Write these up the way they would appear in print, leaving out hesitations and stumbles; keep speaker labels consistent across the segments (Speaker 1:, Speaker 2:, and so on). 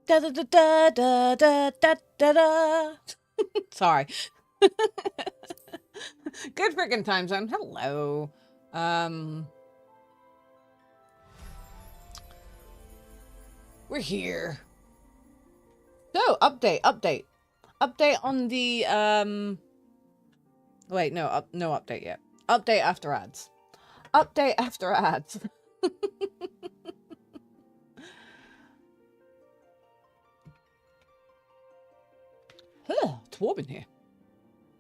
Speaker 1: Da da da da da da da da da. Sorry. Good freaking time zone. Hello. We're here. So, update on the wait, no, no update yet. Update after ads. Update after ads. It's warm in here.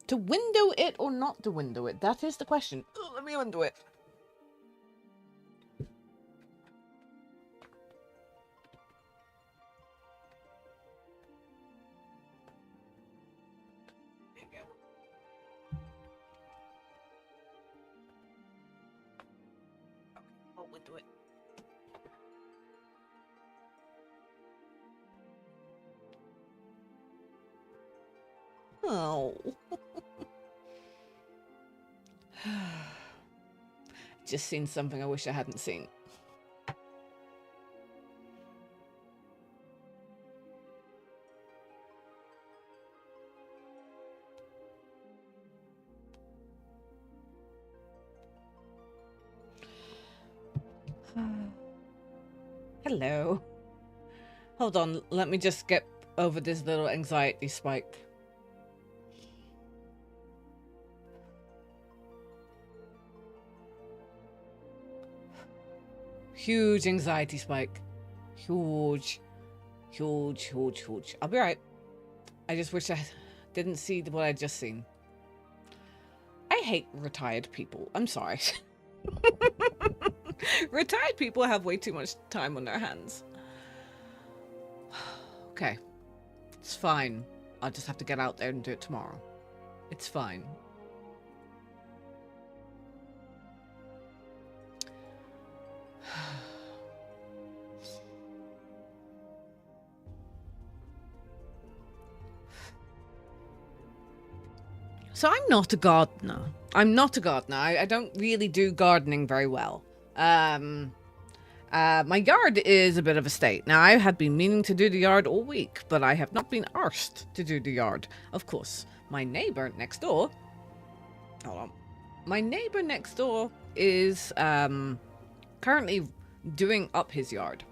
Speaker 1: To window it or not to window it? That is the question. Oh, let me window it. There you go. Okay, I'll window it. Oh. Just seen something I wish I hadn't seen. Hello. Hold on, let me just get over this little anxiety spike. Huge anxiety spike. Huge. I'll be right. I just wish I didn't see what I'd just seen. I hate retired people. I'm sorry. Retired people have way too much time on their hands. Okay. It's fine. I'll just have to get out there and do it tomorrow. It's fine. So I'm not a gardener. I don't really do gardening very well. My yard is a bit of a state. Now, I have been meaning to do the yard all week, but I have not been arsed to do the yard. Of course, my neighbor next door... Hold on. My neighbor next door is currently doing up his yard.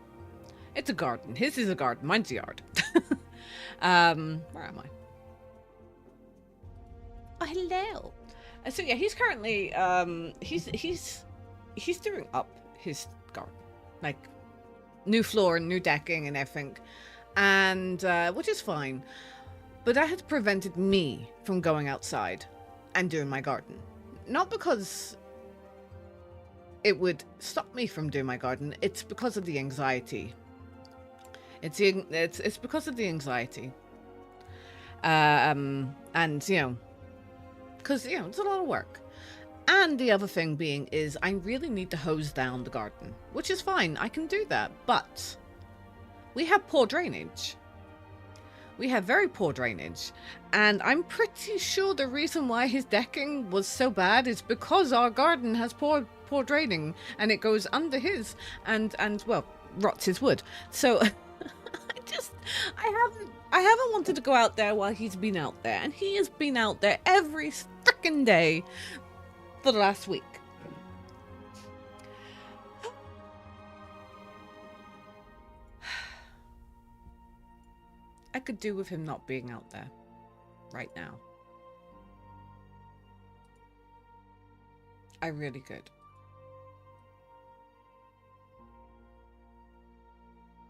Speaker 1: It's a garden. His is a garden. Mine's a yard. Where am I? Oh, hello. So yeah, he's currently he's doing up his garden, like new floor and new decking and everything, and which is fine, but that has prevented me from going outside and doing my garden. Not because it would stop me from doing my garden. It's because of the anxiety. It's because of the anxiety. And you know. Because, you know, it's a lot of work. And the other thing being is I really need to hose down the garden, which is fine. I can do that. But we have poor drainage. We have very poor drainage. And I'm pretty sure the reason why his decking was so bad is because our garden has poor draining. And it goes under his and well, rots his wood. So I haven't wanted to go out there while he's been out there, and he has been out there every frickin' day for the last week. I could do with him not being out there right now. I really could.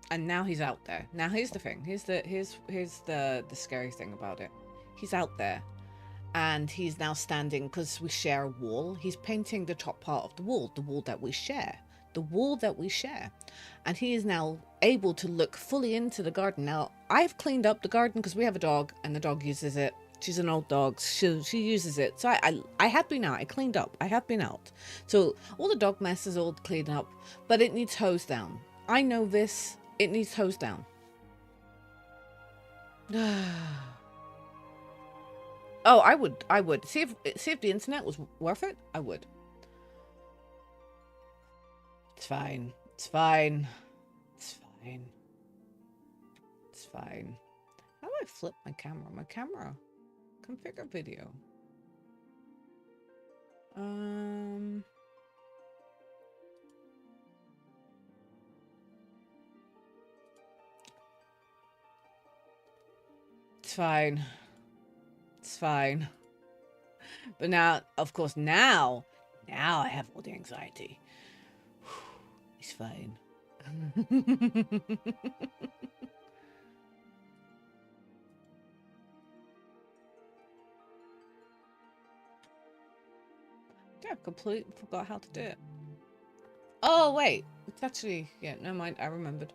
Speaker 1: And now he's out there. Now here's the thing. Here's the scary thing about it. He's out there, and he's now standing because we share a wall. He's painting the top part of the wall that we share, and he is now able to look fully into the garden. Now I've cleaned up the garden because we have a dog, and the dog uses it. She's an old dog. She uses it. So I have been out. I cleaned up. I have been out. So all the dog mess is all cleaned up, but it needs hosed down. I know this. It needs hosed down. Oh, I would. See if the internet was worth it, I would. It's fine. It's fine. It's fine. It's fine. How do I flip my camera? My camera. Configure video. It's fine. It's fine. But now, of course, now I have all the anxiety. It's fine. Yeah, I completely forgot how to do it. Oh, wait. It's actually... Yeah, never mind. I remembered.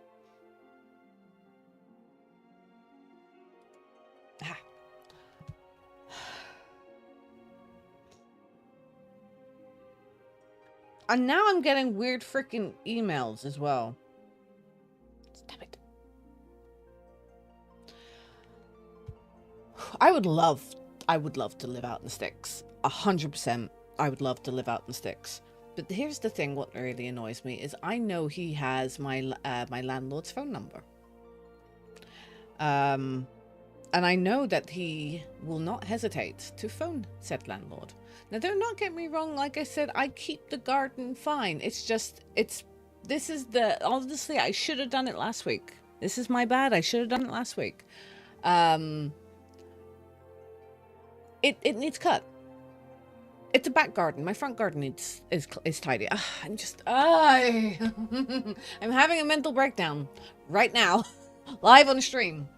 Speaker 1: Ah. And now I'm getting weird freaking emails as well. Damn it. I would love to live out in the sticks. 100%. I would love to live out in the sticks. But here's the thing, what really annoys me is I know he has my my landlord's phone number. And I know that he will not hesitate to phone said landlord. Now, do not get me wrong, like I said, I keep the garden fine. It's just, honestly, I should have done it last week. This is my bad. I should have done it last week. It needs cut. It's a back garden. My front garden is tidy. I'm having a mental breakdown right now, live on stream.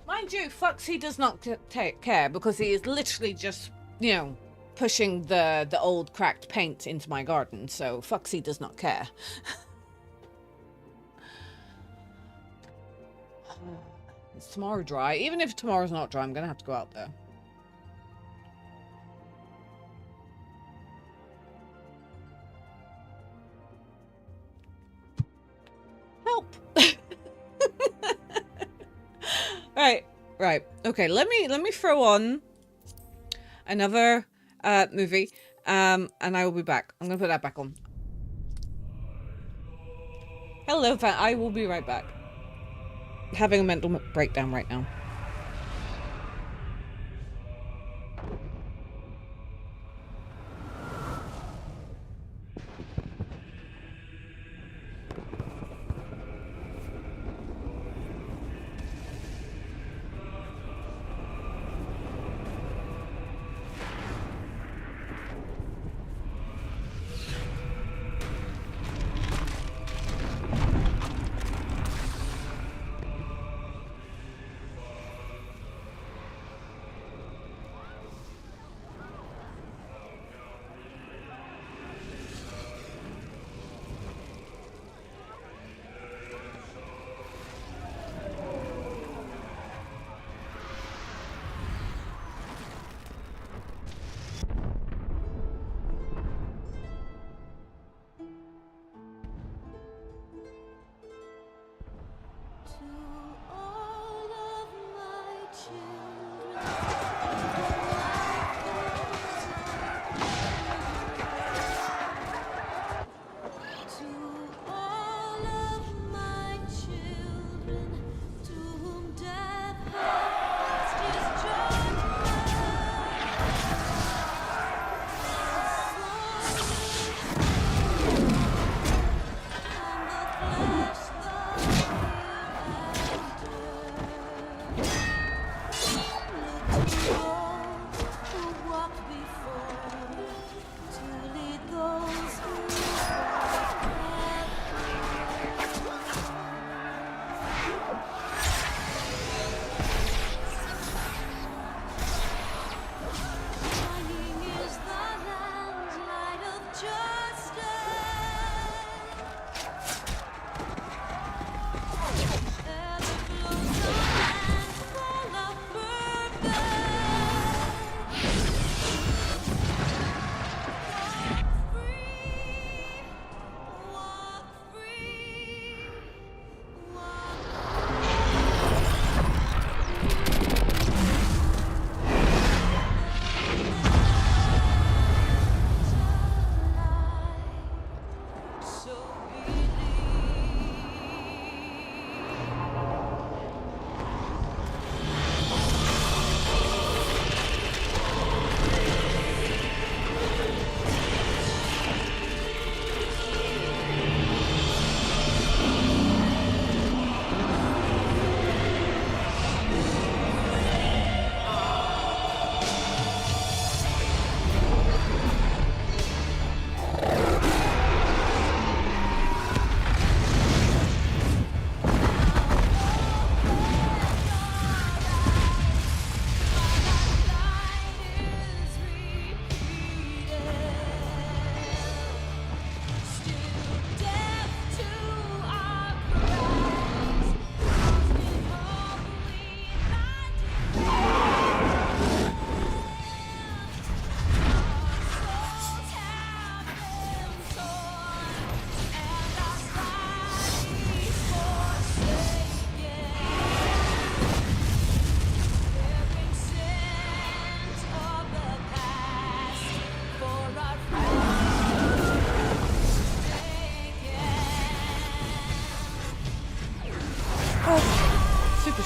Speaker 1: Mind you, Foxy does not care because he is literally just, you know, pushing the old cracked paint into my garden. So Foxy does not care. Is tomorrow dry? Even if tomorrow's not dry, I'm gonna have to go out there. Help! Right. Okay, let me throw on another movie, and I will be back. I'm gonna put that back on. Hello, fan. I will be right back. Having a mental breakdown right now.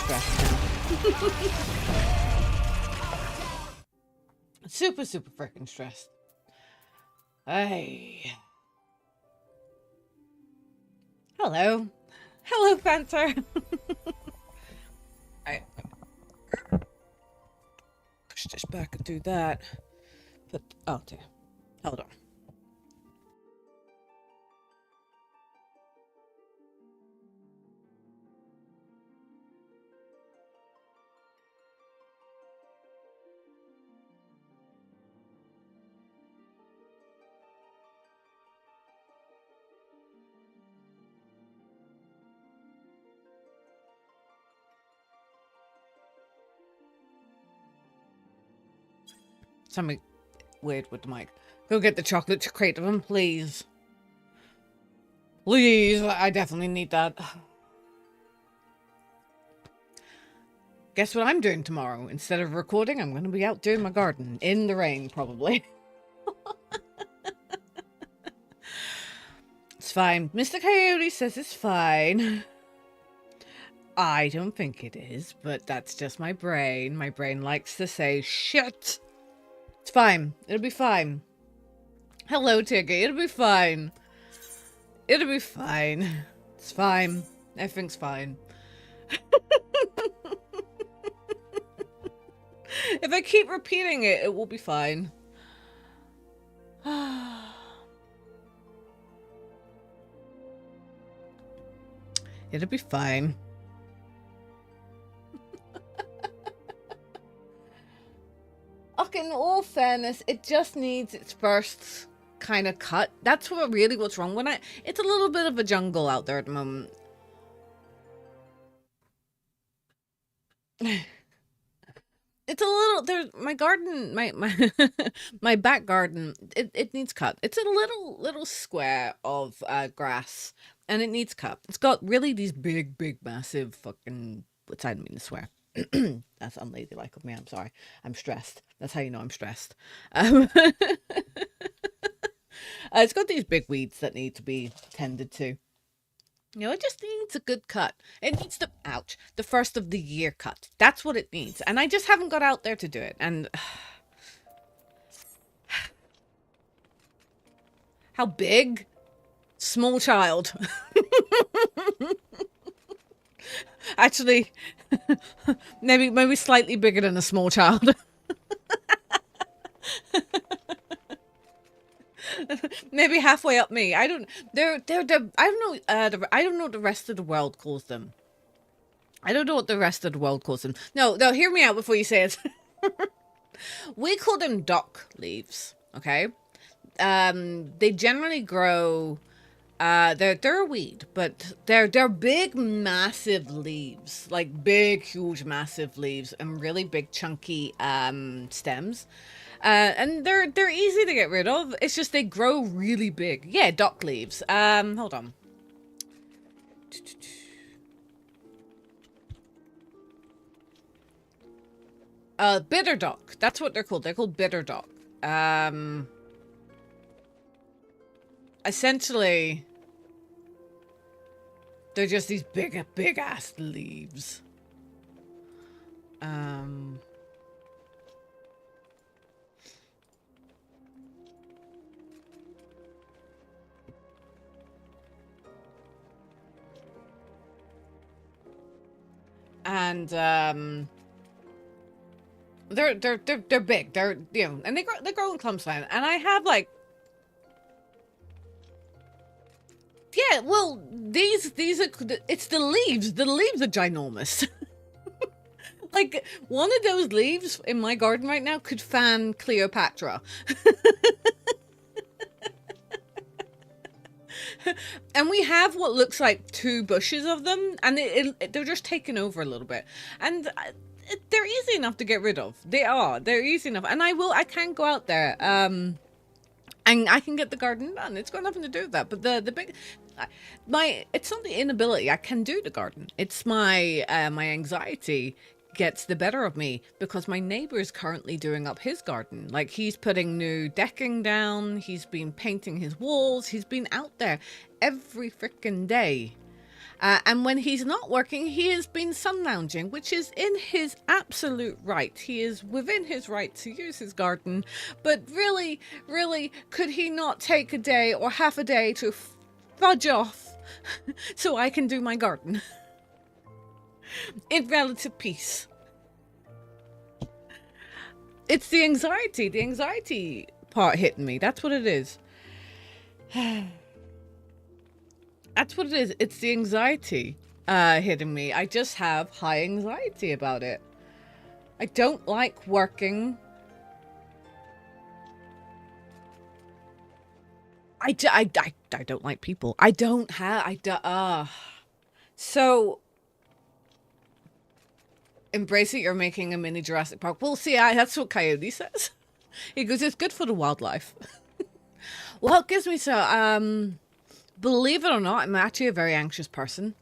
Speaker 1: stressed now. Super, super freaking stressed. Hey. Hello. Hello, Panther. I push this back and do that. But, oh dear. Hold on. Something weird with the mic. Go get the chocolate crate of them, please. Please, I definitely need that. Guess what I'm doing tomorrow? Instead of recording, I'm going to be out doing my garden. In the rain, probably. It's fine. Mr. Coyote says it's fine. I don't think it is, but that's just my brain. My brain likes to say, shit. It's fine. It'll be fine. Hello, Tiggy. It'll be fine. It'll be fine. It's fine. Everything's fine. If I keep repeating it, it will be fine. It'll be fine. Okay, in all fairness, it just needs its first kind of cut. That's what's wrong when it's a little bit of a jungle out there at the moment. It's a little, my garden, my my back garden, it needs cut. It's a little square of grass, and it needs cut. It's got really these big, massive fucking, which I didn't mean to swear. That's unladylike of me. I'm sorry. I'm stressed. That's how you know I'm stressed. It's got these big weeds that need to be tended to. You know, it just needs a good cut. It needs the first of the year cut. That's what it needs. And I just haven't got out there to do it. And how big? Small child. Actually, maybe slightly bigger than a small child. Maybe halfway up me. I don't. I don't know. I don't know what the rest of the world calls them. I don't know what the rest of the world calls them. No. Hear me out before you say it. We call them dock leaves. Okay. They generally grow. They're a weed, but they're big, massive leaves, like big, huge, massive leaves, and really big, chunky stems. And they're easy to get rid of. It's just they grow really big. Yeah, dock leaves. Hold on. Bitter dock. That's what they're called. They're called bitter dock. Essentially, they're just these big ass leaves. And they're big. They're, you know, and they grow in clumps, and I have like, yeah, well, these are, it's the leaves. The leaves are ginormous. Like, one of those leaves in my garden right now could fan Cleopatra. And we have what looks like 2 bushes of them, and they're just taken over a little bit. And they're easy enough to get rid of. They're easy enough. And I can go out there, and I can get the garden done. It's got nothing to do with that. But the big, it's not the inability. I can do the garden. It's my anxiety gets the better of me because my neighbor is currently doing up his garden. Like, he's putting new decking down. He's been painting his walls. He's been out there every freaking day. And when he's not working, he has been sun lounging, which is in his absolute right. He is within his right to use his garden. But really, could he not take a day or half a day to fudge off so I can do my garden in relative peace? It's the anxiety part hitting me. That's what it is. That's what it is. It's the anxiety hitting me. I just have high anxiety about it. I don't like working. I don't like people. I don't have... So... Embrace it, you're making a mini Jurassic Park. Well, see, that's what Coyote says. He goes, it's good for the wildlife. Well, it gives me so... Believe it or not, I'm actually a very anxious person.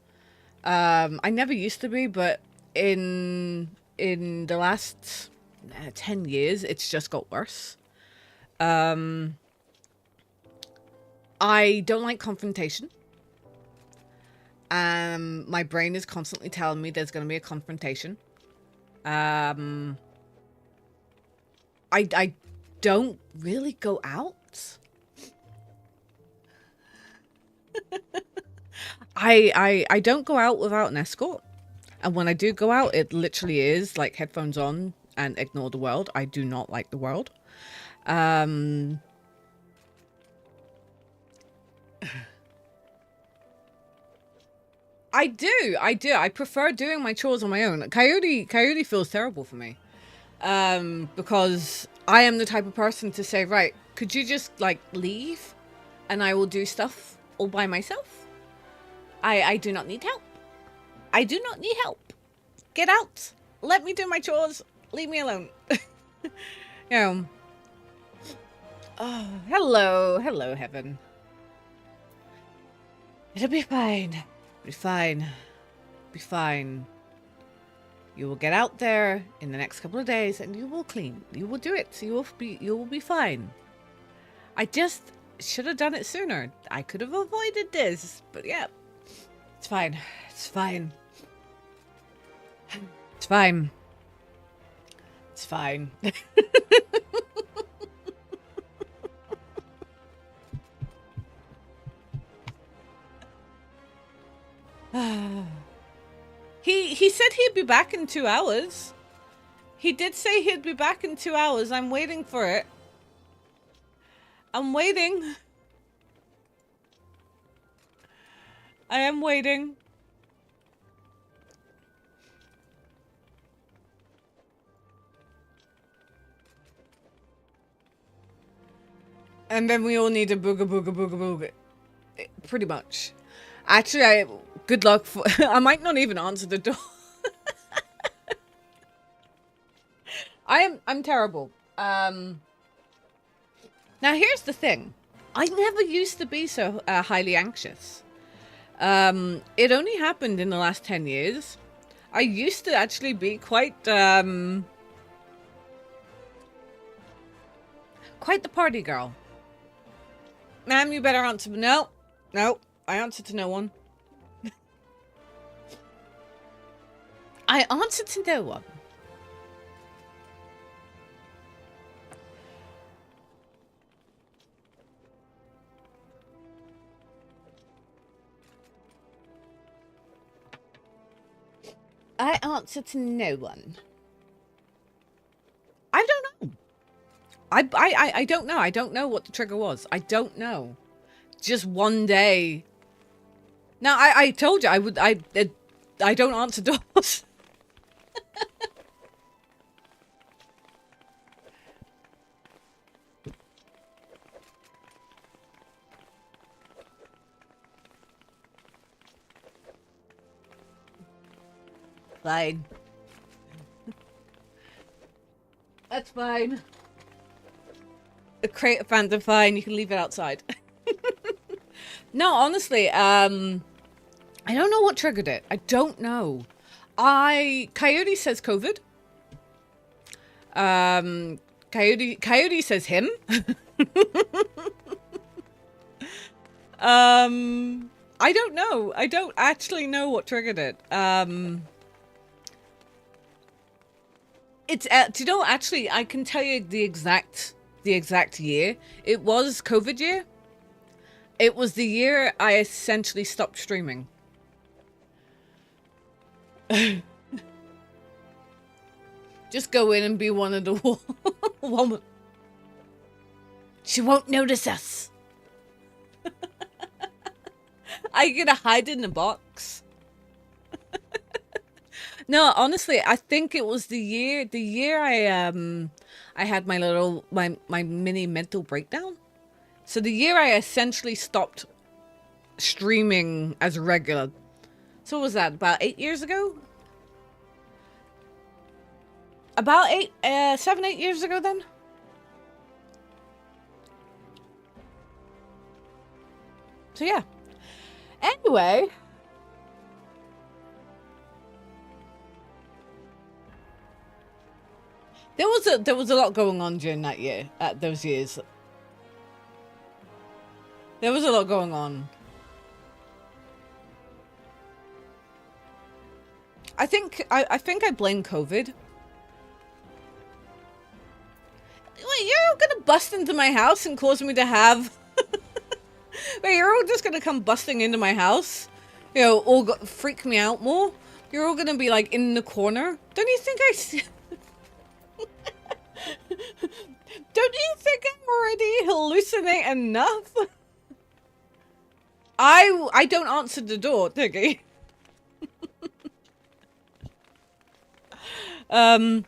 Speaker 1: I never used to be, but in the last 10 years, it's just got worse. I don't like confrontation. My brain is constantly telling me there's going to be a confrontation. I don't really go out. I don't go out without an escort. And when I do go out, it literally is like headphones on and ignore the world. I do not like the world. I do. I prefer doing my chores on my own. Coyote feels terrible for me. Because I am the type of person to say, right, could you just like leave and I will do stuff all by myself? I do not need help. I do not need help. Get out. Let me do my chores. Leave me alone. You know. Oh, hello, heaven. It'll be fine. Be fine. Be fine. You will get out there in the next couple of days and you will clean. You will do it. You will be fine. I just should have done it sooner. I could have avoided this, but yeah. It's fine. It's fine. It's fine. It's fine. He said he'd be back in 2 hours. He did say he'd be back in 2 hours. I'm waiting for it. I'm waiting. I am waiting. And then we all need a booga booga booga booga. Pretty much. Actually, good luck for... I might not even answer the door. I'm terrible. Now here's the thing. I never used to be so highly anxious. It only happened in the last 10 years. I used to actually be quite the party girl. Ma'am, you better answer. No, I answer to no one. I answer to no one. I answer to no one. I don't know. I don't know. I don't know what the trigger was. I don't know. Just one day. Now, I told you I don't answer doors. Fine. That's fine. Create a phantom, fine. You can leave it outside. No, honestly, I don't know what triggered it. I don't know. Coyote says COVID. Coyote says him. I don't know. I don't actually know what triggered it. It's do you know, actually I can tell you the exact year. It was COVID year. It was the year I essentially stopped streaming. Just go in and be one of the woman. She won't notice us. I'm gonna hide in the box. No, honestly, I think it was the year I had my little my mini mental breakdown. So the year I essentially stopped streaming as regular. So what was that, about 8 years ago? About 7, 8 years ago then? So yeah. Anyway. There was a lot going on during that year, those years. There was a lot going on. I think I blame COVID. Wait, you're all gonna bust into my house and cause me to have... Wait, you're all just gonna come busting into my house? You know, all freak me out more? You're all gonna be like in the corner? Don't you think I see... Don't you think I'm already hallucinating enough? I don't answer the door, Tiggy. I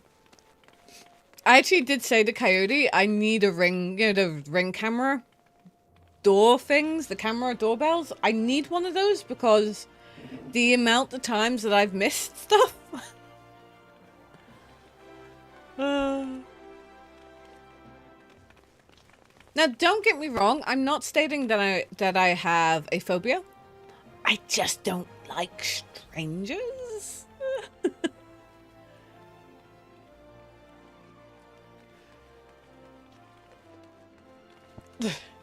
Speaker 1: actually did say to Coyote, I need a ring, you know, the ring camera door things, the camera doorbells. I need one of those because the amount of times that I've missed stuff. Now, don't get me wrong. I'm not stating that I have a phobia. I just don't like strangers.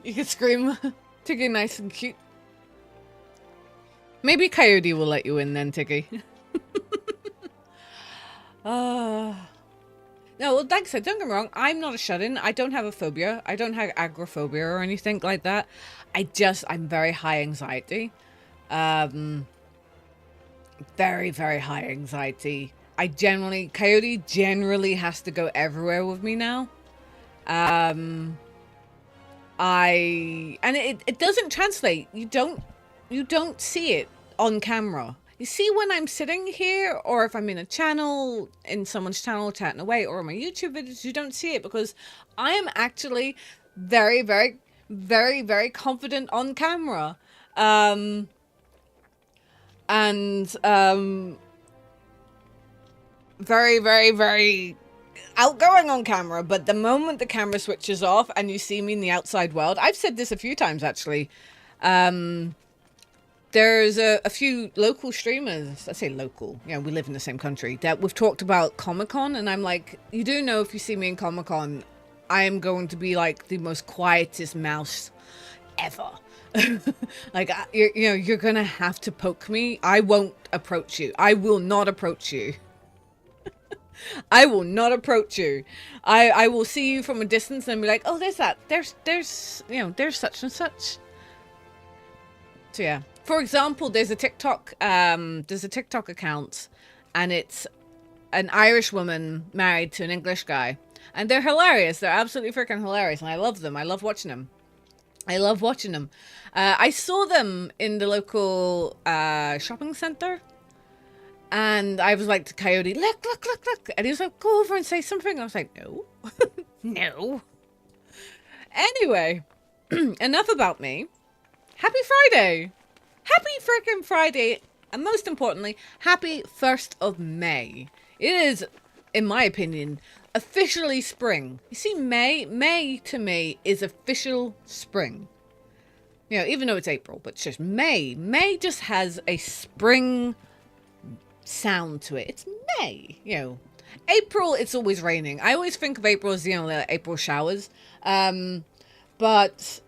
Speaker 1: You can scream Tiggy nice and cute. Maybe Coyote will let you in then, Tiggy. No, well, like I said, don't get me wrong. I'm not a shut-in. I don't have a phobia. I don't have agoraphobia or anything like that. I'm very high anxiety. Very, very high anxiety. Coyote generally has to go everywhere with me now. And it doesn't translate. You don't see it on camera. You see when I'm sitting here, or if I'm in someone's channel chatting away, or on my YouTube videos, you don't see it because I am actually very, very, very, very confident on camera. Very, very, very outgoing on camera. But the moment the camera switches off and you see me in the outside world, I've said this a few times actually. There's a few local streamers, I say local, you know, we live in the same country, that we've talked about Comic-Con, and I'm like, you do know if you see me in Comic-Con, I am going to be like the most quietest mouse ever. Like, you're gonna have to poke me. I won't approach you. I will not approach you. I will not approach you. I will see you from a distance and be like, oh, there's that. There's such and such. So yeah. For example, there's a TikTok account, and it's an Irish woman married to an English guy, and they're hilarious. They're absolutely freaking hilarious, and I love them. I love watching them. I saw them in the local shopping center, and I was like to Coyote, look, and he was like, go over and say something. I was like, no, no. Anyway, enough about me. Happy Friday. Happy freaking Friday, and most importantly, happy 1st of May. It is, in my opinion, officially spring. You see, May to me is official spring. You know, even though it's April, but it's just May. May just has a spring sound to it. It's May, you know. April, it's always raining. I always think of April as, you know, the April showers. But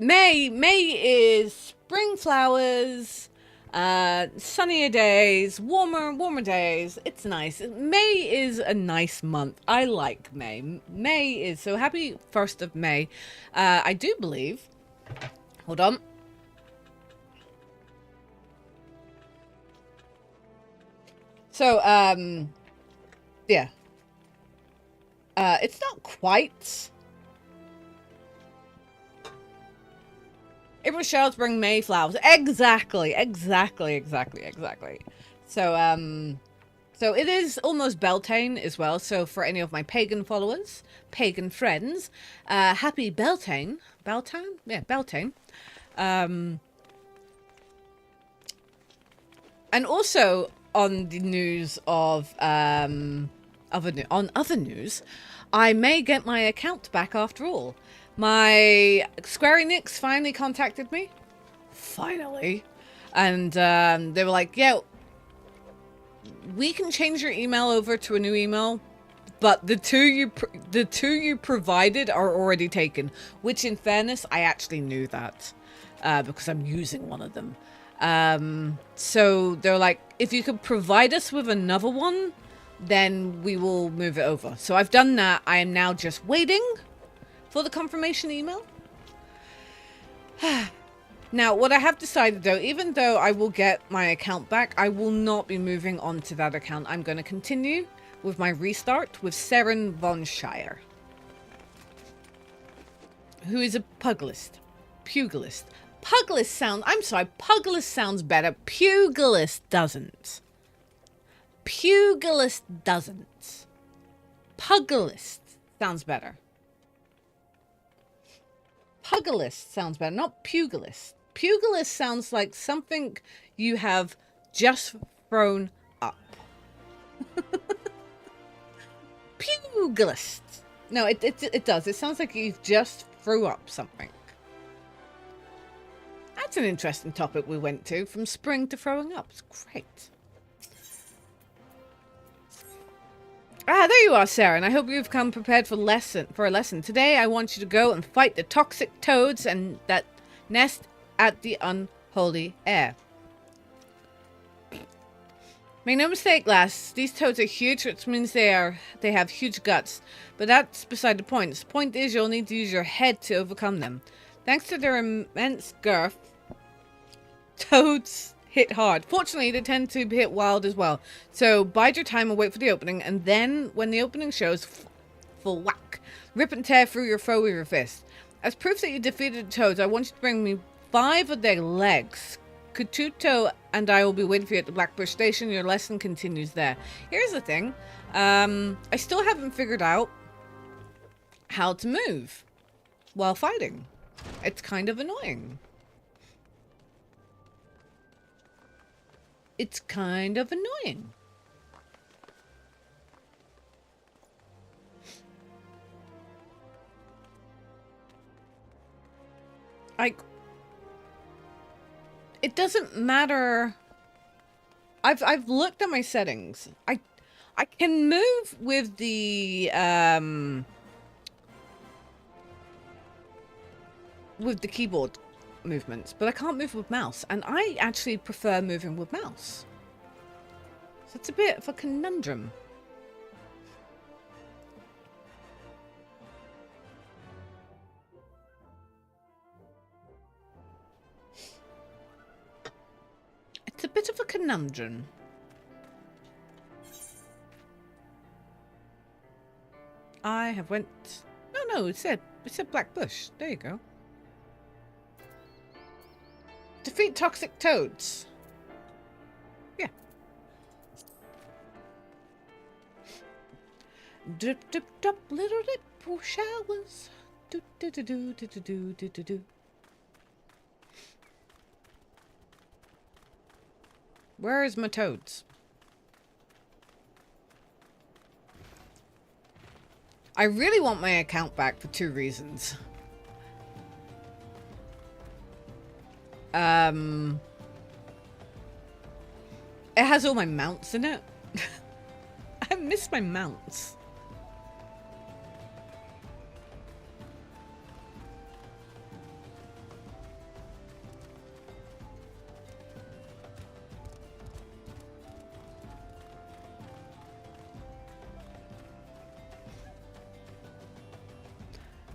Speaker 1: May is spring flowers, sunnier days, warmer days. It's nice. May is a nice month. I like May. May is so happy 1st of May. I do believe. Hold on. So, yeah. It's not quite. April showers bring May flowers. Exactly. So, so it is almost Beltane as well. So for any of my pagan followers, pagan friends, happy Beltane. Beltane? Yeah, Beltane. And also on the news of, on other news, I may get my account back after all. My Square Enix finally contacted me. Finally. And they were like, yeah, we can change your email over to a new email, but the two you provided are already taken. Which, in fairness, I actually knew that because I'm using one of them. So they're like, if you could provide us with another one, then we will move it over. So I've done that. I am now just waiting for the confirmation email. Now, what I have decided, though, even though I will get my account back, I will not be moving on to that account. I'm going to continue with my restart with Seren VonShire, who is a Pugilist. Pugilist. Pugilist sounds... I'm sorry, Pugilist sounds better. Pugilist doesn't. Pugilist doesn't. Pugilist sounds better. Pugilist sounds better, not Pugilist. Pugilist sounds like something you have just thrown up. Pugilist. No, it does. It sounds like you just threw up something. That's an interesting topic we went to, from spring to throwing up. It's great. Ah, there you are, Sarah, and I hope you've come prepared for a lesson. Today, I want you to go and fight the toxic toads and that nest at the unholy air. Make no mistake, lass. These toads are huge, which means they have huge guts. But that's beside the point. The point is you'll need to use your head to overcome them. Thanks to their immense girth, toads hit hard. Fortunately, they tend to hit wild as well. So bide your time and wait for the opening, and then when the opening shows, full whack. Rip and tear through your foe with your fist. As proof that you defeated the toads, I want you to bring me 5 of their legs. Kututo and I will be waiting for you at the Blackbush Station. Your lesson continues there. Here's the thing. I still haven't figured out how to move while fighting. It's kind of annoying. It's kind of annoying. It doesn't matter. I've looked at my settings. I can move with the keyboard movements, but I can't move with mouse, and I actually prefer moving with mouse. So it's a bit of a conundrum. It's a bit of a conundrum. I have went... No, it said Blackbush. There you go. Defeat toxic toads. Yeah. Drip, drip, drop, little ripple showers. Do, do, do, do, do, do, do, do, do. Where is my toads? I really want my account back for 2 reasons. It has all my mounts in it. I miss my mounts.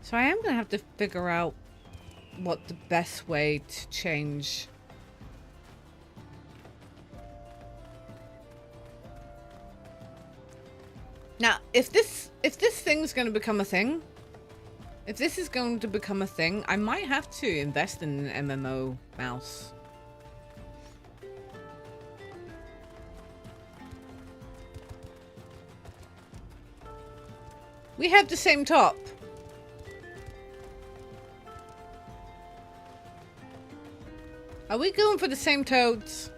Speaker 1: So I am going to have to figure out what the best way to change... Now, if this thing's going to become a thing, if this is going to become a thing, I might have to invest in an MMO mouse. We have the same top. Are we going for the same toads?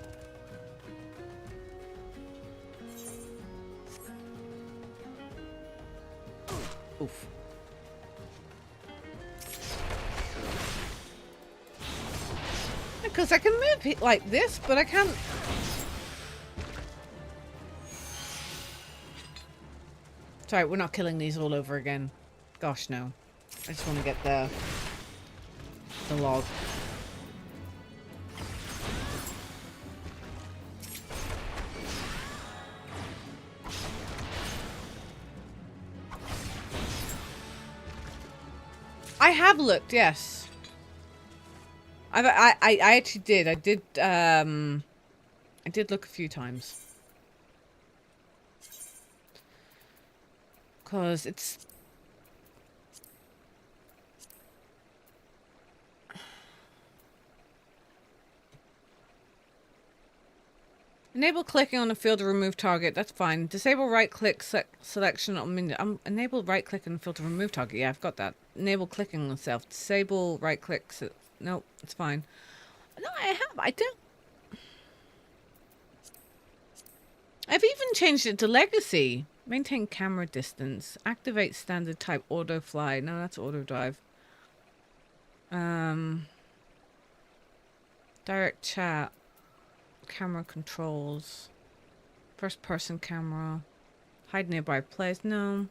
Speaker 1: Oof. Because I can move it like this, but I can't... Sorry, we're not killing these all over again. Gosh, no. I just want to get the log. I have looked, yes. I actually did. I did look a few times. Because it's... Enable clicking on a field to remove target. That's fine. Disable right-click selection on enable right-click on the field to remove target. Yeah, I've got that. Enable clicking on self. Disable right-click. No, it's fine. No, I have. I don't. I've even changed it to legacy. Maintain camera distance. Activate standard type auto fly. No, that's auto dive. Direct chat. Camera controls. First person camera. Hide nearby players. No.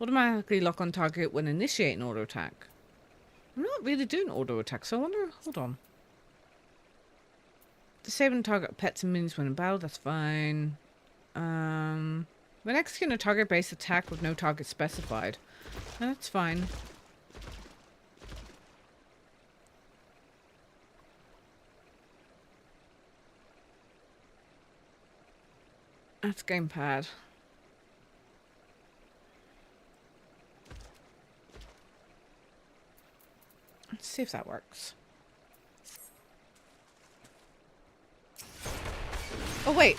Speaker 1: Automatically lock on target when initiating auto attack. I'm not really doing auto attack, so I wonder. Hold on. Disabling target pets and minions when in battle. That's fine. When executing a target-based attack with no target specified. No, that's fine. That's gamepad. Let's see if that works. Oh, wait.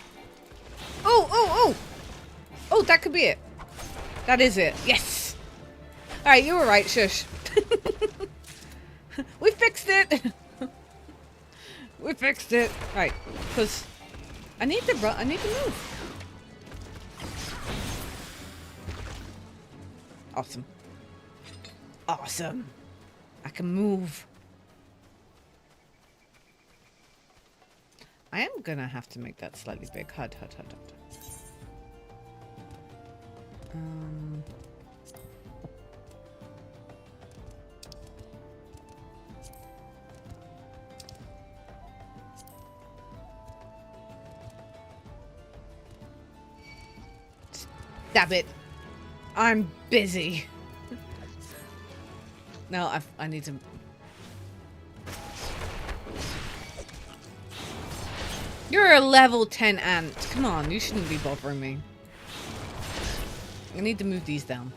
Speaker 1: Oh, that could be it. That is it. Yes. All right, you were right. Shush. We fixed it. We fixed it. Right, because I need to run. I need to move. Awesome. Awesome. I can move. I am gonna have to make that slightly big. Hud. Stab it. I'm busy. No, I need to... You're a level 10 ant. Come on, you shouldn't be bothering me. I need to move these down.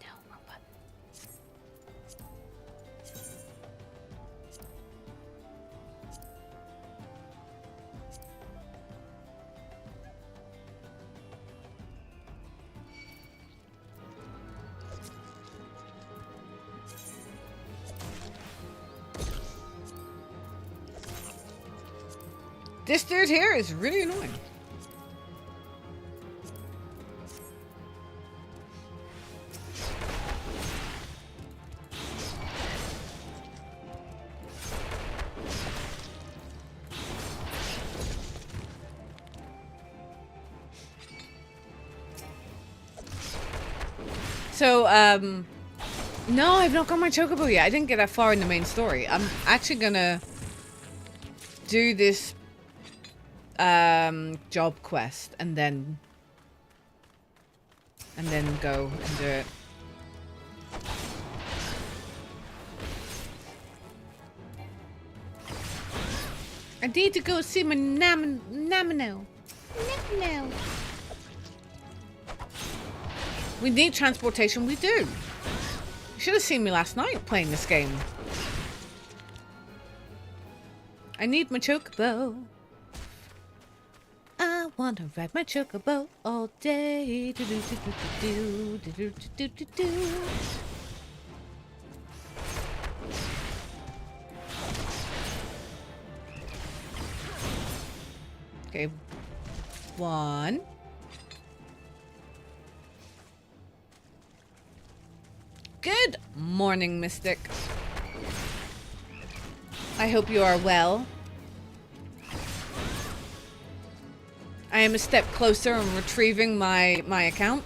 Speaker 1: No, wrong button. This dude here is really annoying. So, no, I've not got my chocobo yet. I didn't get that far in the main story. I'm actually gonna do this job quest and then and then go and do it. I need to go see my Namino. Namino. We need transportation. We do. You should have seen me last night playing this game. I need my chocobo. I want to ride my chocobo all day. Do, do, do, do, do, do, do, do, do. Okay. 1. Good morning, Mystic. I hope you are well. I am a step closer in retrieving my account.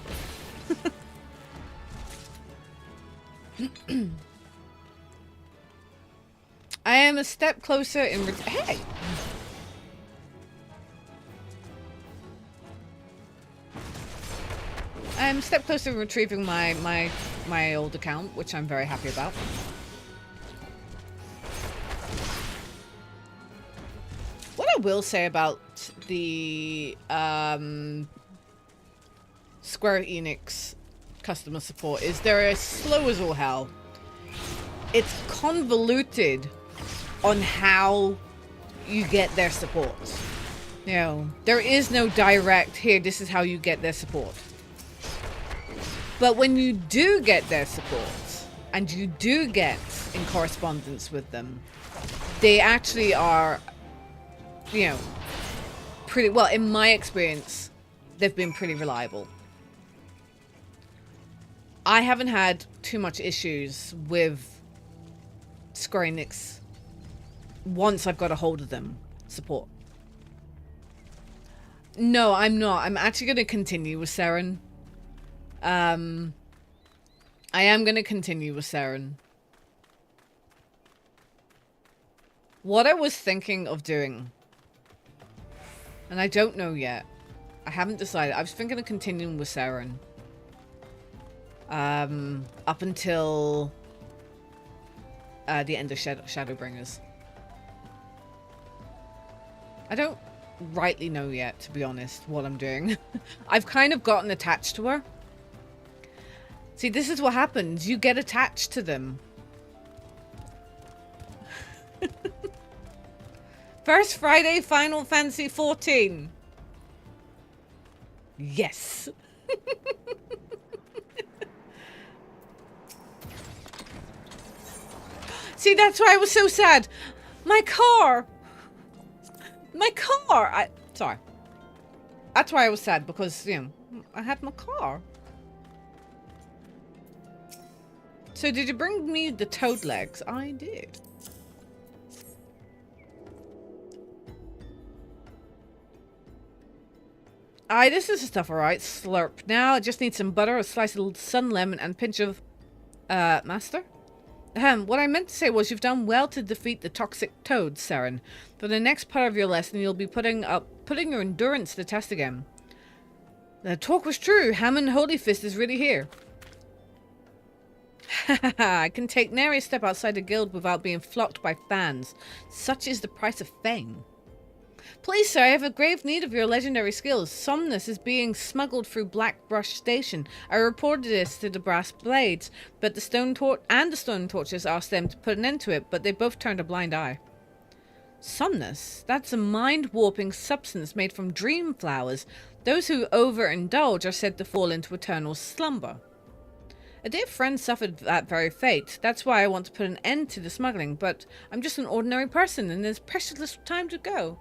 Speaker 1: I am a step closer in hey! I'm a step closer in retrieving my old account, which I'm very happy about. What I will say about the Square Enix customer support is they're as slow as all hell. It's convoluted on how you get their support. You know, there is no direct, here, this is how you get their support. But when you do get their support, and you do get in correspondence with them, they actually are, you know, pretty, well, in my experience, they've been pretty reliable. I haven't had too much issues with Square Enix once I've got a hold of them support. No, I'm not. I'm actually going to continue with Seren. I am going to continue with Seren. What I was thinking of doing, and I don't know yet, I haven't decided. I was thinking of continuing with Seren. Up until the end of Shadowbringers. I don't rightly know yet, to be honest, what I'm doing. I've kind of gotten attached to her. See, this is what happens. You get attached to them. First Friday, Final Fantasy 14. Yes. See, that's why I was so sad. My car. My car. Sorry. That's why I was sad, because, you know, I had my car. So did you bring me the toad legs? I did. Aye, this is the stuff, alright. Slurp. Now I just need some butter, a slice of sun lemon, and a pinch of master. What I meant to say was you've done well to defeat the toxic toads, Seren. For the next part of your lesson, you'll be putting your endurance to the test again. The talk was true. Hammond Holy Fist is really here. I can take nary a step outside the guild without being flocked by fans. Such is the price of fame. Please, sir, I have a grave need of your legendary skills. Somnus is being smuggled through Blackbrush Station. I reported this to the Brass Blades, but the Stone Torches asked them to put an end to it, but they both turned a blind eye. Somnus? That's a mind-warping substance made from dream flowers. Those who overindulge are said to fall into eternal slumber. A dear friend suffered that very fate. That's why I want to put an end to the smuggling, but I'm just an ordinary person, and there's precious little time to go.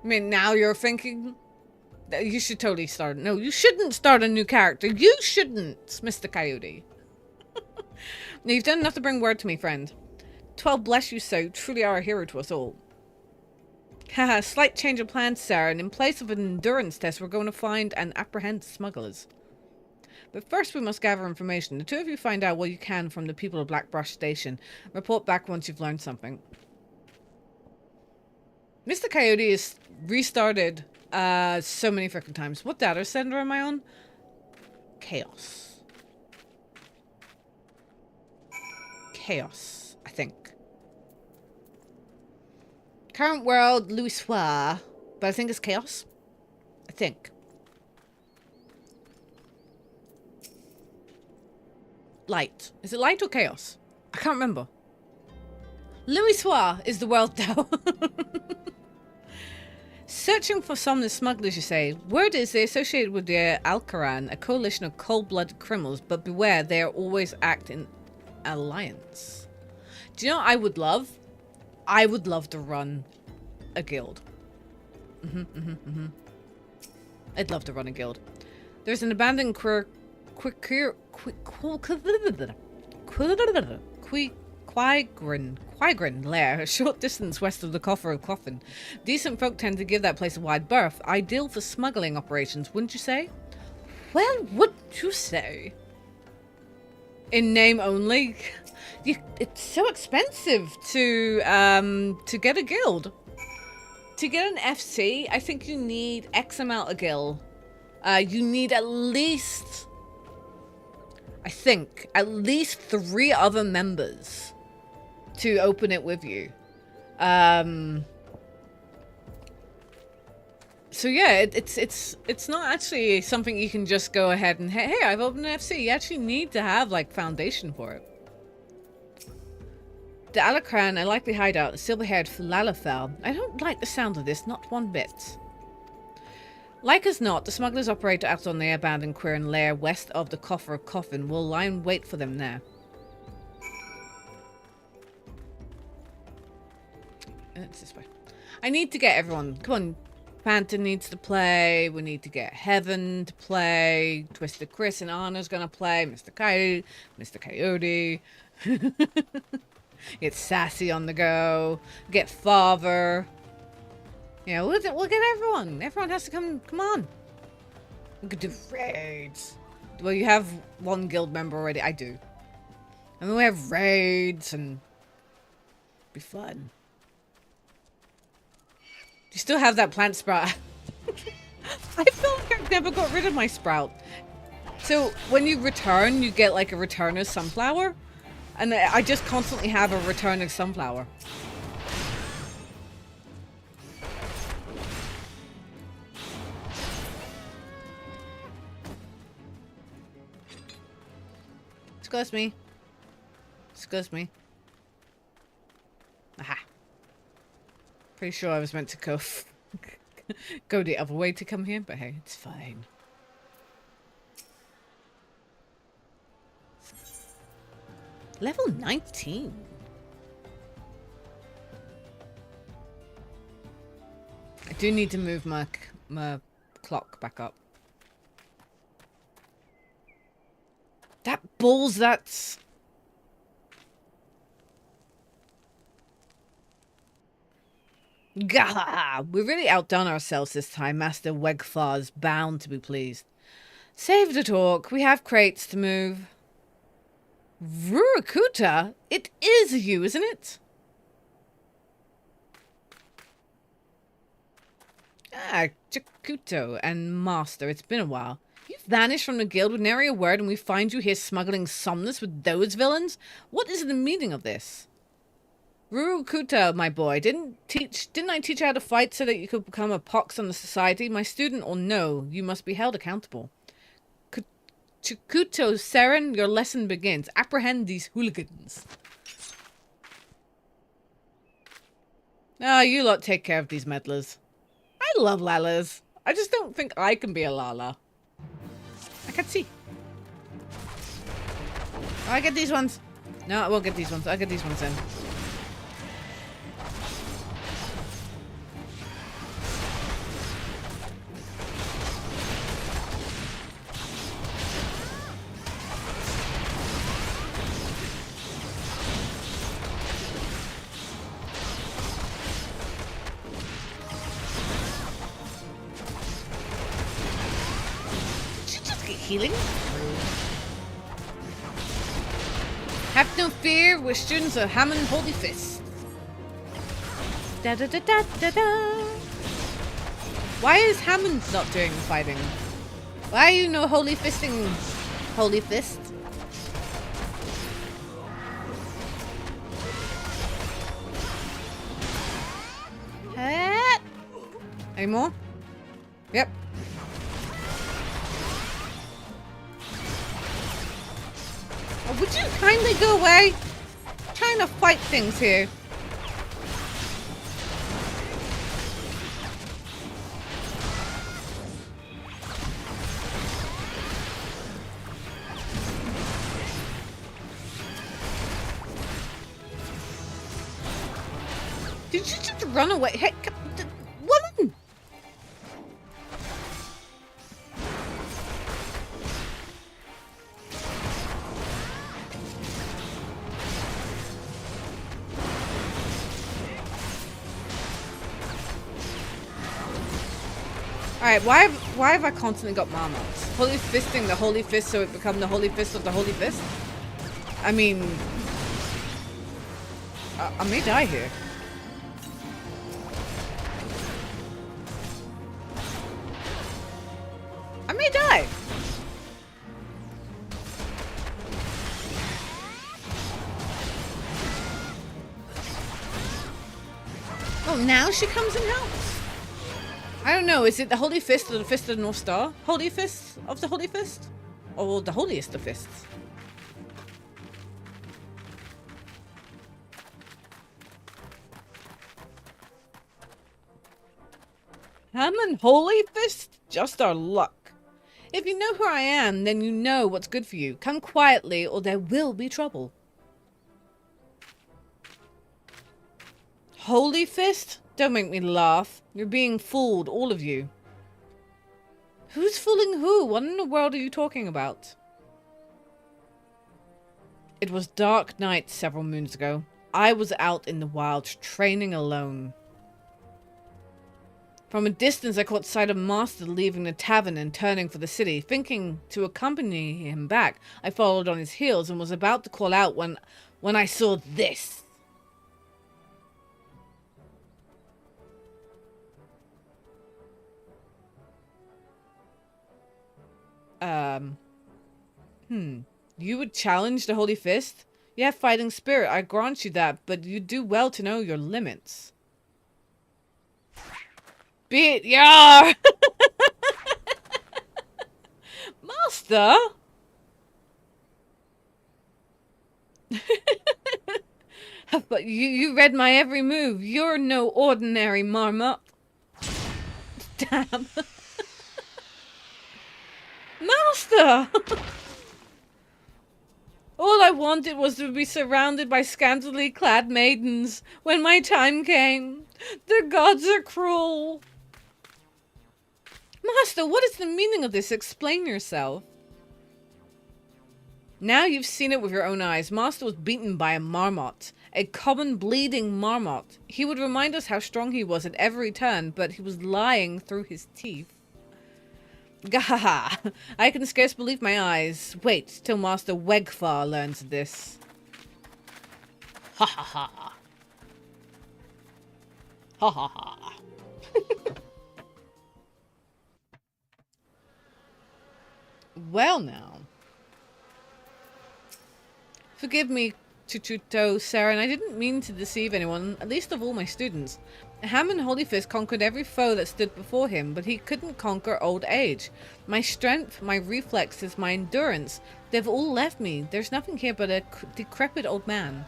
Speaker 1: I mean, now you're thinking that you should totally start. No, you shouldn't start a new character. You shouldn't, Mr. Coyote. Now, you've done enough to bring word to me, friend. 12 bless you so. Truly are a hero to us all. Haha, slight change of plans, Sarah, and in place of an endurance test, we're going to find and apprehend smugglers. But first we must gather information. The two of you find out what you can from the people of Blackbrush Station. Report back once you've learned something. Mr. Coyote is restarted so many freaking times. What data center am I on? chaos. Chaos, I think. Current world, Louis Soir, but I think it's chaos. I think. Light. Is it light or chaos? I can't remember. Louis Soir is the world now. Searching for some smugglers, you say. Word is they're associated with the Alcaran, a coalition of cold-blooded criminals, but beware, they are always act in alliance. Do you know what I would love? I would love to run a guild. I'd love to run a guild. There's an abandoned Quigrin lair, a short distance west of the Coffer of Coffin. Decent folk tend to give that place a wide berth. Ideal for smuggling operations, wouldn't you say? Well, wouldn't you say? In name only. It's so expensive to get a guild. To get an FC, I think you need X amount of gil. You need at least, I think, at least 3 other members to open it with you. So yeah, it's not actually something you can just go ahead and hey, I've opened an FC. You actually need to have like foundation for it. The Alacran, a likely hideout, the silver-haired Lalafell. I don't like the sound of this, not one bit. Like as not, the smugglers operate out on the abandoned Quirin lair west of the Coffer of Coffin. We'll lie in wait for them there. It's this way. I need to get everyone. Come on. Phantom needs to play. We need to get Heaven to play. Twisted Chris and Anna's gonna play. Mr. Coyote. Get Sassy on the go. Get Father. Yeah, we'll get everyone. Everyone has to come on. We could do raids. Well, you have one guild member already. I do. And then we have raids and be fun. You still have that plant sprout. I feel like I've never got rid of my sprout. So when you return, you get like a returner sunflower. And I just constantly have a returning sunflower. Excuse me. Excuse me. Aha. Pretty sure I was meant to go the other way to come here, but hey, it's fine. Level 19. I do need to move my clock back up. That balls, that's... Gah! We really outdone ourselves this time. Master Wegfar's bound to be pleased. Save the talk. We have crates to move. Rurukuta? It is you, isn't it? Ah, Jakuto and Master, it's been a while. You've vanished from the guild with nary a word, and we find you here smuggling somnus with those villains? What is the meaning of this? Rurukuta, my boy, didn't I teach you how to fight so that you could become a pox on the society? My student or no, you must be held accountable. Chikuto, Seren, your lesson begins. Apprehend these hooligans. Ah, you lot take care of these meddlers. I love Lalas. I just don't think I can be a Lala. I can't see. Oh, I get these ones. No, I won't get these ones. I'll get these ones then. Healing? Have no fear, we're students of Hammond Holy Fist. Da da da da da da. Why is Hammond not doing the fighting? Why are you no holy fisting? Holy fist? Any more? Yep. Oh, would you kindly go away? I'm trying to fight things here. Did you just run away? Hey, woman! Alright, why have I constantly got marmots? Holy fisting the holy fist so it become the holy fist of the holy fist? I mean... I may die here. I may die. Oh, now she comes and helps. I don't know, is it the Holy Fist or the Fist of the North Star? Holy Fist of the Holy Fist? Or the holiest of fists? Hammond Holy Fist? Just our luck. If you know who I am, then you know what's good for you. Come quietly or there will be trouble. Holy Fist? Don't make me laugh. You're being fooled, all of you. Who's fooling who? What in the world are you talking about? It was dark night several moons ago. I was out in the wild, training alone. From a distance, I caught sight of Master leaving the tavern and turning for the city. Thinking to accompany him back, I followed on his heels and was about to call out when I saw this. You would challenge the Holy Fist? You have fighting spirit, I grant you that, but you do well to know your limits. Be it yar! Master? But you read my every move. You're no ordinary marmot. Damn. Master! All I wanted was to be surrounded by scantily clad maidens when my time came. The gods are cruel. Master, what is the meaning of this? Explain yourself. Now you've seen it with your own eyes. Master was beaten by a marmot. A common bleeding marmot. He would remind us how strong he was at every turn, but he was lying through his teeth. Gahaha! I can scarce believe my eyes. Wait till Master Wegfar learns this. Ha ha ha. Ha ha ha. Well now. Forgive me, Chuchuto, Seren. I didn't mean to deceive anyone, at least of all my students. Hammond Holyfist conquered every foe that stood before him, but he couldn't conquer old age. My strength, my reflexes, my endurance, they've all left me. There's nothing here but a decrepit old man.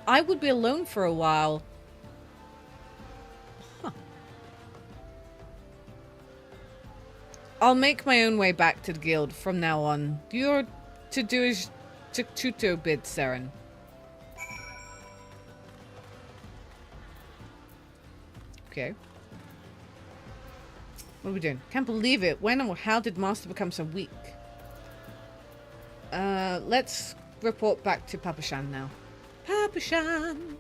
Speaker 1: I would be alone for a while. Huh. I'll make my own way back to the guild from now on. You're to do as Chuchuto bids, Seren. Okay. What are we doing? Can't believe it. When or how did Master become so weak? Let's report back to Papa Shan now. Papa Shan!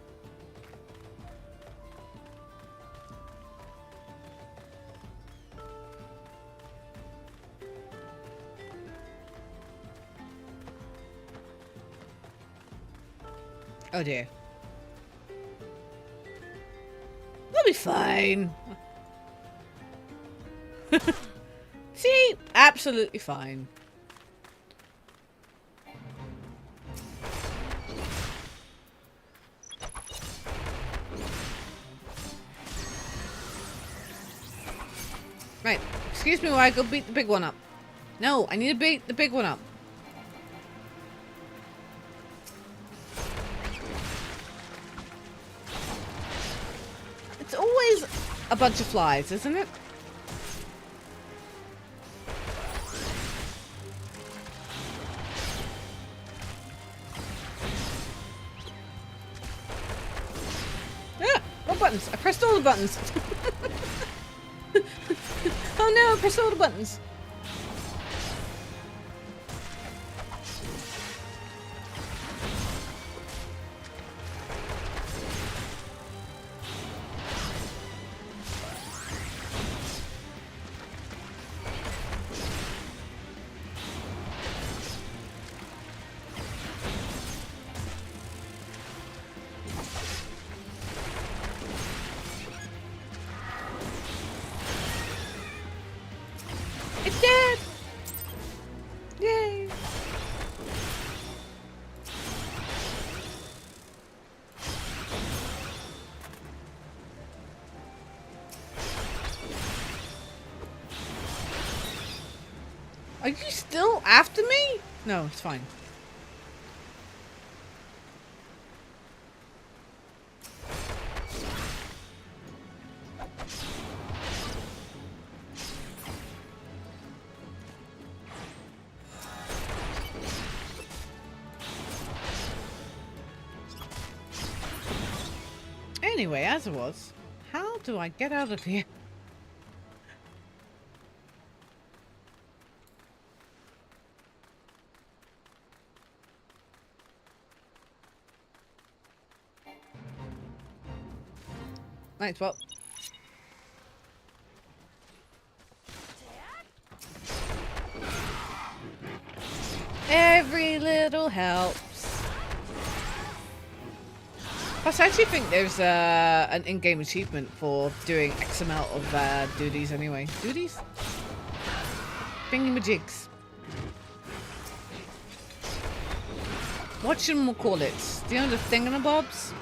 Speaker 1: Oh dear. We'll be fine. See? Absolutely fine. Right. Excuse me while I go beat the big one up. No, I need to beat the big one up. It's always a bunch of flies, isn't it? Ah, what buttons? I pressed all the buttons. Oh no, I pressed all the buttons. It's dead! Yay! Are you still after me? No, it's fine. Anyway, as it was, how do I get out of here? Nice spot. Every little helps. Plus, I actually think there's an in-game achievement for doing X amount of duties anyway. Duties? Thingy-majigs. What should we call it? Do you know the thingamabobs?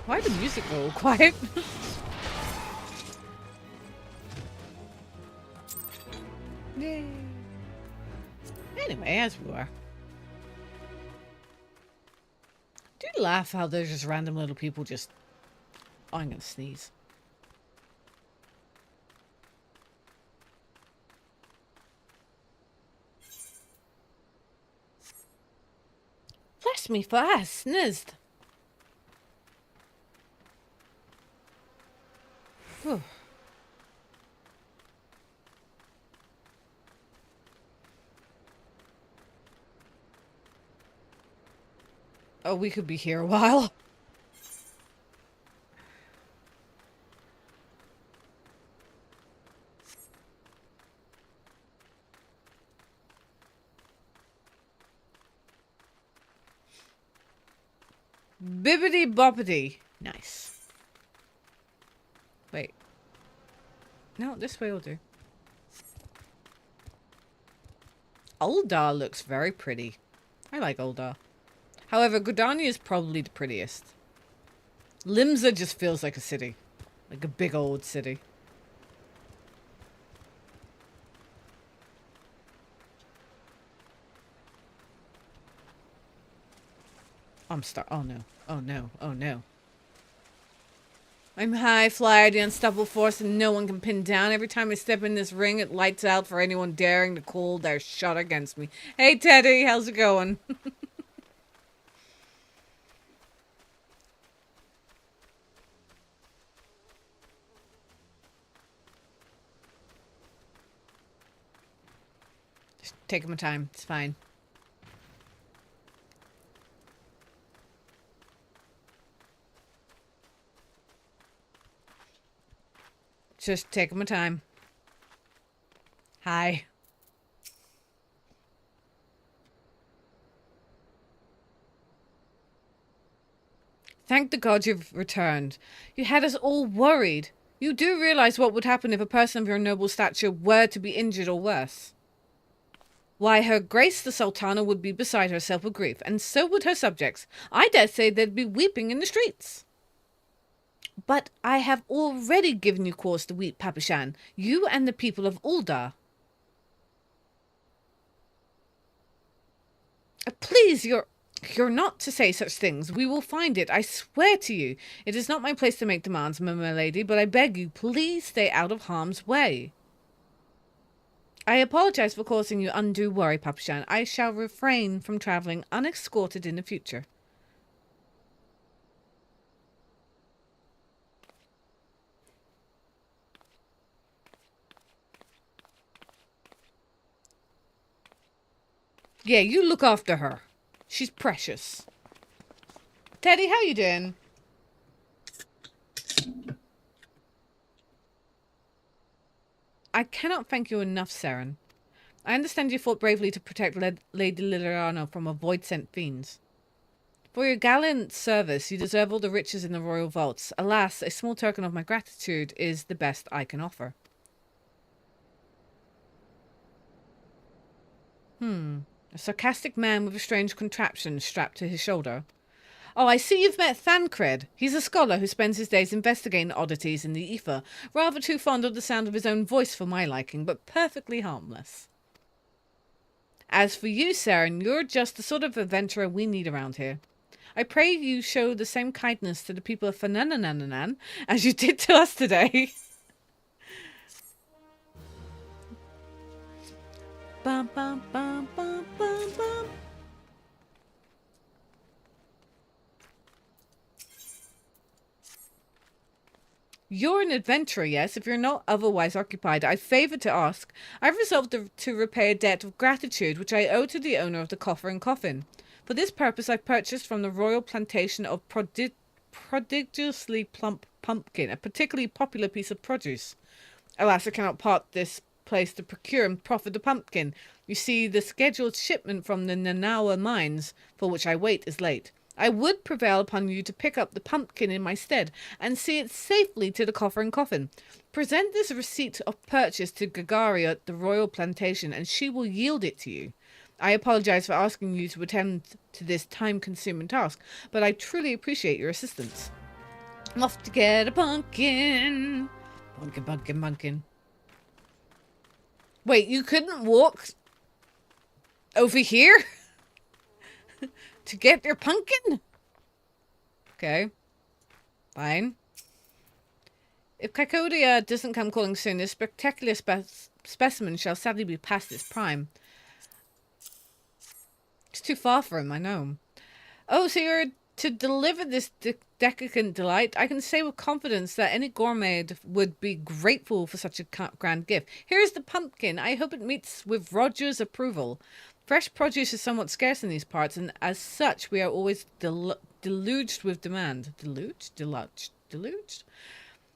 Speaker 1: Why the music go all quiet? Yay. Anyway, as we were. Do you laugh how there's just random little people just... Oh, I'm gonna sneeze. Bless me for I sneezed. Whew. Oh, we could be here a while. Bibbidi boppity. Nice. Wait. No, this way will do. Uldar looks very pretty. I like Uldar. However, Gridania is probably the prettiest. Limsa just feels like a city. Like a big old city. Oh no. Oh no. Oh no. I'm high flyer, the unstoppable force, and no one can pin down. Every time I step in this ring, it lights out for anyone daring to call their shot against me. Hey, Teddy, how's it going? Just taking my time. It's fine. Just taking my time. Hi. Thank the gods you've returned. You had us all worried. You do realize what would happen if a person of your noble stature were to be injured or worse. Why, Her Grace the Sultana would be beside herself with grief, and so would her subjects. I dare say they'd be weeping in the streets. But I have already given you cause to weep, Papashan, you and the people of Ul'dah. Please, you're not to say such things. We will find it, I swear to you. It is not my place to make demands, my lady, but I beg you, please stay out of harm's way. I apologize for causing you undue worry, Papashan. I shall refrain from traveling unescorted in the future. Yeah, you look after her. She's precious. Teddy, how you doing? I cannot thank you enough, Seren. I understand you fought bravely to protect Lady Liliana from void-sent fiends. For your gallant service, you deserve all the riches in the royal vaults. Alas, a small token of my gratitude is the best I can offer. A sarcastic man with a strange contraption strapped to his shoulder. Oh, I see you've met Thancred. He's a scholar who spends his days investigating oddities in the ether. Rather too fond of the sound of his own voice for my liking, but perfectly harmless. As for you, Seren, you're just the sort of adventurer we need around here. I pray you show the same kindness to the people of Fananananan as you did to us today. Bum, bum, bum, bum, bum, bum. You're an adventurer, yes, if you're not otherwise occupied. I favour to ask. I've resolved to repay a debt of gratitude which I owe to the owner of the coffer and coffin. For this purpose, I purchased from the royal plantation of prodigiously plump pumpkin, a particularly popular piece of produce. Alas, I cannot part this place to procure and profit the pumpkin. You see, the scheduled shipment from the Nanawa mines, for which I wait, is late. I would prevail upon you to pick up the pumpkin in my stead and see it safely to the coffer and coffin. Present this receipt of purchase to Gagaria at the royal plantation, and she will yield it to you. I apologize for asking you to attend to this time-consuming task, but I truly appreciate your assistance. I'm off to get a pumpkin. Pumpkin, pumpkin, pumpkin. Wait, you couldn't walk over here to get your pumpkin? Okay. Fine. If Kaikodia doesn't come calling soon, this spectacular specimen shall sadly be past its prime. It's too far for him, I know. Oh, so you're to deliver this decadent delight? I can say with confidence that any gourmet would be grateful for such a grand gift. Here's the pumpkin. I hope it meets with Roger's approval. Fresh produce is somewhat scarce in these parts, and as such, we are always deluged with demand. Deluged?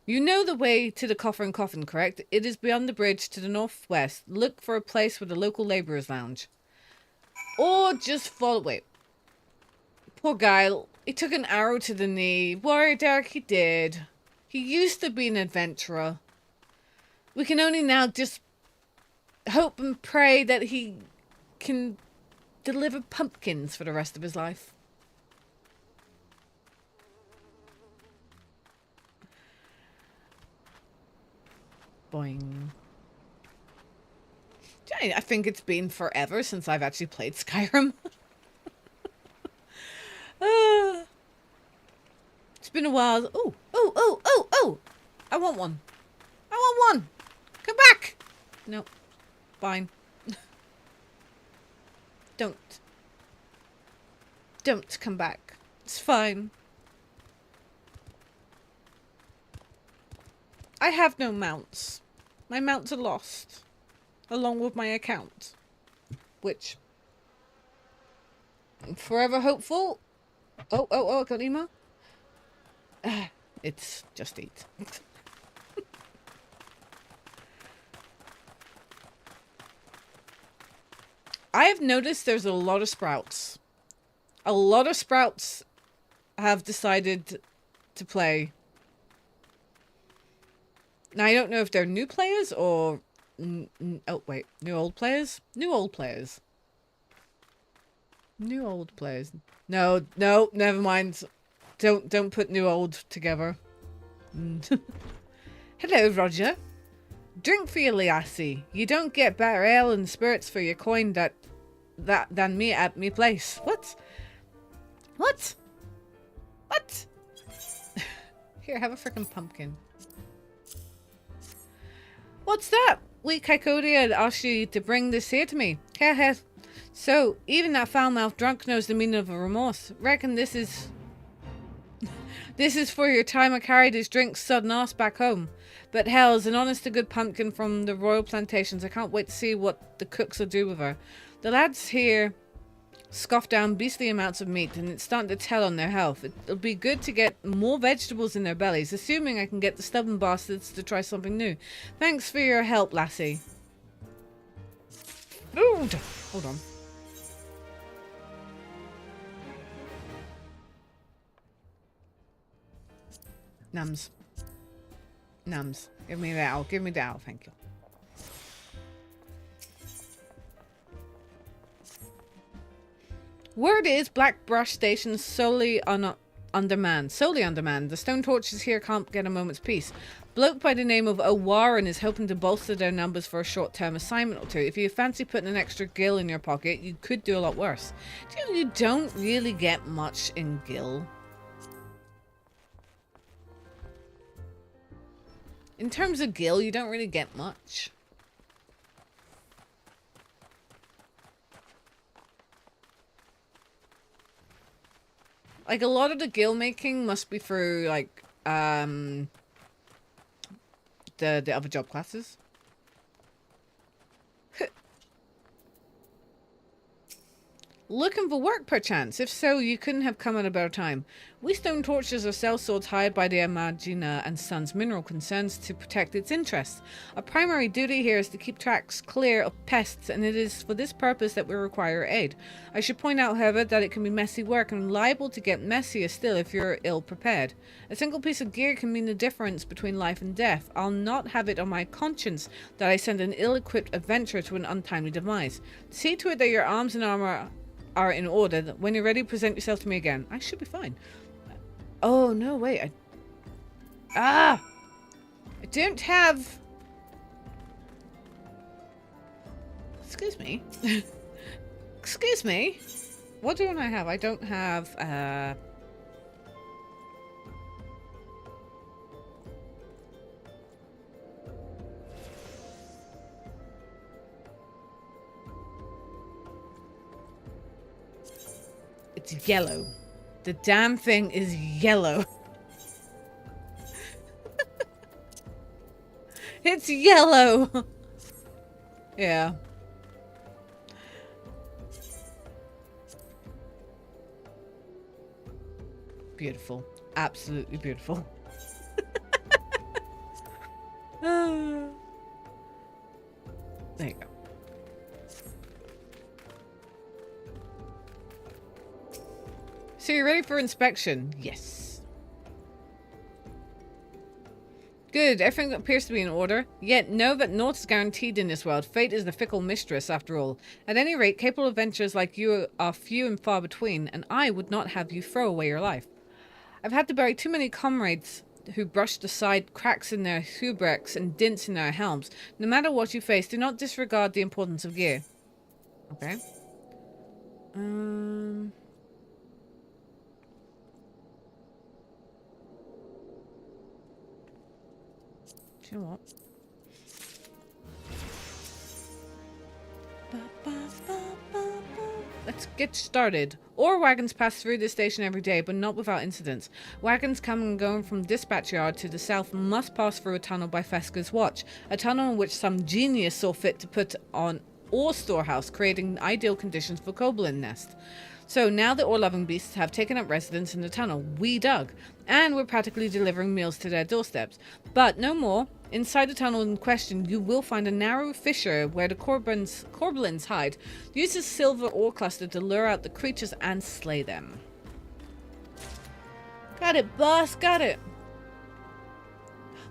Speaker 1: You know the way to the coffer and coffin, correct? It is beyond the bridge to the northwest. Look for a place with a local labourer's lounge. Or just follow... Wait. Poor guy. He took an arrow to the knee. Warrior Derek, he did. He used to be an adventurer. We can only now just hope and pray that he can deliver pumpkins for the rest of his life. Boing. I think it's been forever since I've actually played Skyrim. been a while. Oh, oh, oh, oh, oh! I want one. I want one! Come back! No. Fine. Don't. Don't come back. It's fine. I have no mounts. My mounts are lost. Along with my account. Which... I'm forever hopeful. Oh, oh, oh, I got an email. It's just eat. I have noticed there's a lot of sprouts. A lot of sprouts have decided to play. Now, I don't know if they're new players or... oh, wait. New old players? New old players. New old players. No, no, never mind. Don't put new old together. Hello, Roger. Drink for your lassie. You don't get better ale and spirits for your coin than me at me place. What? What? What? Here, have a frickin' pumpkin. What's that? Weak Coyote had asked you to bring this here to me. Heh. So, even that foul-mouthed drunk knows the meaning of a remorse. Reckon this is... this is for your time I carried his drink sudden ass back home. But hell, as an honest-to-good pumpkin from the royal plantations, I can't wait to see what the cooks will do with her. The lads here scoff down beastly amounts of meat, and it's starting to tell on their health. It'll be good to get more vegetables in their bellies, assuming I can get the stubborn bastards to try something new. Thanks for your help, lassie. Food! Hold on. Nums. Nums. Give me the owl. Give me the owl. Thank you. Word is Black Brush Station solely undermanned. Solely undermanned. The stone torches here can't get a moment's peace. Bloke by the name of O'Warren is hoping to bolster their numbers for a short-term assignment or two. If you fancy putting an extra gill in your pocket, you could do a lot worse. You don't really get much in gill. In terms of gill, you don't really get much. Like, a lot of the gill making must be through, like, the other job classes. Looking for work, perchance? If so, you couldn't have come at a better time. We stone torches are sellswords hired by the Imagina and Sons mineral concerns to protect its interests. Our primary duty here is to keep tracks clear of pests, and it is for this purpose that we require aid. I should point out, however, that it can be messy work and liable to get messier still if you're ill prepared. A single piece of gear can mean the difference between life and death. I'll not have it on my conscience that I send an ill-equipped adventurer to an untimely demise. See to it that your arms and armor are in order. When you're ready, present yourself to me again. I should be fine. Oh, no, wait. I don't have... Excuse me. Excuse me. What don't I have? I don't have, It's yellow. The damn thing is yellow. It's yellow. Yeah. Beautiful. Absolutely beautiful. There you go. So you're ready for inspection? Yes. Good. Everything appears to be in order. Yet know that naught is guaranteed in this world. Fate is the fickle mistress, after all. At any rate, capable adventurers like you are few and far between, and I would not have you throw away your life. I've had to bury too many comrades who brushed aside cracks in their hauberks and dints in their helms. No matter what you face, do not disregard the importance of gear. Okay. you know what? Let's get started. Ore wagons pass through this station every day, but not without incidents. Wagons coming and going from dispatch yard to the south must pass through a tunnel by Fesca's watch, a tunnel in which some genius saw fit to put on ore storehouse, creating ideal conditions for Kobolin nest. So now the ore-loving beasts have taken up residence in the tunnel we dug, and we're practically delivering meals to their doorsteps. But no more. Inside the tunnel in question, you will find a narrow fissure where the Kobolins hide. Use the silver ore cluster to lure out the creatures and slay them. Got it, boss, got it.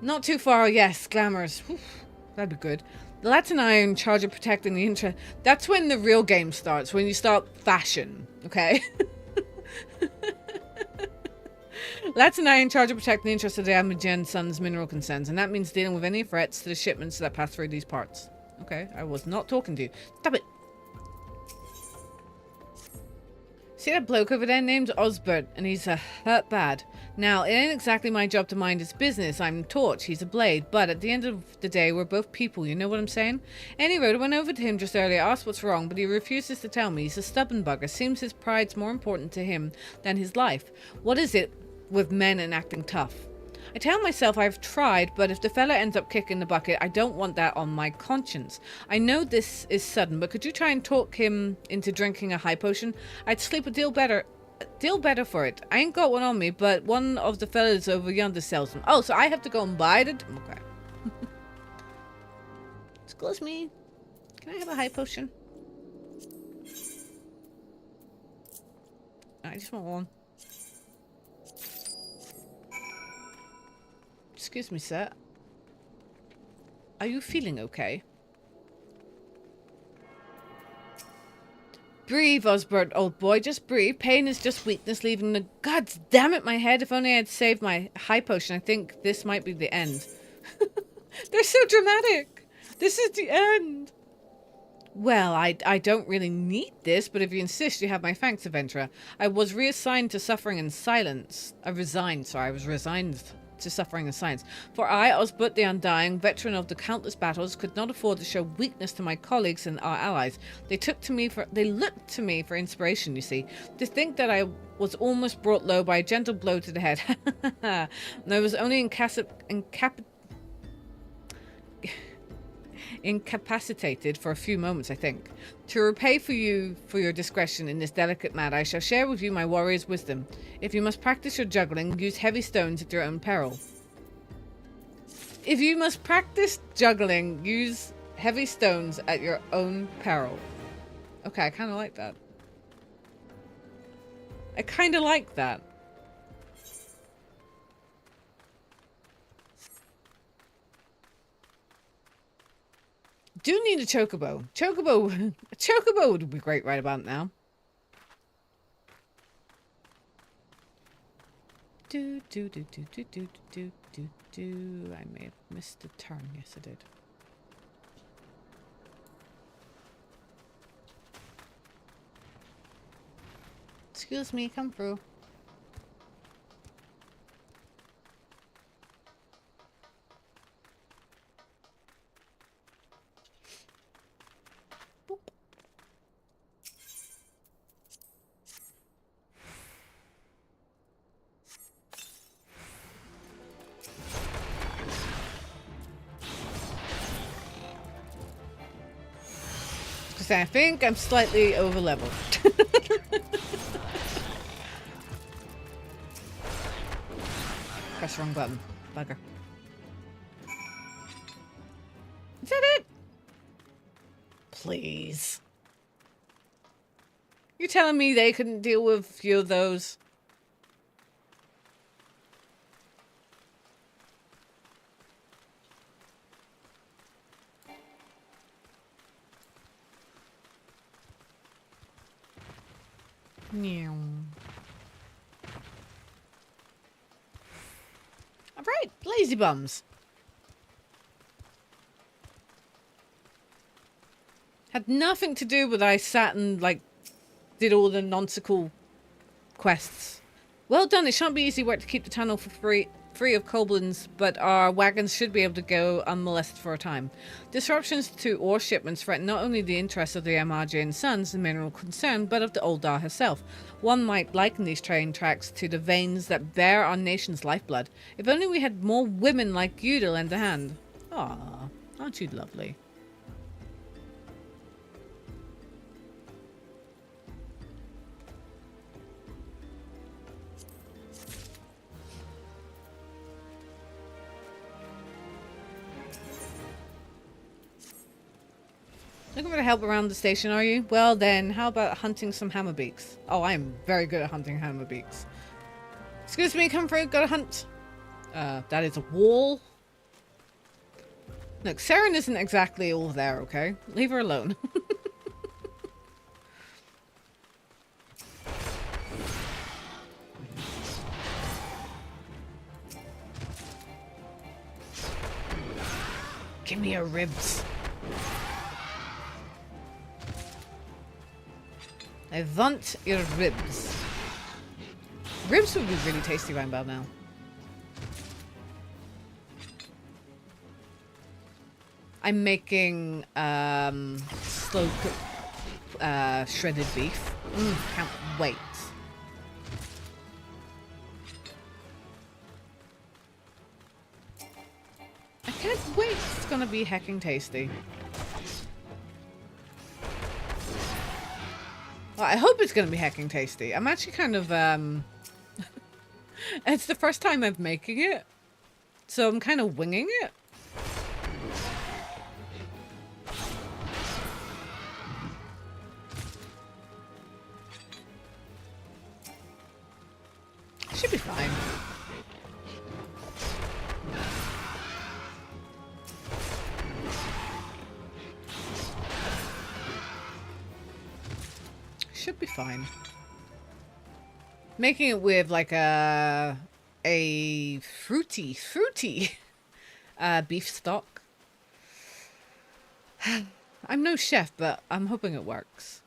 Speaker 1: Not too far, yes, glamours. Whew, that'd be good. The lads and I are in charge of protecting the interest. That's when the real game starts, when you start fashion, okay? Lads and I are in charge of protecting the interests of the Amagen Sun's mineral concerns, and that means dealing with any threats to the shipments that pass through these parts. Okay, I was not talking to you. Stop it! See that bloke over there named Osbert, and he's hurt bad. Now, it ain't exactly my job to mind his business. I'm Torch, he's a blade, but at the end of the day, we're both people, you know what I'm saying? Anyway, I went over to him just earlier, asked what's wrong, but he refuses to tell me. He's a stubborn bugger. Seems his pride's more important to him than his life. What is it with men and acting tough? I tell myself I've tried, but if the fella ends up kicking the bucket, I don't want that on my conscience. I know this is sudden, but could you try and talk him into drinking a high potion? I'd sleep a deal better for it. I ain't got one on me, but one of the fellas over yonder sells them. Oh, so I have to go and buy it? Okay. Excuse me. Can I have a high potion? I just want one. Excuse me, sir. Are you feeling okay? Breathe, Osbert, old boy. Just breathe. Pain is just weakness leaving the... God damn it, my head. If only I had saved my high potion, I think this might be the end. They're so dramatic. This is the end. Well, I don't really need this, but if you insist, you have my thanks, adventurer. I was reassigned to suffering in silence. I was resigned to suffering in silence. For I, Osbert the Undying, veteran of the countless battles, could not afford to show weakness to my colleagues and our allies. They looked to me for inspiration, you see. To think that I was almost brought low by a gentle blow to the head. And I was only incapacitated for a few moments, I think. To repay you for your discretion in this delicate matter, I shall share with you my warrior's wisdom. If you must practice your juggling, use heavy stones at your own peril. If you must practice juggling, use heavy stones at your own peril. Okay, I kind of like that. I kind of like that. Do need a chocobo. A chocobo would be great right about now. I may have missed a turn. Yes, I did. Excuse me, come through. I think I'm slightly over leveled. Press the wrong button. Bugger. Is that it? Please. You're telling me they couldn't deal with a few of those? Alright, lazy bums. Had nothing to do with I sat and, like, did all the nonsensical quests. Well done, it shan't be easy work to keep the tunnel free of goblins, but our wagons should be able to go unmolested for a time. Disruptions to ore shipments threaten not only the interests of the Amargian sons, the mineral concern, but of the Oldar herself. One might liken these train tracks to the veins that bear our nation's lifeblood. If only we had more women like you to lend a hand. Ah, aren't you lovely? Looking for help around the station, are you? Well then, how about hunting some hammerbeaks? Oh, I'm very good at hunting hammerbeaks. Excuse me, come through, gotta hunt. That is a wall. Look, Seren isn't exactly all there, okay? Leave her alone. Give me your ribs. I want your ribs. Ribs would be really tasty right about now. I'm making slow cooked shredded beef. Can't wait. I can't wait. It's gonna be hecking tasty. Well, I hope it's gonna be hecking tasty. I'm actually kind of it's the first time I'm making it, so I'm kind of winging it. Should be fine. Should be fine. Making it with like a fruity beef stock. I'm no chef, but I'm hoping it works.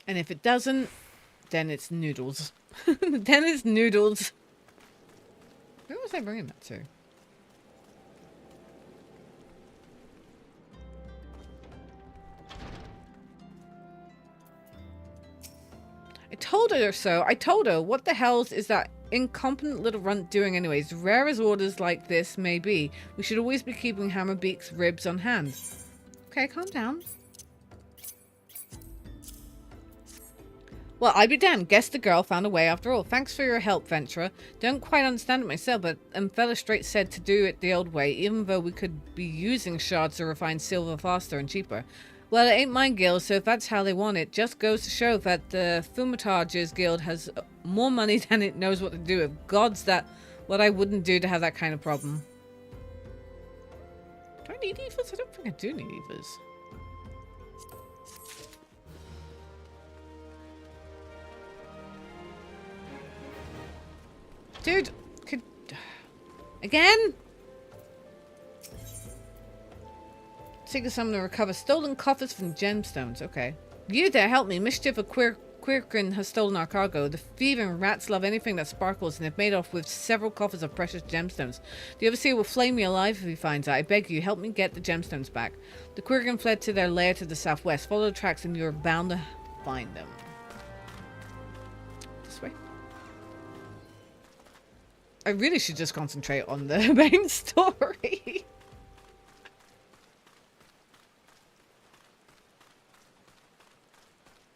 Speaker 1: And if it doesn't, then it's noodles. Then it's noodles. Where was I bringing that to? I told her so. I told her, what the hell is that incompetent little runt doing anyways? Rare as orders like this may be, we should always be keeping Hammerbeak's ribs on hand. Okay, calm down. Well, I'd be damned. Guess the girl found a way after all. Thanks for your help, Venturer. Don't quite understand it myself, but fella straight said to do it the old way, even though we could be using shards to refine silver faster and cheaper. Well, it ain't my guild, so if that's how they want it, just goes to show that the Thaumaturge's guild has more money than it knows what to do with. Gods, that what I wouldn't do to have that kind of problem. Do I need Evas? I don't think I do need Evas. Dude, could... Again? Seek someone to recover stolen coffers from gemstones. Okay. You there, help me. Mischief of Quirkin has stolen our cargo. The thieving rats love anything that sparkles and have made off with several coffers of precious gemstones. The overseer will flame me alive if he finds out. I beg you, help me get the gemstones back. The Quirkin fled to their lair to the southwest. Follow the tracks and you're bound to find them. This way. I really should just concentrate on the main story.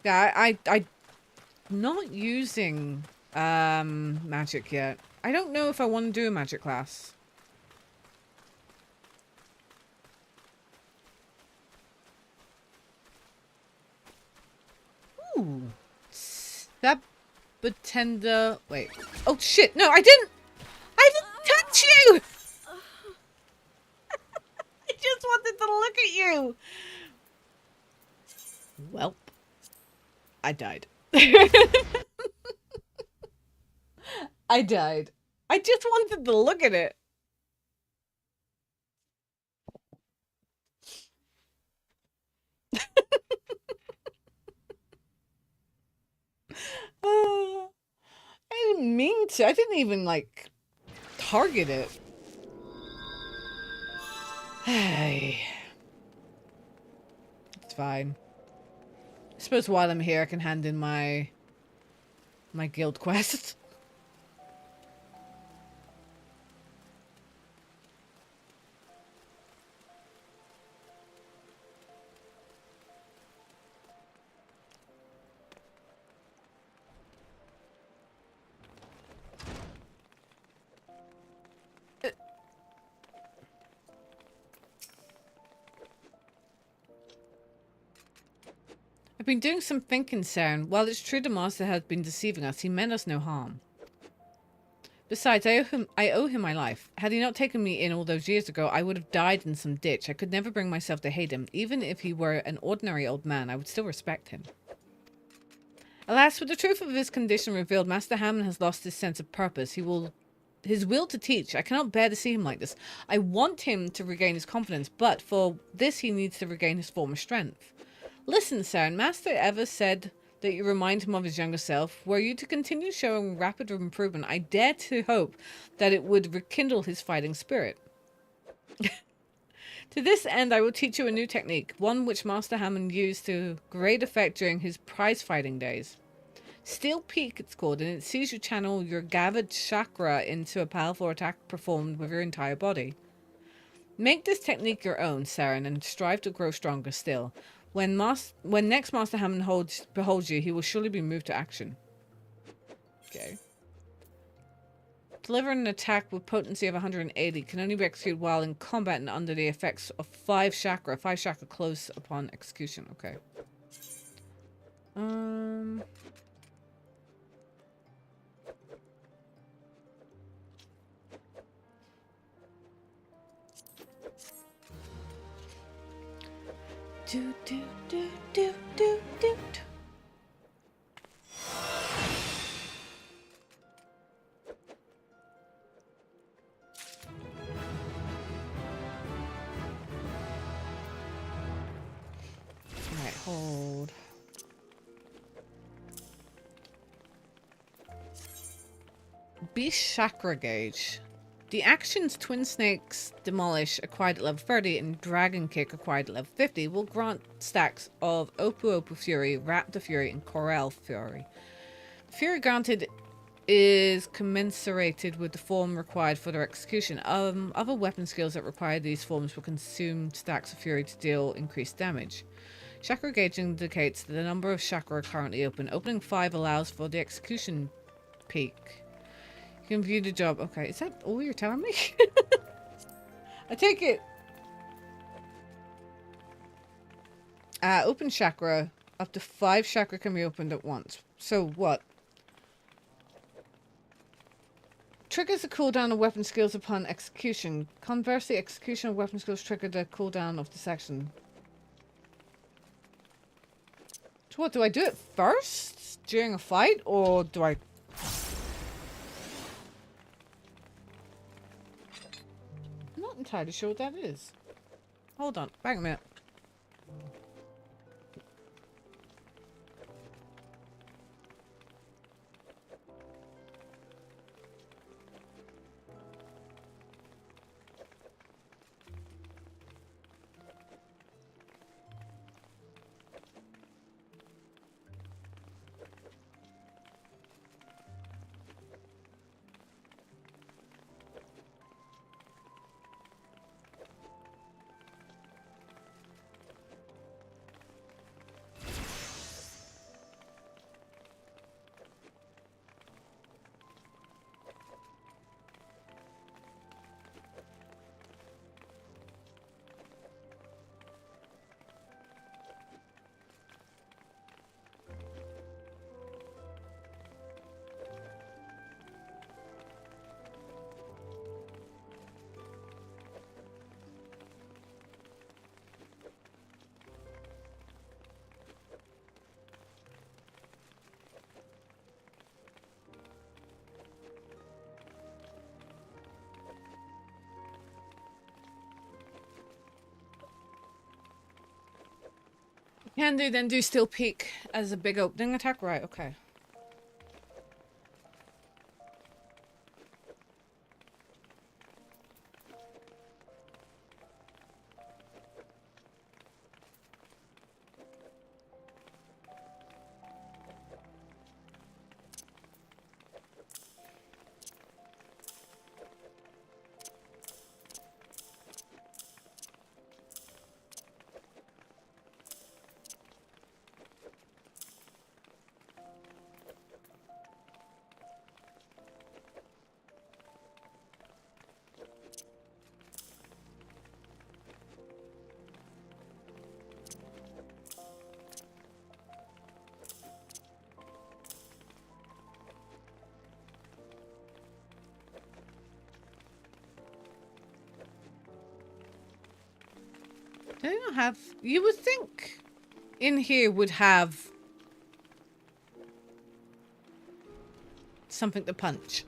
Speaker 1: Yeah, I'm not using magic yet. I don't know if I want to do a magic class. Ooh. Sabbatender. Wait. Oh shit, no, I didn't touch you! I just wanted to look at you! Welp. I died. I died. I just wanted to look at it. mean to. I didn't even, like, target it. Hey. It's fine. I suppose while I'm here, I can hand in my guild quest. I've been doing some thinking, Seren. While it's true the master has been deceiving us, he meant us no harm. Besides, I owe him my life. Had he not taken me in all those years ago, I would have died in some ditch. I could never bring myself to hate him. Even if he were an ordinary old man, I would still respect him. Alas, with the truth of his condition revealed, Master Hammond has lost his sense of purpose. His will to teach. I cannot bear to see him like this. I want him to regain his confidence, but for this he needs to regain his former strength. Listen, Seren, Master ever said that you remind him of his younger self. Were you to continue showing rapid improvement, I dare to hope that it would rekindle his fighting spirit. To this end, I will teach you a new technique, one which Master Hammond used to great effect during his prize fighting days. Steel Peak, it's called, and it sees you channel your gathered chakra into a powerful attack performed with your entire body. Make this technique your own, Seren, and strive to grow stronger still. When next Master Hammond beholds you, he will surely be moved to action. Okay. Deliver an attack with potency of 180 can only be executed while in combat and under the effects of 5 chakra. 5 chakra close upon execution. Okay. Do do do do do do. Alright, hold. Beast Chakra Gauge. The actions Twin Snakes Demolish acquired at level 30 and Dragon Kick acquired at level 50 will grant stacks of Opu Opu Fury, Raptor Fury, and Corel Fury. Fury granted is commensurated with the form required for their execution. Other weapon skills that require these forms will consume stacks of Fury to deal increased damage. Chakra Gauge indicates the number of chakra currently open. Opening 5 allows for the execution peak. You can view the job. Okay, is that all you're telling me? I take it. Open chakra. Up to 5 chakra can be opened at once. So what? Triggers the cooldown of weapon skills upon execution. Conversely, execution of weapon skills trigger the cooldown of this action. So what, do I do it first? During a fight? Or do I... I'm not entirely sure what that is. Hold on, back a minute. Can do, then do Steel Peak as a big opening attack? Right, okay. Do they not have... You would think in here would have something to punch.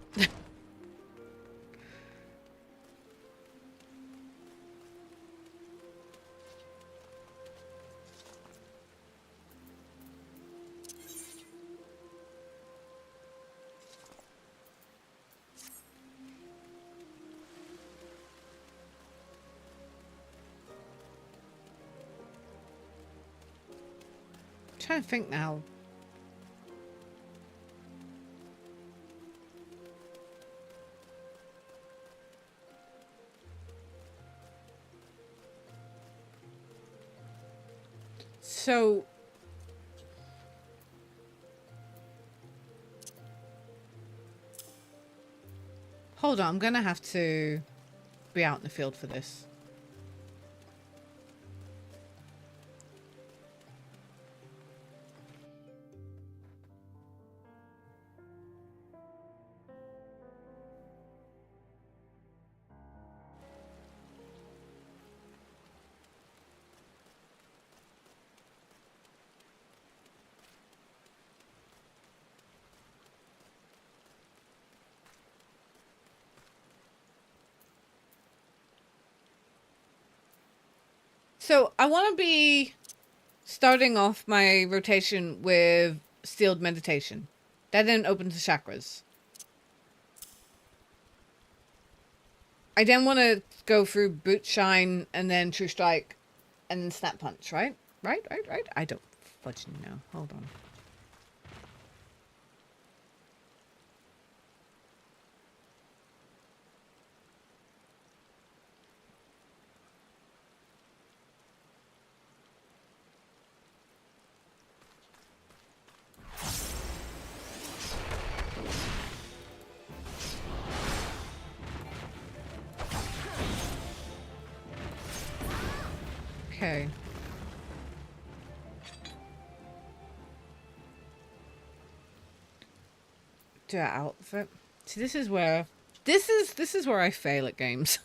Speaker 1: Trying to think now. So hold on, I'm gonna have to be out in the field for this. So I want to be starting off my rotation with Steeled Meditation. That then opens the chakras. I then want to go through Boot Shine and then True Strike and then Snap Punch, right? Right? I don't fudging know. Hold on. Okay. Do an outfit. See, this is where I fail at games.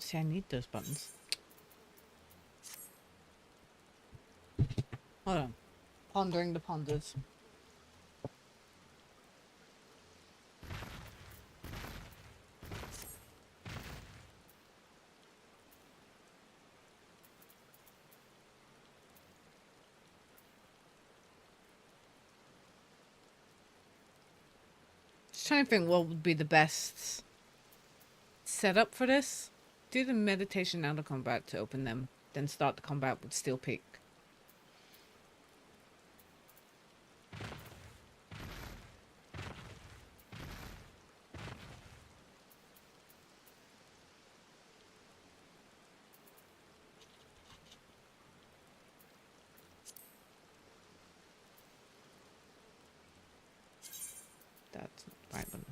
Speaker 1: See, I need those buttons. Hold on. Pondering the ponders. Just trying to think what would be the best setup for this. Do the meditation out of combat to open them, then start the combat with Steel Peak. That's not the right one.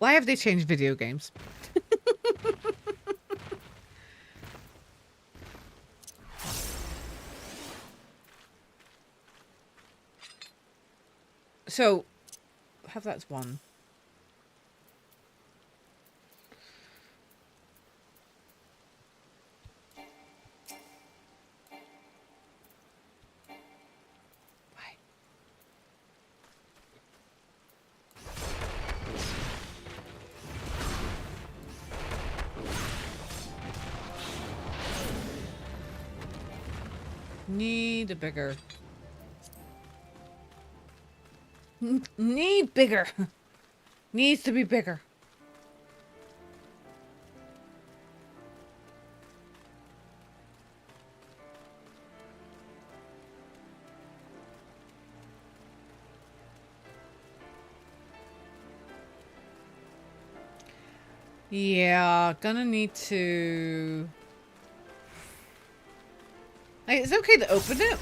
Speaker 1: Why have they changed video games? So, have that as 1. Why? Need a bigger. Need bigger. Needs to be bigger. Yeah, gonna need to... Like, it's okay to open it.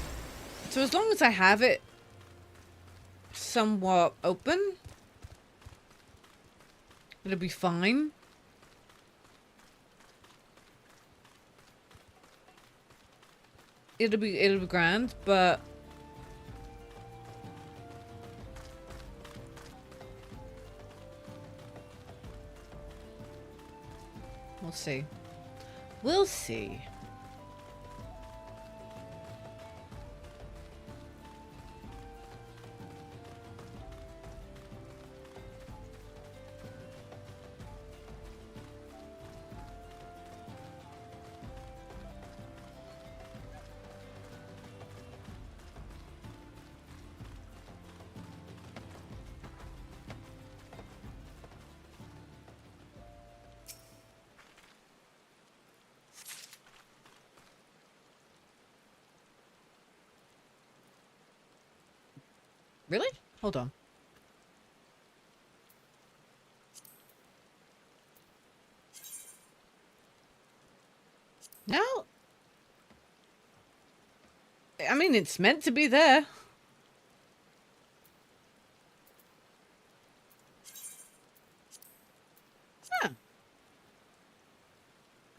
Speaker 1: So as long as I have it somewhat open, it'll be fine. It'll be grand, but we'll see. We'll see. Really? Hold on. No. I mean, it's meant to be there. Huh.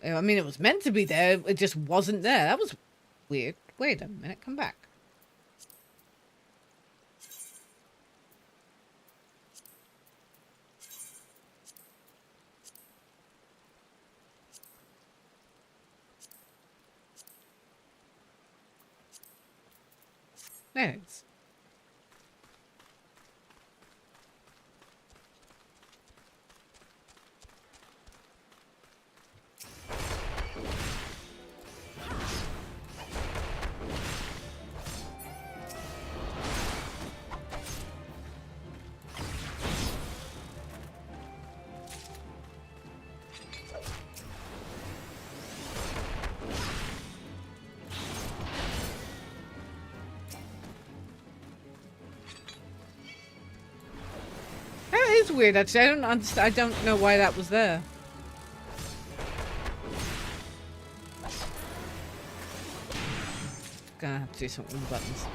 Speaker 1: I mean, it was meant to be there. It just wasn't there. That was weird. Wait a minute. Come back. There it is. That is weird, actually. I don't understand. I don't know why that was there. Gonna have to do something with the buttons.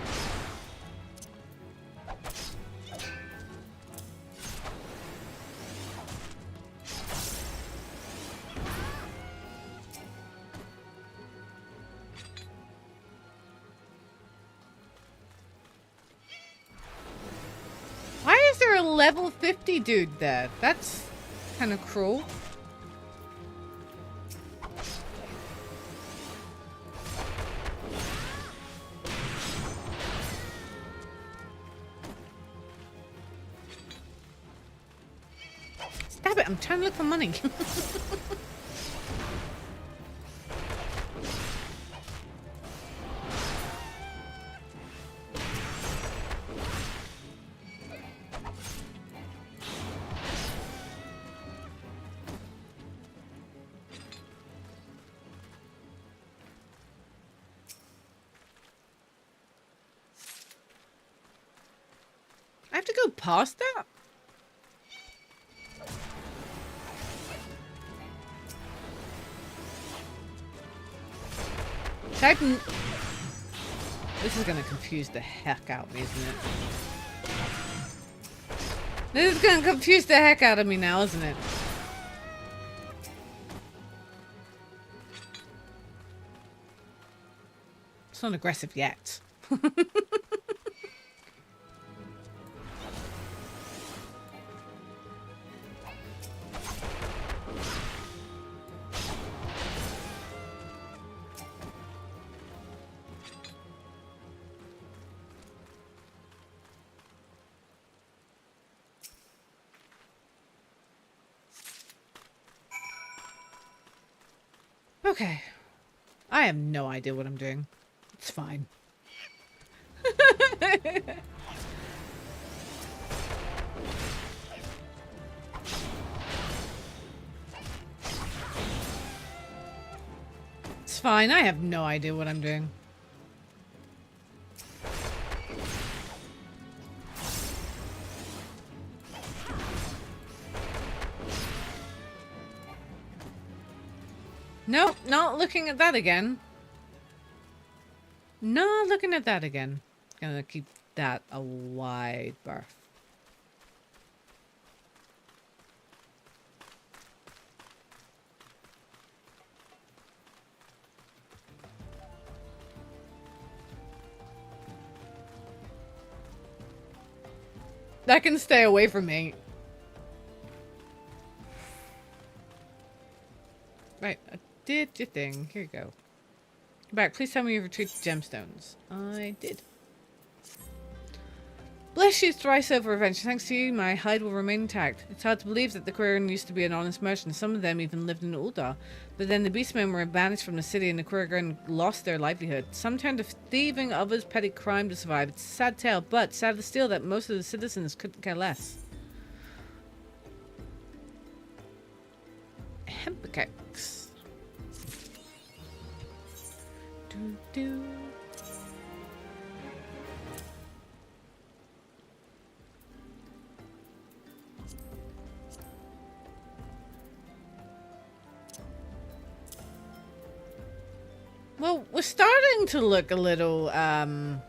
Speaker 1: Why is there a level 50 dude there? That's kind of cruel. Stop it, I'm trying to look for money. I have to go past that? Titan. This is gonna confuse the heck out of me, isn't it? This is gonna confuse the heck out of me now, isn't it? It's not aggressive yet. Okay. I have no idea what I'm doing. It's fine. It's fine. I have no idea what I'm doing. Nope, not looking at that again. Not looking at that again. Gonna keep that a wide berth. That can stay away from me. Right, I did your thing. Here you go. Come back. Please tell me you retrieved gemstones. I did. Bless you thrice over adventure. Thanks to you, my hide will remain intact. It's hard to believe that the Quirighan used to be an honest merchant. Some of them even lived in Uldar. But then the beastmen were banished from the city and the Quirighan lost their livelihood. Some turned to thieving, others petty crime to survive. It's a sad tale, but sad still that most of the citizens couldn't care less. Hempickex. Do. Well, we're starting to look a little, we're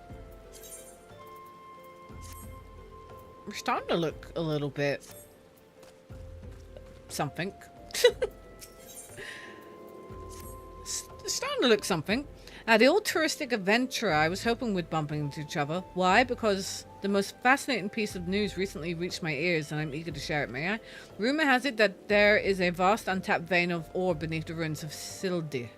Speaker 1: starting to look a little bit something. Starting to look something. The old touristic adventurer I was hoping we'd bump into each other. Why? Because the most fascinating piece of news recently reached my ears and I'm eager to share it, may I? Rumor has it that there is a vast untapped vein of ore beneath the ruins of Sildi.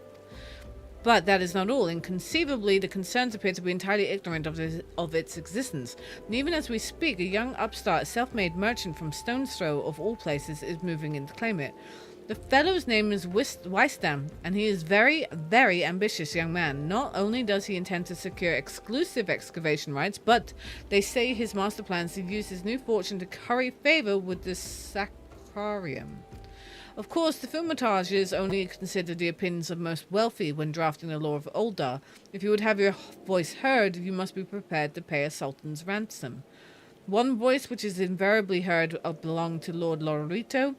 Speaker 1: But that is not all. Inconceivably, the concerns appear to be entirely ignorant of its existence. And even as we speak, a young upstart, self-made merchant from Stone's Throw, of all places, is moving in to claim it. The fellow's name is Wisdom, and he is very, very ambitious young man. Not only does he intend to secure exclusive excavation rights, but they say his master plans to use his new fortune to curry favor with the Sacrarium. Of course, the Thaumaturges only consider the opinions of most wealthy when drafting the law of Uldar. If you would have your voice heard, you must be prepared to pay a sultan's ransom. One voice which is invariably heard belonged to Lord Lorito.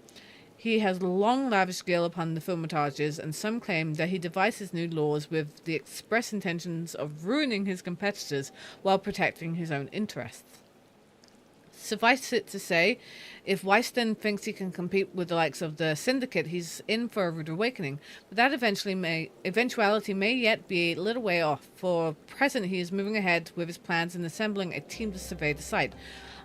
Speaker 1: He has long lavished guilt upon the Thaumaturges, and some claim that he devised his new laws with the express intentions of ruining his competitors while protecting his own interests. Suffice it to say, if Weiston thinks he can compete with the likes of the Syndicate, he's in for a rude awakening. But that eventuality may yet be a little way off. For present, he is moving ahead with his plans and assembling a team to survey the site.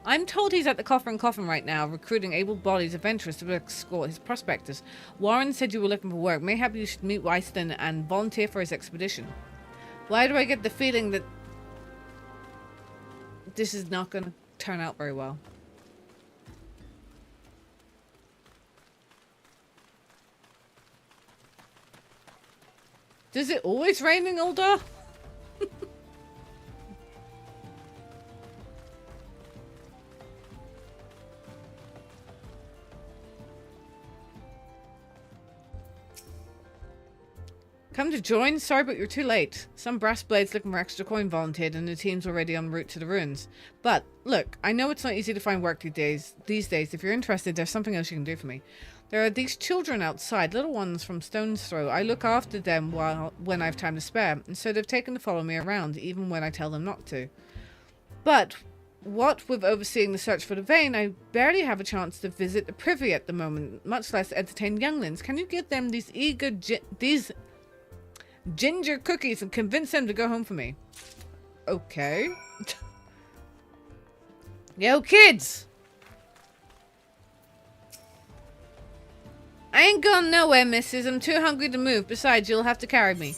Speaker 1: I'm told he's at the Coffin right now, recruiting able-bodied adventurers to escort his prospectors. Warren said you were looking for work. Maybe you should meet Weiston and volunteer for his expedition. Why do I get the feeling that this is not going to turn out very well? Does it always rain in Uldar? Come to join? Sorry, but you're too late. Some brass blades looking for extra coin volunteered and the team's already en route to the ruins. But, look, I know it's not easy to find work these days. If you're interested, there's something else you can do for me. There are these children outside, little ones from Stone's Throw. I look after them when I have time to spare, and so they've taken to follow me around, even when I tell them not to. But, what with overseeing the search for the vein, I barely have a chance to visit the privy at the moment, much less entertain younglings. Can you give them these ginger cookies and convince them to go home for me? Okay. Yo, kids! I ain't going nowhere, missus. I'm too hungry to move. Besides, you'll have to carry me.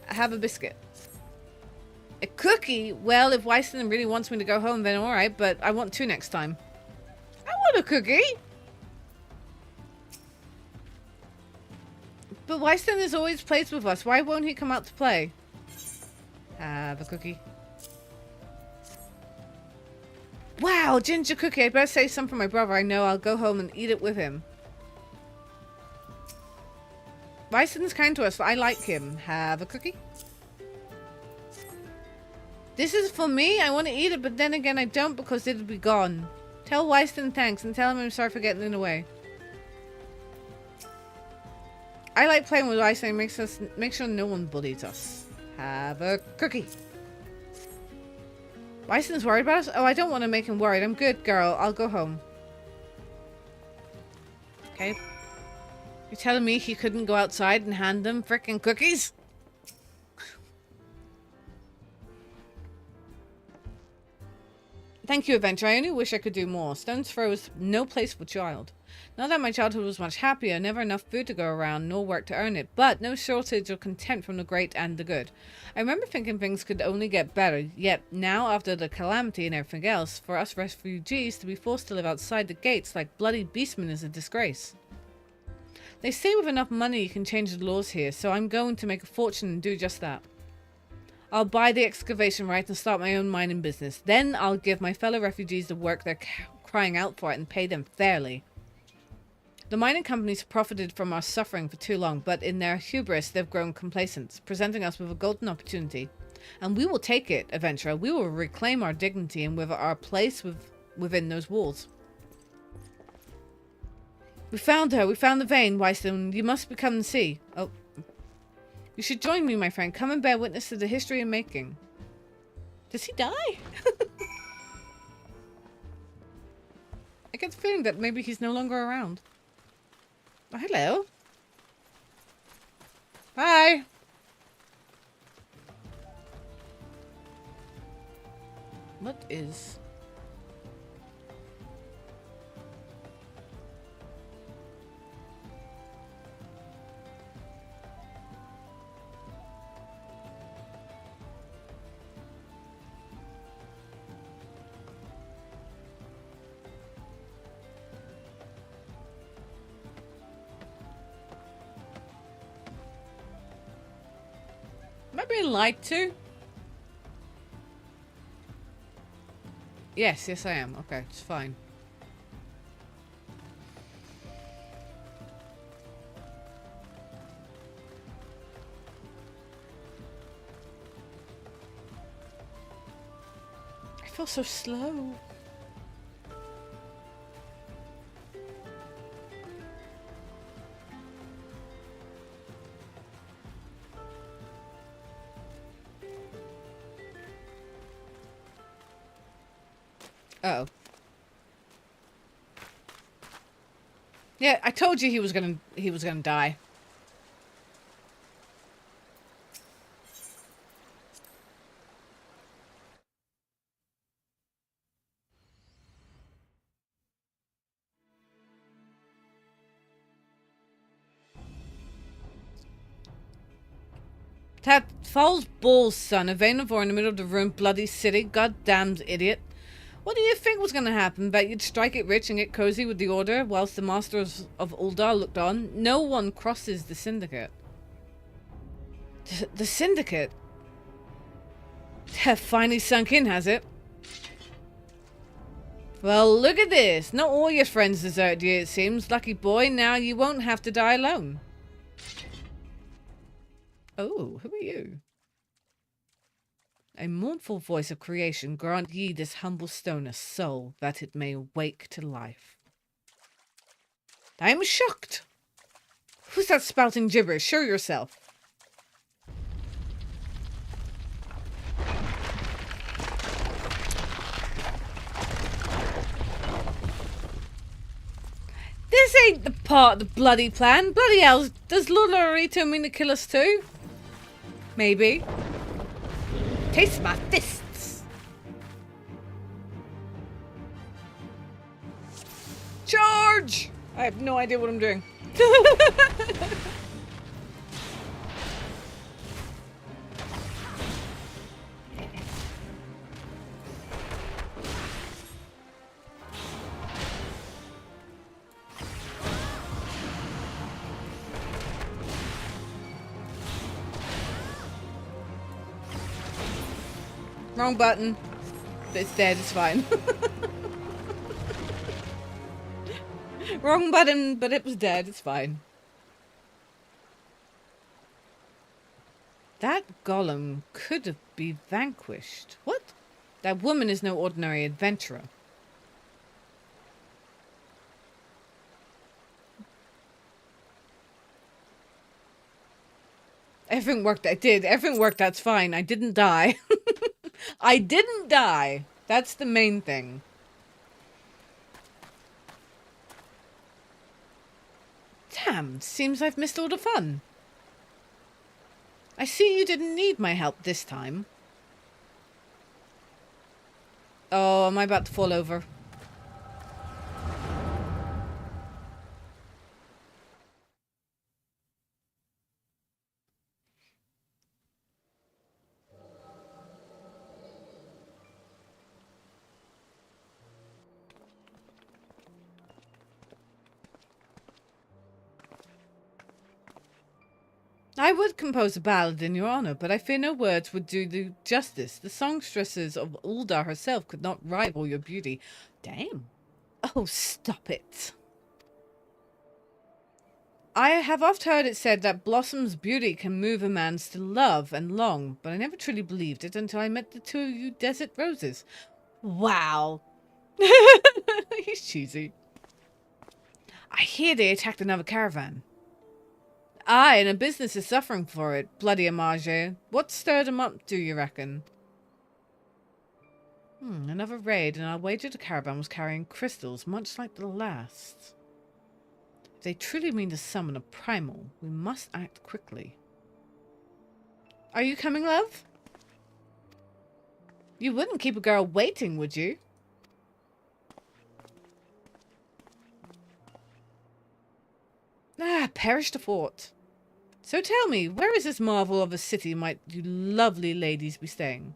Speaker 1: I have a biscuit. A cookie? Well, if Weiston really wants me to go home, then alright, but I want two next time. I want a cookie! But Wyston is always plays with us. Why won't he come out to play? Have a cookie. Wow, ginger cookie. I better say some for my brother. I know I'll go home and eat it with him. Wyston's kind to us. I like him. Have a cookie. This is for me. I want to eat it, but then again, I don't because it'll be gone. Tell Wyston thanks and tell him I'm sorry for getting in the way. I like playing with Wyston. Make sure no one bullies us. Have a cookie. Wyston's worried about us? Oh, I don't want to make him worried. I'm good, girl. I'll go home. Okay. You're telling me he couldn't go outside and hand them frickin' cookies? Thank you, Adventure. I only wish I could do more. Stone's Throw is no place for child. Not that my childhood was much happier, never enough food to go around, nor work to earn it, but no shortage of content from the great and the good. I remember thinking things could only get better, yet now, after the calamity and everything else, for us refugees to be forced to live outside the gates like bloody beastmen is a disgrace. They say with enough money you can change the laws here, so I'm going to make a fortune and do just that. I'll buy the excavation right and start my own mining business. Then I'll give my fellow refugees the work they're crying out for it and pay them fairly. The mining companies profited from our suffering for too long, but in their hubris they've grown complacent, presenting us with a golden opportunity. And we will take it, Adventurer. We will reclaim our dignity and with our place within those walls. We found her. We found the vein, Wyston. You must become the sea. Oh. You should join me, my friend. Come and bear witness to the history of making. Does he die? I get the feeling that maybe he's no longer around. Oh, hello. Hi. What is... Am I being lied to? Yes, I am. Okay, it's fine. I feel so slow. Uh-oh. Yeah, I told you he was gonna die. That false balls, son. A vein of ore in the middle of the ruined bloody city. Goddamned idiot. What do you think was going to happen? That you'd strike it rich and get cozy with the Order whilst the Masters of Uldar looked on? No one crosses the Syndicate. The Syndicate? Have finally sunk in, has it? Well, look at this. Not all your friends deserted you, it seems. Lucky boy, now you won't have to die alone. Oh, who are you? A mournful voice of creation, grant ye this humble stone a soul, that it may wake to life. I am shocked. Who's that spouting gibberish? Show yourself. This ain't the part of the bloody plan. Bloody hell, does Lord Lorito mean to kill us too? Maybe. Taste my fists! Charge! I have no idea what I'm doing. Wrong button. It's dead, it's fine. Wrong button, but it was dead, it's fine. That golem could be vanquished. What? That woman is no ordinary adventurer. Everything worked. I did. Everything worked. That's fine. I didn't die. I didn't die. That's the main thing. Damn, seems I've missed all the fun. I see you didn't need my help this time. Oh, am I about to fall over? I would compose a ballad in your honor, but I fear no words would do the justice. The songstresses of Uldar herself could not rival your beauty. Damn. Oh, stop it. I have oft heard it said that Blossom's beauty can move a man's to love and long, but I never truly believed it until I met the two of you desert roses. Wow. He's cheesy. I hear they attacked another caravan. Aye, and a business is suffering for it. Bloody Amage. What stirred them up, do you reckon? Another raid, and I'll wager the caravan was carrying crystals, much like the last. If they truly mean to summon a primal, we must act quickly. Are you coming, love? You wouldn't keep a girl waiting, would you? Ah, perish the fort. So tell me, where is this marvel of a city might you lovely ladies be staying?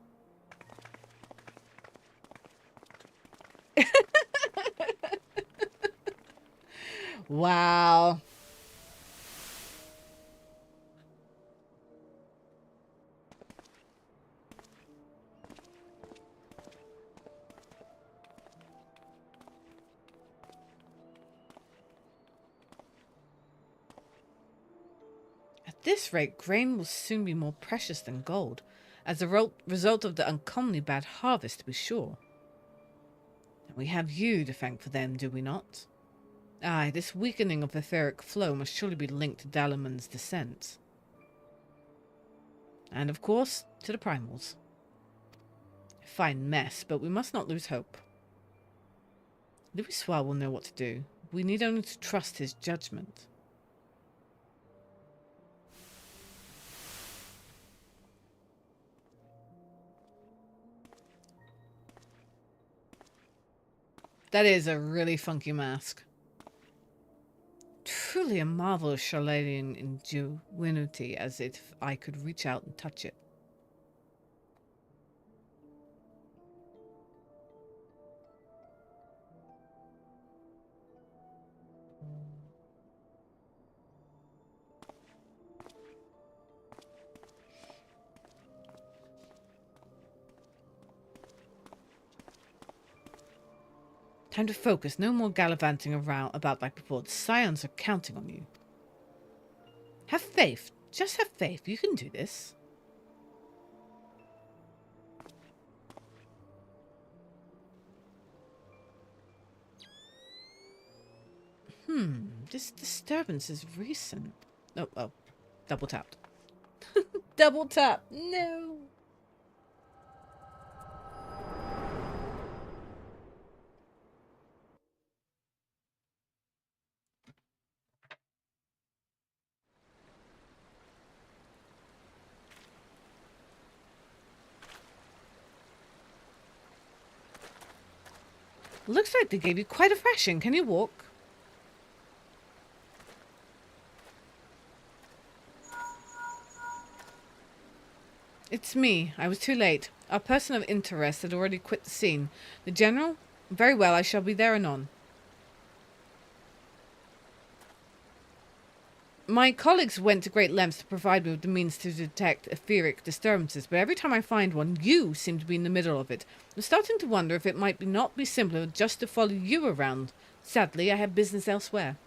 Speaker 1: Wow. At this rate, grain will soon be more precious than gold, as a result of the uncommonly bad harvest, to be sure. And we have you to thank for them, do we not? Aye, this weakening of the etheric flow must surely be linked to Dalaman's descent. And, of course, to the primals. A fine mess, but we must not lose hope. Louis will know what to do. We need only to trust his judgment. That is a really funky mask. Truly a marvel of Charlatan ingenuity, as if I could reach out and touch it. Time to focus. No more gallivanting around about like before. The Scions are counting on you. Have faith. Just have faith. You can do this. This disturbance is recent. Oh. Double tapped. Double tap. No. Looks like they gave you quite a thrashing. Can you walk? It's me. I was too late. Our person of interest had already quit the scene. The general? Very well, I shall be there anon. My colleagues went to great lengths to provide me with the means to detect etheric disturbances, but every time I find one, you seem to be in the middle of it. I'm starting to wonder if it might not be simpler just to follow you around. Sadly, I have business elsewhere.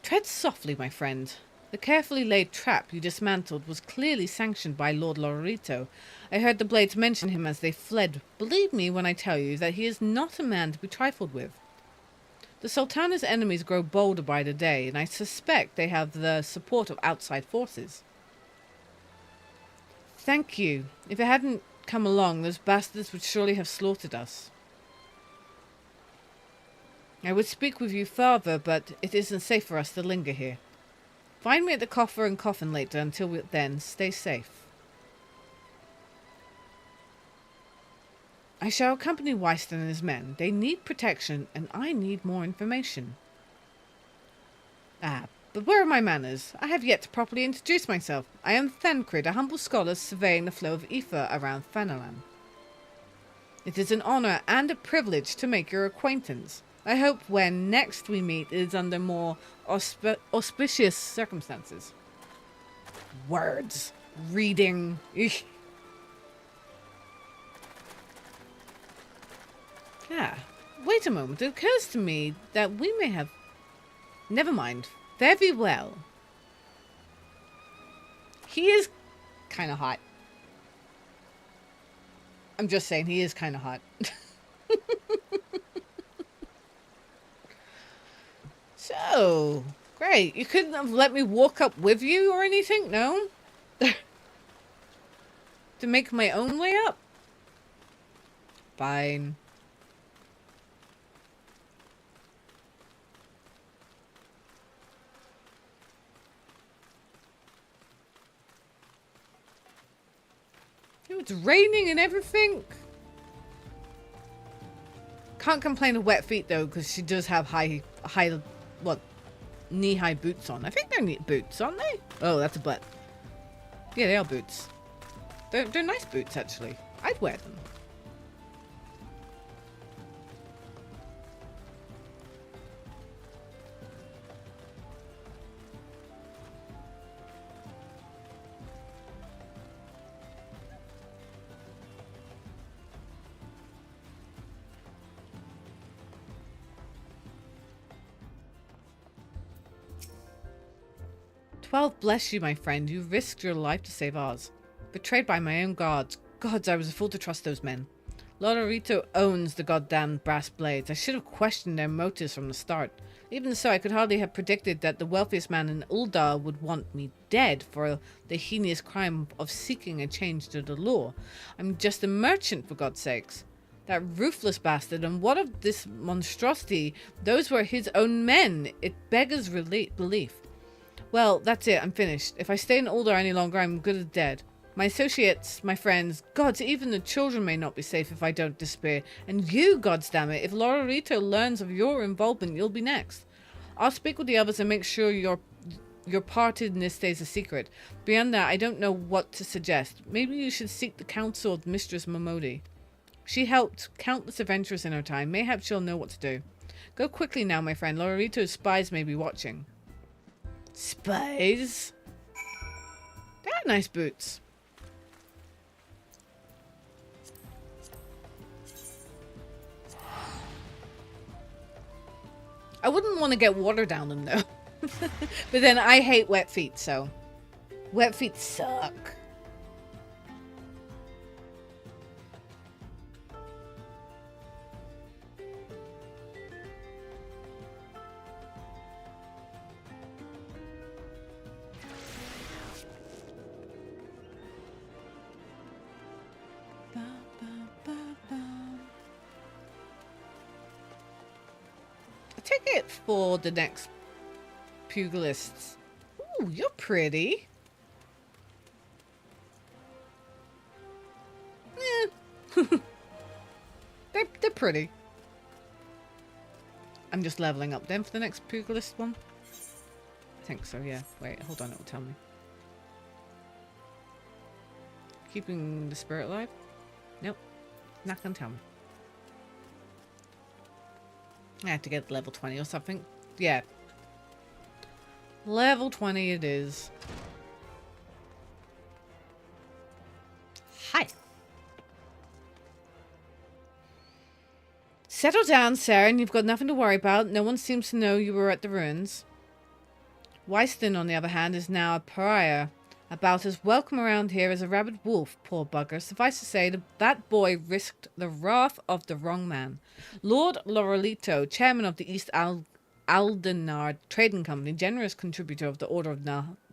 Speaker 1: Tread softly, my friend. The carefully laid trap you dismantled was clearly sanctioned by Lord Lorito. I heard the Blades mention him as they fled. Believe me when I tell you that he is not a man to be trifled with. The Sultana's enemies grow bolder by the day, and I suspect they have the support of outside forces. Thank you. If it hadn't come along, those bastards would surely have slaughtered us. I would speak with you further, but it isn't safe for us to linger here. Find me at the coffer and coffin later. Until then, stay safe. I shall accompany Weiston and his men. They need protection, and I need more information. But where are my manners? I have yet to properly introduce myself. I am Thancred, a humble scholar surveying the flow of ether around Fanalan. It is an honour and a privilege to make your acquaintance. I hope when next we meet it is under more auspicious circumstances. Words. Reading. Eesh. Wait a moment. It occurs to me that we may have... Never mind. Very well. He is kind of hot. I'm just saying, he is kind of hot. So, great. You couldn't have let me walk up with you or anything? No? To make my own way up? Fine. It's raining and everything. Can't complain of wet feet though, because she does have knee-high boots on. I think they're boots, aren't they? Oh, that's a butt. Yeah, they are boots. They're nice boots, actually. I'd wear them. "12 bless you, my friend. You risked your life to save ours. Betrayed by my own gods. Gods, I was a fool to trust those men. Lodorito owns the goddamn brass blades. I should have questioned their motives from the start. Even so, I could hardly have predicted that the wealthiest man in Uldar would want me dead for the heinous crime of seeking a change to the law. I'm just a merchant, for God's sakes. That ruthless bastard, and what of this monstrosity? Those were his own men. It beggars belief. Well, that's it. I'm finished. If I stay in Uldar any longer, I'm good as dead. My associates, my friends, gods, even the children may not be safe if I don't disappear. And you, gods damn it, if Lorito learns of your involvement, you'll be next. I'll speak with the others and make sure your part in this stays a secret. Beyond that, I don't know what to suggest. Maybe you should seek the counsel of Mistress Momodi. She helped countless adventurers in her time. Mayhap she'll know what to do. Go quickly now, my friend. Lorito's spies may be watching." Spies? They are nice boots. I wouldn't want to get water down them though. But then I hate wet feet, so wet feet suck. Ticket for the next Pugilists. Ooh, you're pretty. They're pretty. I'm just leveling up them for the next Pugilist one. I think so, yeah. Wait, hold on, it will tell me. Keeping the spirit alive? Nope. Not gonna tell me. I have to get level 20 or something. Yeah. Level 20 it is. Hi. Settle down, Seren. You've got nothing to worry about. No one seems to know you were at the ruins. Wyston, on the other hand, is now a pariah. About as welcome around here as a rabid wolf, poor bugger. Suffice to say, that boy risked the wrath of the wrong man. Lord Laurelito, chairman of the East Aldenard Trading Company, generous contributor of the Order of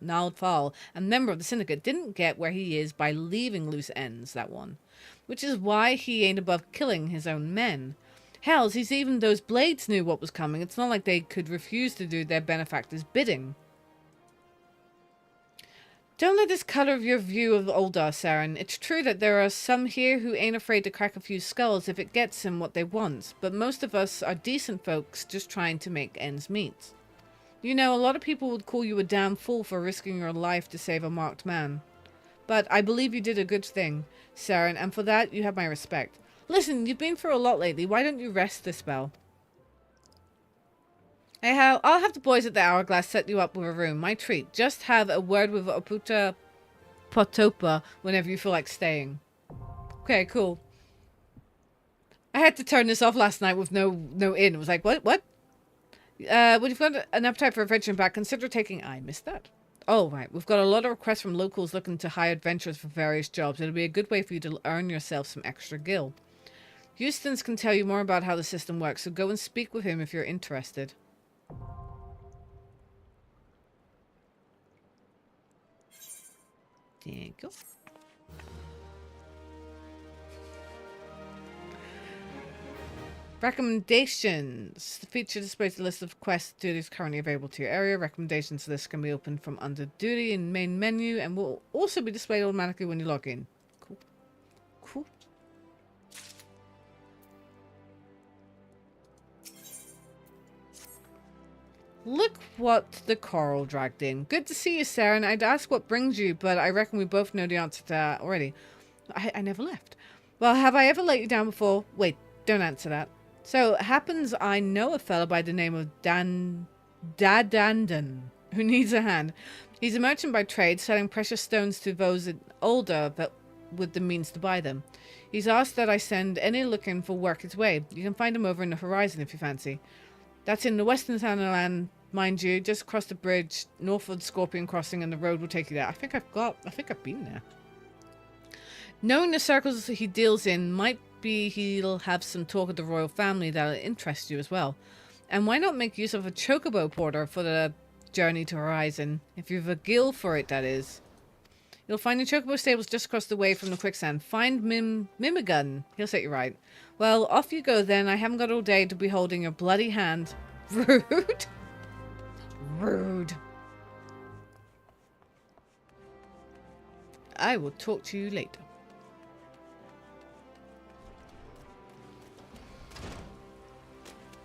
Speaker 1: Naldfal, and member of the Syndicate, didn't get where he is by leaving loose ends, that one. Which is why he ain't above killing his own men. Hells, he's even those blades knew what was coming. It's not like they could refuse to do their benefactor's bidding. Don't let this color your view of Uldar, Seren. It's true that there are some here who ain't afraid to crack a few skulls if it gets them what they want, but most of us are decent folks just trying to make ends meet. You know, a lot of people would call you a damn fool for risking your life to save a marked man. But I believe you did a good thing, Seren, and for that you have my respect. Listen, you've been through a lot lately. Why don't you rest this spell? I'll have the boys at the Hourglass set you up with a room. My treat. Just have a word with Oputa Potopa whenever you feel like staying. Okay, cool. I had to turn this off last night with no in. It was like, what? When you've got an appetite for adventure back, consider taking... I missed that. Oh, right. We've got a lot of requests from locals looking to hire adventurers for various jobs. It'll be a good way for you to earn yourself some extra gil. Houston's can tell you more about how the system works, so go and speak with him if you're interested. There you go. Recommendations. The feature displays a list of quest duties currently available to your area. Recommendations list can be opened from under duty in main menu and will also be displayed automatically when you log in. Cool. Cool. Look what the coral dragged in. Good to see you, Seren. I'd ask what brings you, but I reckon we both know the answer to that already. I never left. Well, have I ever let you down before? Wait, don't answer that. So, it happens I know a fella by the name of Dadandan, who needs a hand. He's a merchant by trade, selling precious stones to those older but with the means to buy them. He's asked that I send any looking for work his way. You can find him over in the horizon if you fancy. That's in the western Thanalan, mind you, just across the bridge, north of the Scorpion Crossing, and the road will take you there. I think I've been there. Knowing the circles he deals in, might be he'll have some talk of the royal family that'll interest you as well. And why not make use of a chocobo porter for the journey to Horizon? If you've a gil for it, that is. You'll find the chocobo stables just across the way from the quicksand. Find Mimigun. He'll set you right. Well, off you go then. I haven't got all day to be holding your bloody hand. Rude. Rude. I will talk to you later.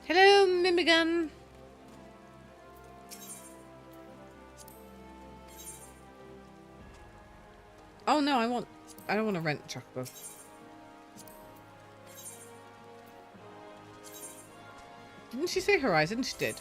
Speaker 1: Hello, Mimigun. Oh no, I don't want to rent Chocobo. Didn't she say Horizon? She did.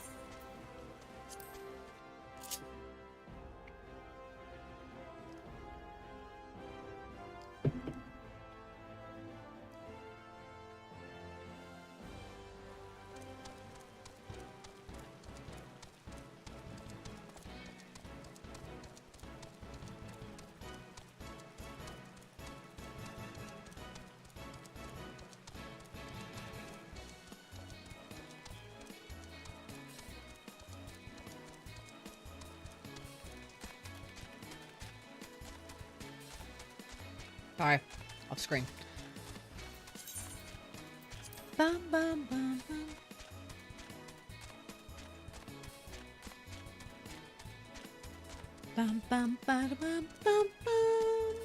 Speaker 1: Bye. Off screen. Bum, bum, bum, bum. Bum, bum, bada, bum, bum, bum.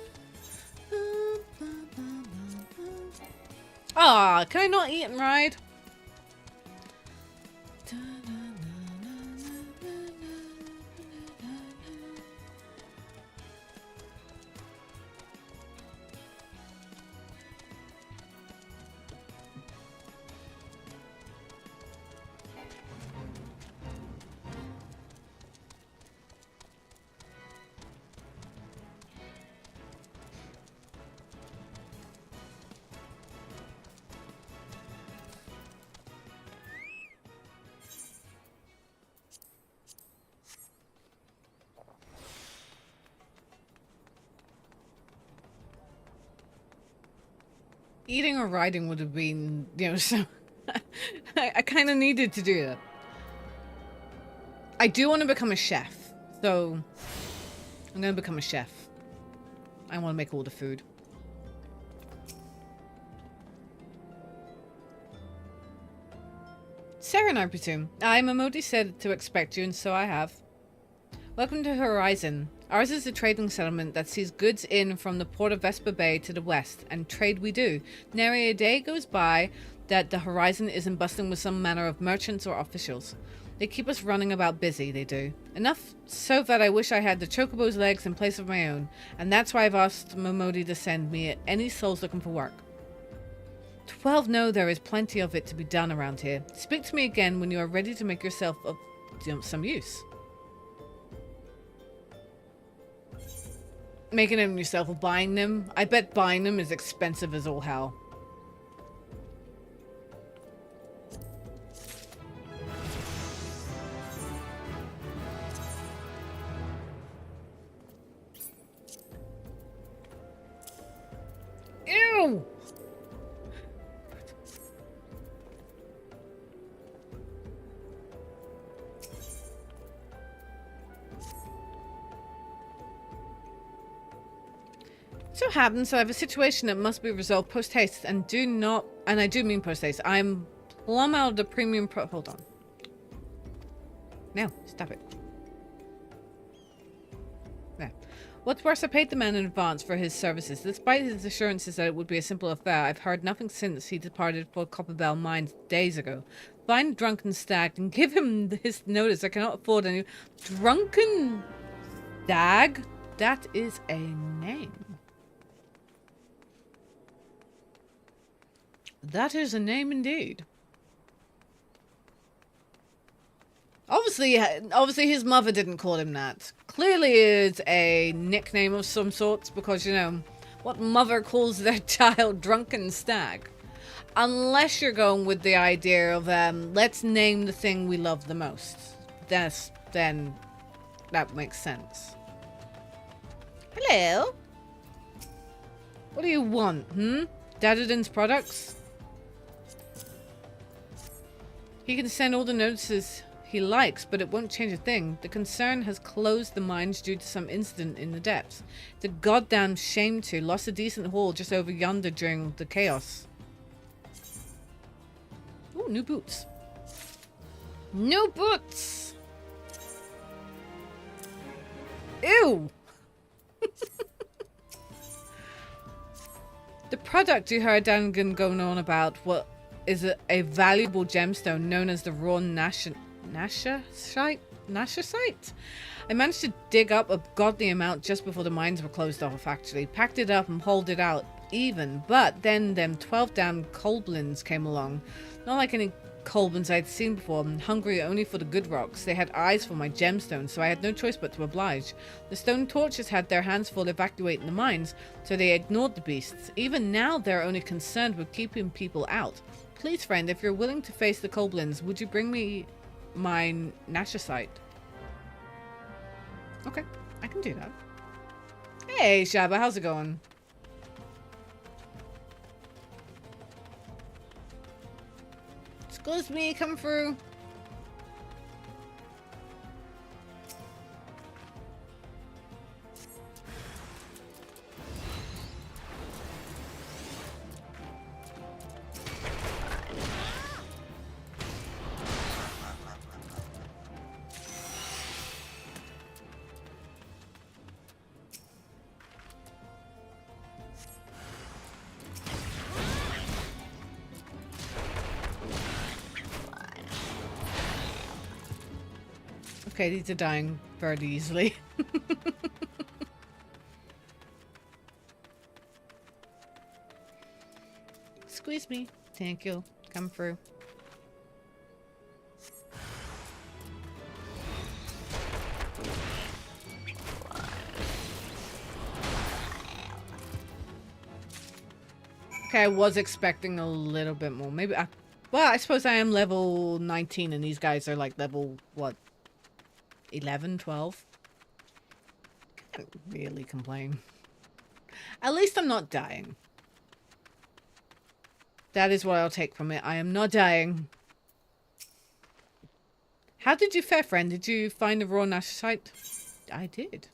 Speaker 1: Bum, bum, bum, bum, bum. Aw, can I not eat and ride? Eating or riding would have been, you know, so I kind of needed to do that. I do want to become a chef, so I'm going to become a chef. I want to make all the food. Seren, I presume. Momodi said to expect you, and so I have. Welcome to Horizon. Ours is a trading settlement that sees goods in from the port of Vesper Bay to the west, and trade we do. Nary a day goes by that the Horizon isn't bustling with some manner of merchants or officials. They keep us running about busy, they do. Enough so that I wish I had the chocobo's legs in place of my own, and that's why I've asked Momodi to send me any souls looking for work. 12 know there is plenty of it to be done around here. Speak to me again when you are ready to make yourself of some use. Making them yourself or buying them? I bet buying them is expensive as all hell. Ew! So happens I have a situation that must be resolved post haste, and I do mean post haste. I'm plumb out of the premium hold on. No, stop it. There. What's worse, I paid the man in advance for his services. Despite his assurances that it would be a simple affair, I've heard nothing since he departed for Copperbell Mines days ago. Find a drunken stag and give him his notice. I cannot afford any drunken stag. That is a name. That is a name indeed. Obviously his mother didn't call him that. Clearly it's a nickname of some sorts, because, you know, what mother calls their child drunken stag? Unless you're going with the idea of, let's name the thing we love the most. Then that makes sense. Hello? What do you want, Dadadin's products? He can send all the notices he likes, but it won't change a thing. The concern has closed the mines due to some incident in the depths. It's a goddamn shame to. Lost a decent haul just over yonder during the chaos. Ooh, new boots. New boots! Ew! The product you heard Dangan going on about, what is a valuable gemstone known as the raw nashasite? I managed to dig up a godly amount just before the mines were closed off, actually. Packed it up and hauled it out even, but then them 12 damn Colblins came along. Not like any Colblins I'd seen before, hungry only for the good rocks. They had eyes for my gemstones, so I had no choice but to oblige. The stone torches had their hands full evacuating the mines, so they ignored the beasts. Even now, they're only concerned with keeping people out. Please, friend, if you're willing to face the Colblins, would you bring me my nashasite? Okay, I can do that. Hey, Shaba, how's it going? Excuse me, come through. Okay, these are dying fairly easily. Squeeze me. Thank you. Come through. Okay, I was expecting a little bit more. Maybe well, I suppose I am level 19 and these guys are like level, what? 11, 12. Can't really complain. At least I'm not dying. That is what I'll take from it. I am not dying. How did you fare, friend? Did you find the raw nashite? I did.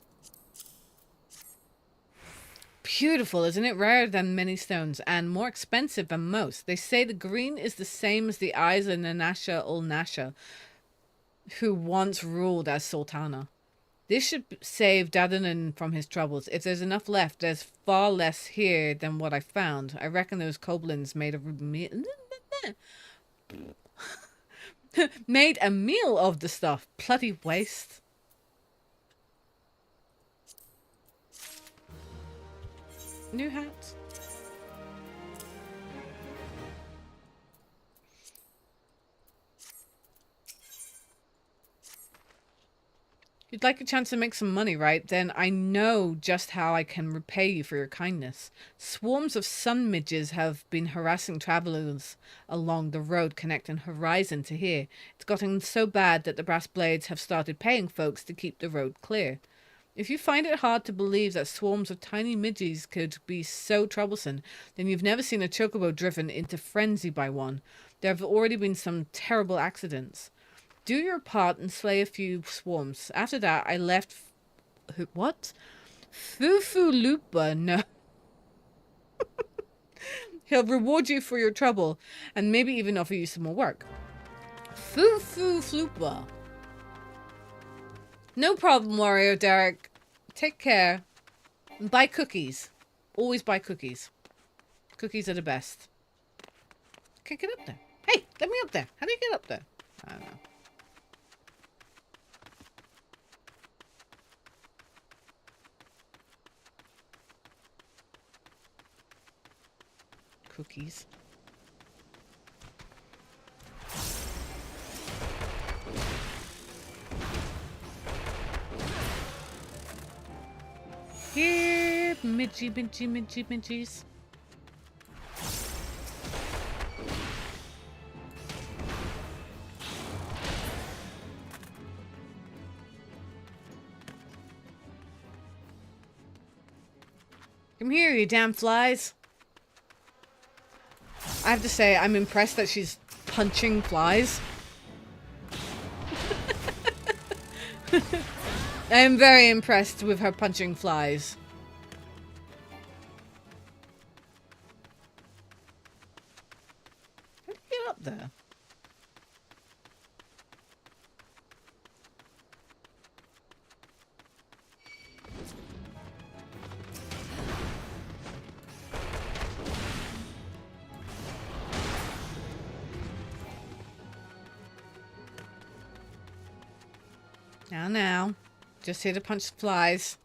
Speaker 1: Beautiful, isn't it? Rarer than many stones and more expensive than most. They say the green is the same as the eyes of Nanasha ul Nasha, who once ruled as Sultana. This should save Dadanan from his troubles. If there's enough left, there's far less here than what I found. I reckon those kobolds made a made a meal of the stuff. Bloody waste. New hat. You'd like a chance to make some money, right? Then I know just how I can repay you for your kindness. Swarms of sun midges have been harassing travelers along the road connecting Horizon to here. It's gotten so bad that the brass blades have started paying folks to keep the road clear. If you find it hard to believe that swarms of tiny midges could be so troublesome, then you've never seen a chocobo driven into frenzy by one. There have already been some terrible accidents. Do your part and slay a few swarms. After that, I left... What? Fufulupa, no. He'll reward you for your trouble, and maybe even offer you some more work. Fufulupa. No problem, Wario Derek. Take care. And buy cookies. Always buy cookies. Cookies are the best. Can't get up there. Hey, let me up there. How do you get up there? I don't know. Cookies. Here, midgies. Come here, you damn flies. I have to say, I'm impressed that she's punching flies. I am very impressed with her punching flies. How do you get up there? Now. Just here to punch flies.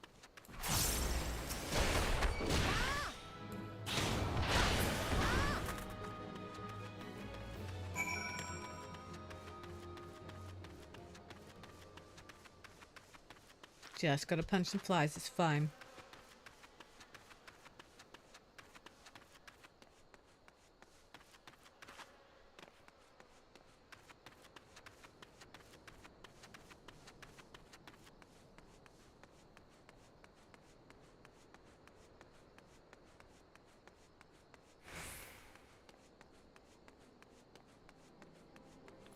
Speaker 1: Just gotta punch some flies, it's fine.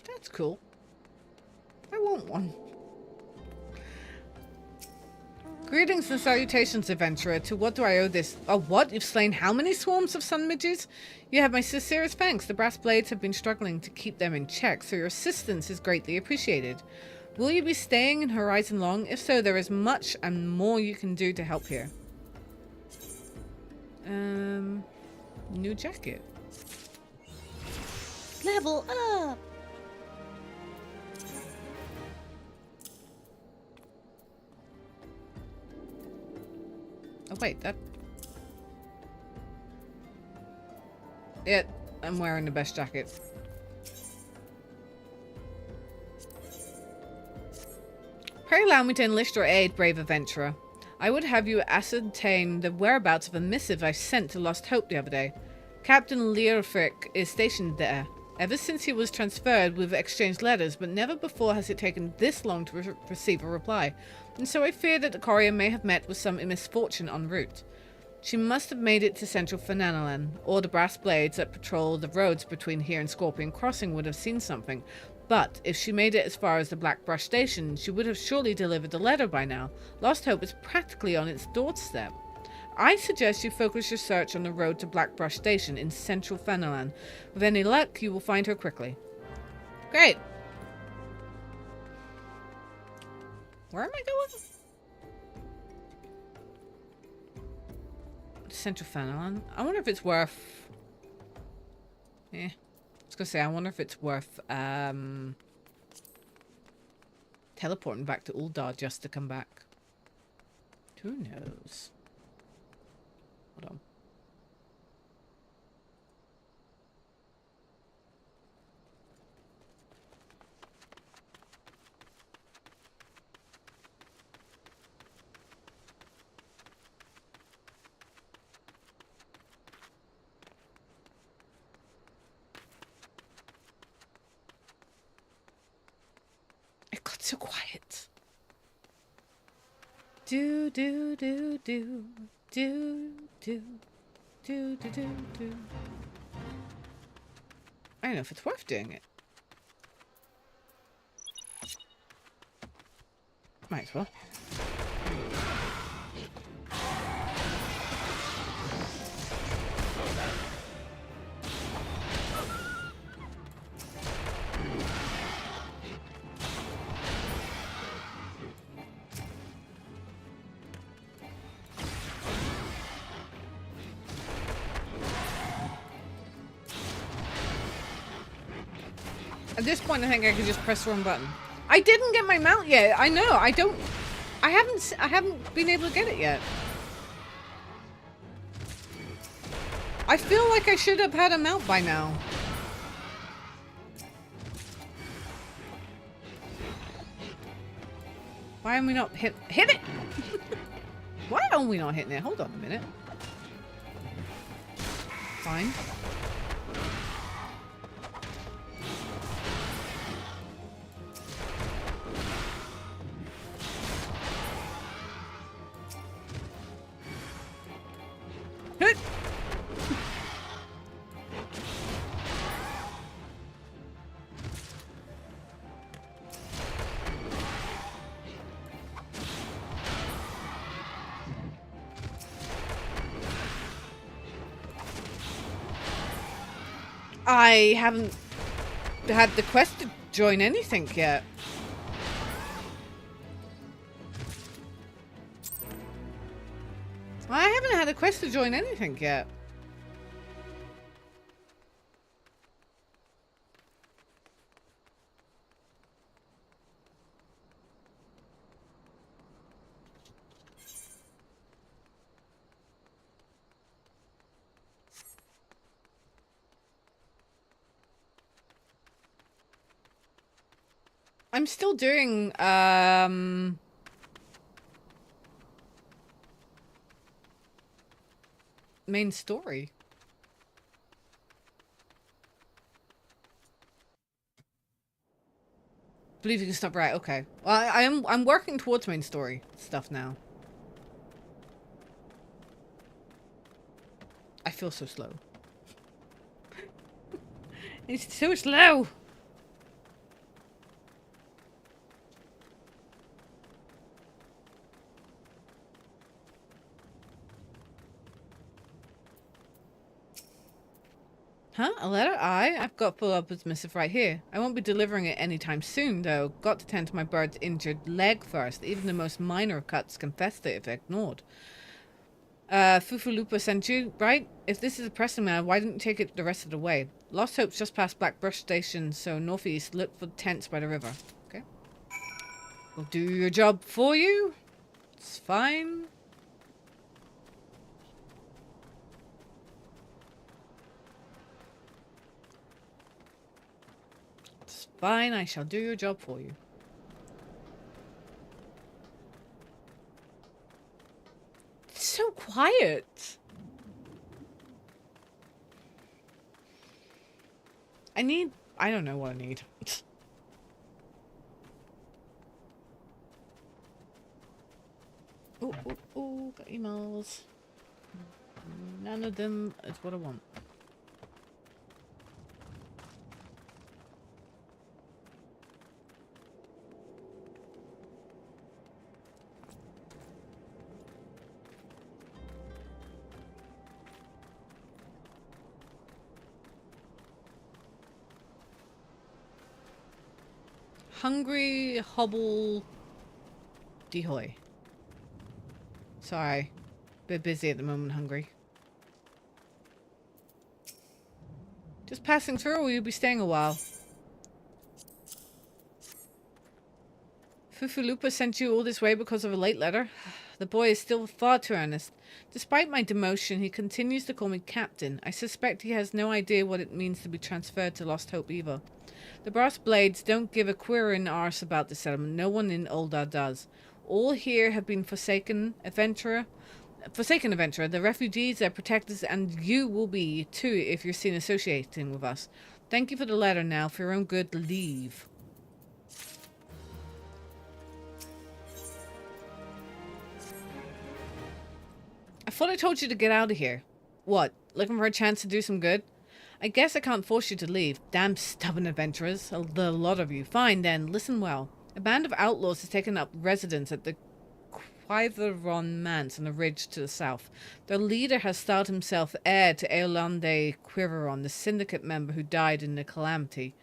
Speaker 1: That's cool. I want one. Greetings and salutations, adventurer. To what do I owe this? Oh, what? You've slain how many swarms of sun midges? You have my sincerest thanks. The brass blades have been struggling to keep them in check, so your assistance is greatly appreciated. Will you be staying in Horizon long? If so, there is much and more you can do to help here. New jacket. Level up! Oh wait, that... Yeah, I'm wearing the best jacket. Pray allow me to enlist your aid, brave adventurer. I would have you ascertain the whereabouts of a missive I sent to Lost Hope the other day. Captain Leofric is stationed there. Ever since he was transferred, we've exchanged letters, but never before has it taken this long to receive a reply. And so I fear that the courier may have met with some misfortune en route. She must have made it to Central Fenelon, or the brass blades that patrol the roads between here and Scorpion Crossing would have seen something. But if she made it as far as the Black Brush Station, she would have surely delivered the letter by now. Lost Hope is practically on its doorstep. I suggest you focus your search on the road to Black Brush Station in Central Fenelon. With any luck, you will find her quickly. Great. Where am I going? Central Fenelon. I wonder if it's worth... I was gonna say, I wonder if it's worth teleporting back to Uldar just to come back. Who knows? Hold on. It got so quiet. Do do do do do do do do do do. I don't know if it's worth doing it. Might as well. At this point, I think I could just press the wrong button. I didn't get my mount yet. I know. I haven't been able to get it yet. I feel like I should have had a mount by now. Why are we not hit it? Why are we not hitting it? Hold on a minute. Fine. I haven't had the quest to join anything yet. I haven't had a quest to join anything yet. I'm still doing, main story. Believe you can stop right, okay. Well, I'm working towards main story stuff now. I feel so slow. It's so slow. Huh? A letter? I've got full up its missive right here. I won't be delivering it anytime soon, though. Got to tend to my bird's injured leg first. Even the most minor of cuts can fester if ignored. Fufulupa sent you, right? If this is a pressing matter, why didn't you take it the rest of the way? Lost Hope's just past Black Brush Station, so northeast. Look for tents by the river. Okay. We'll do your job for you. It's fine. It's fine. I shall do your job for you. It's so quiet. I don't know what I need. Ooh, got emails. None of them is what I want. Hungry hobble dehoy. Sorry. Bit busy at the moment, hungry. Just passing through, or you'll be staying a while? Fufulupa sent you all this way because of a late letter? The boy is still far too earnest. Despite my demotion, he continues to call me captain. I suspect he has no idea what it means to be transferred to Lost Hope either. The brass blades don't give a queer arse about the settlement. No one in Ul'dah does. All here have been forsaken adventurer. The refugees, their protectors, and you will be too if you're seen associating with us. Thank you for the letter now. For your own good, leave. I thought I told you to get out of here. What, looking for a chance to do some good? I guess I can't force you to leave. Damn stubborn adventurers. The lot of you. Fine then, listen well. A band of outlaws has taken up residence at the XIV manse on the ridge to the south. Their leader has styled himself heir to Eolande Quiveron, the syndicate member who died in the calamity.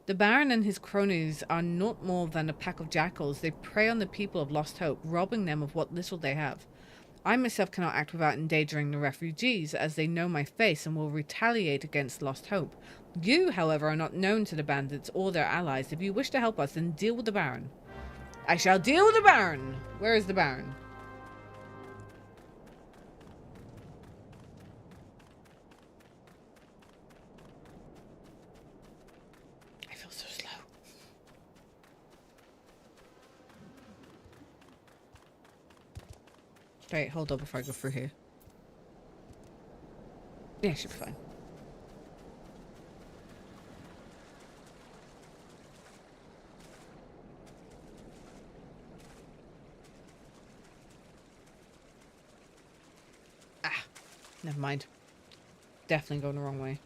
Speaker 1: The Baron and his cronies are not more than a pack of jackals. They prey on the people of Lost Hope, robbing them of what little they have. I myself cannot act without endangering the refugees, as they know my face and will retaliate against Lost Hope. You, however, are not known to the bandits or their allies. If you wish to help us, then deal with the Baron. I shall deal with the Baron! Where is the Baron? I feel so slow. Wait, hold up before I go through here. Yeah, should be fine. Ah, never mind. Definitely going the wrong way.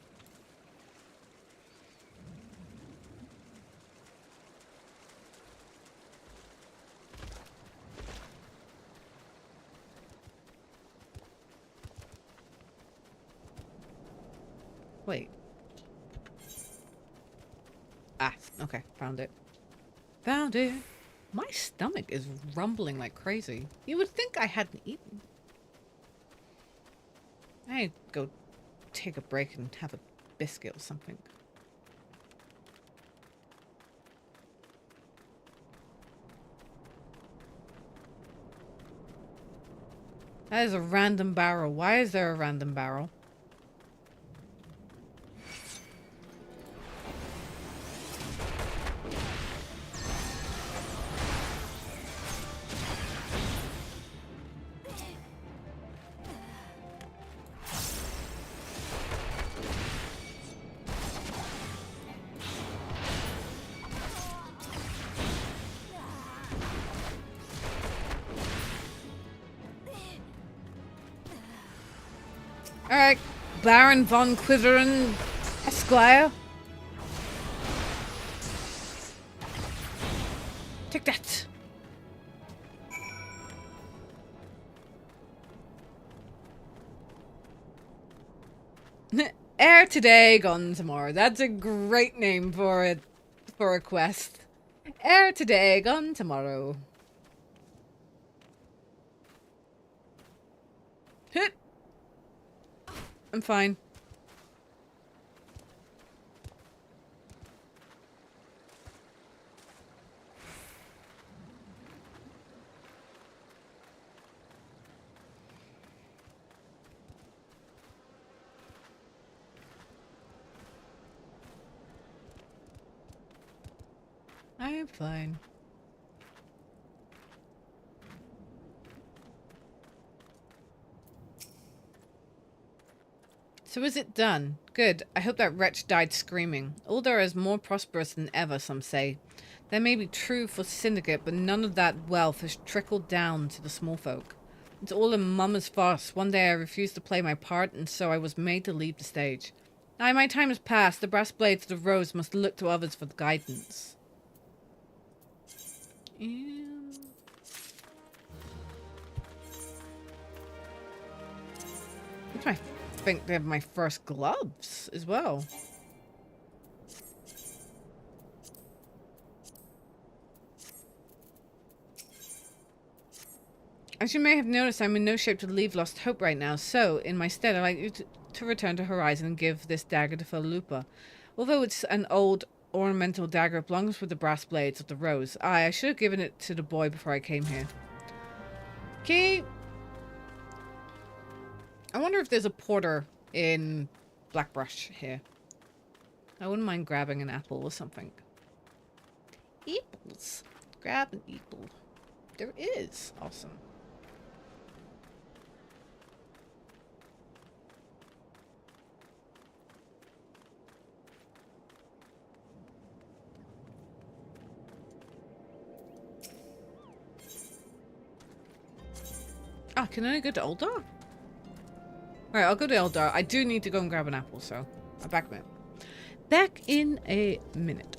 Speaker 1: Wait. Ah, okay. Found it. Found it. My stomach is rumbling like crazy. You would think I hadn't eaten. I'd go take a break and have a biscuit or something. That is a random barrel. Why is there a random barrel? Alright, Baron von Quiveren, Esquire. Take that. Heir today, gone tomorrow. That's a great name for it, for a quest. Heir today, gone tomorrow. Hit. I'm fine. I am fine. So is it done? Good. I hope that wretch died screaming. Ul'dah is more prosperous than ever, some say. That may be true for Syndicate, but none of that wealth has trickled down to the small folk. It's all in Mama's fuss. One day I refused to play my part, and so I was made to leave the stage. Now my time has passed. The brass blades of the rose must look to others for guidance. And... I think they have my first gloves as well. As you may have noticed, I'm in no shape to leave Lost Hope right now, so, in my stead, I'd like you to return to Horizon and give this dagger to Felupa. Although it's an old ornamental dagger, it belongs with the brass blades of the rose. I should have given it to the boy before I came here. Okay. I wonder if there's a porter in Blackbrush here. I wouldn't mind grabbing an apple or something. Apples. Grab an apple. There is. Awesome. Ah, can I go to Eldar? Alright, I'll go to Eldar. I do need to go and grab an apple, so I'll back a minute. Back in a minute.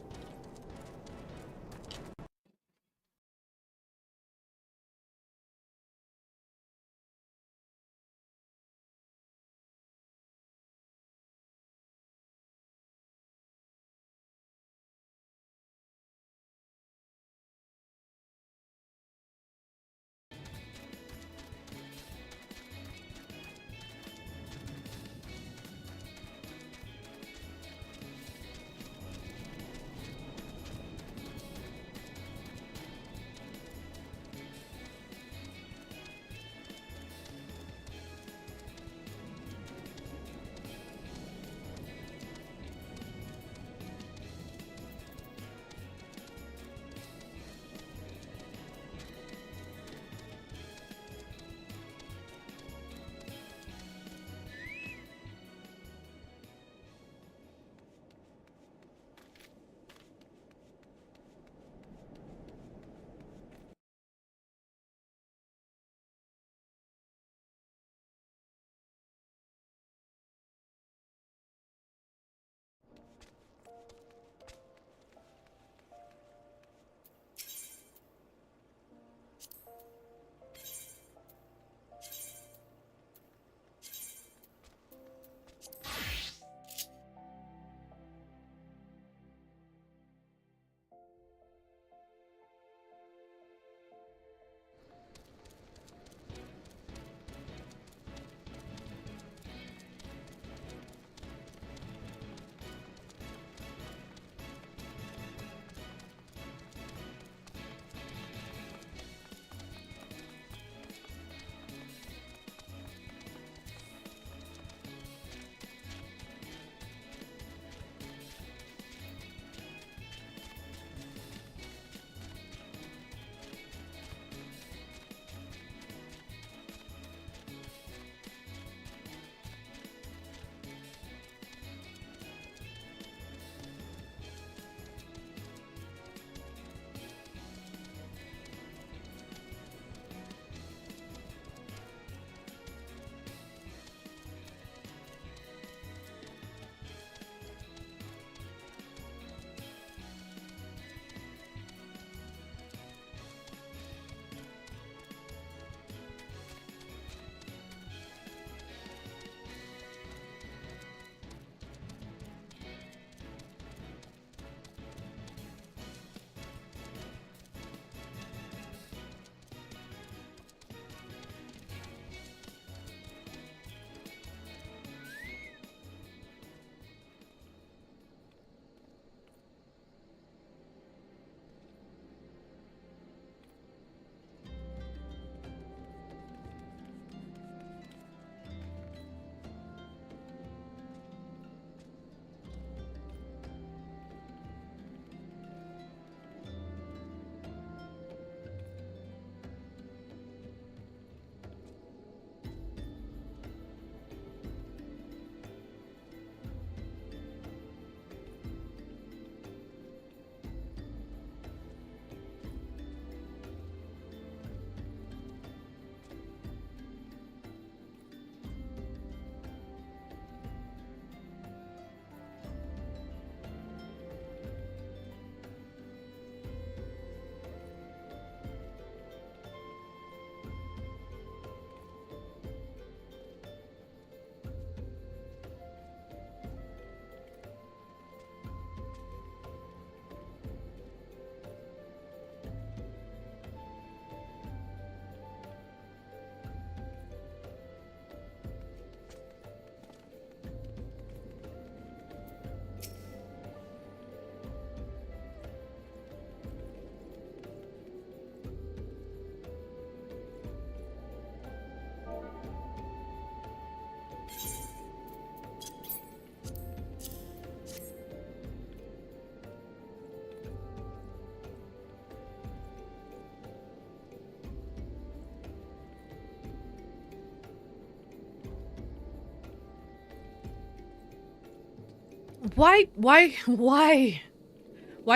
Speaker 1: Why? Why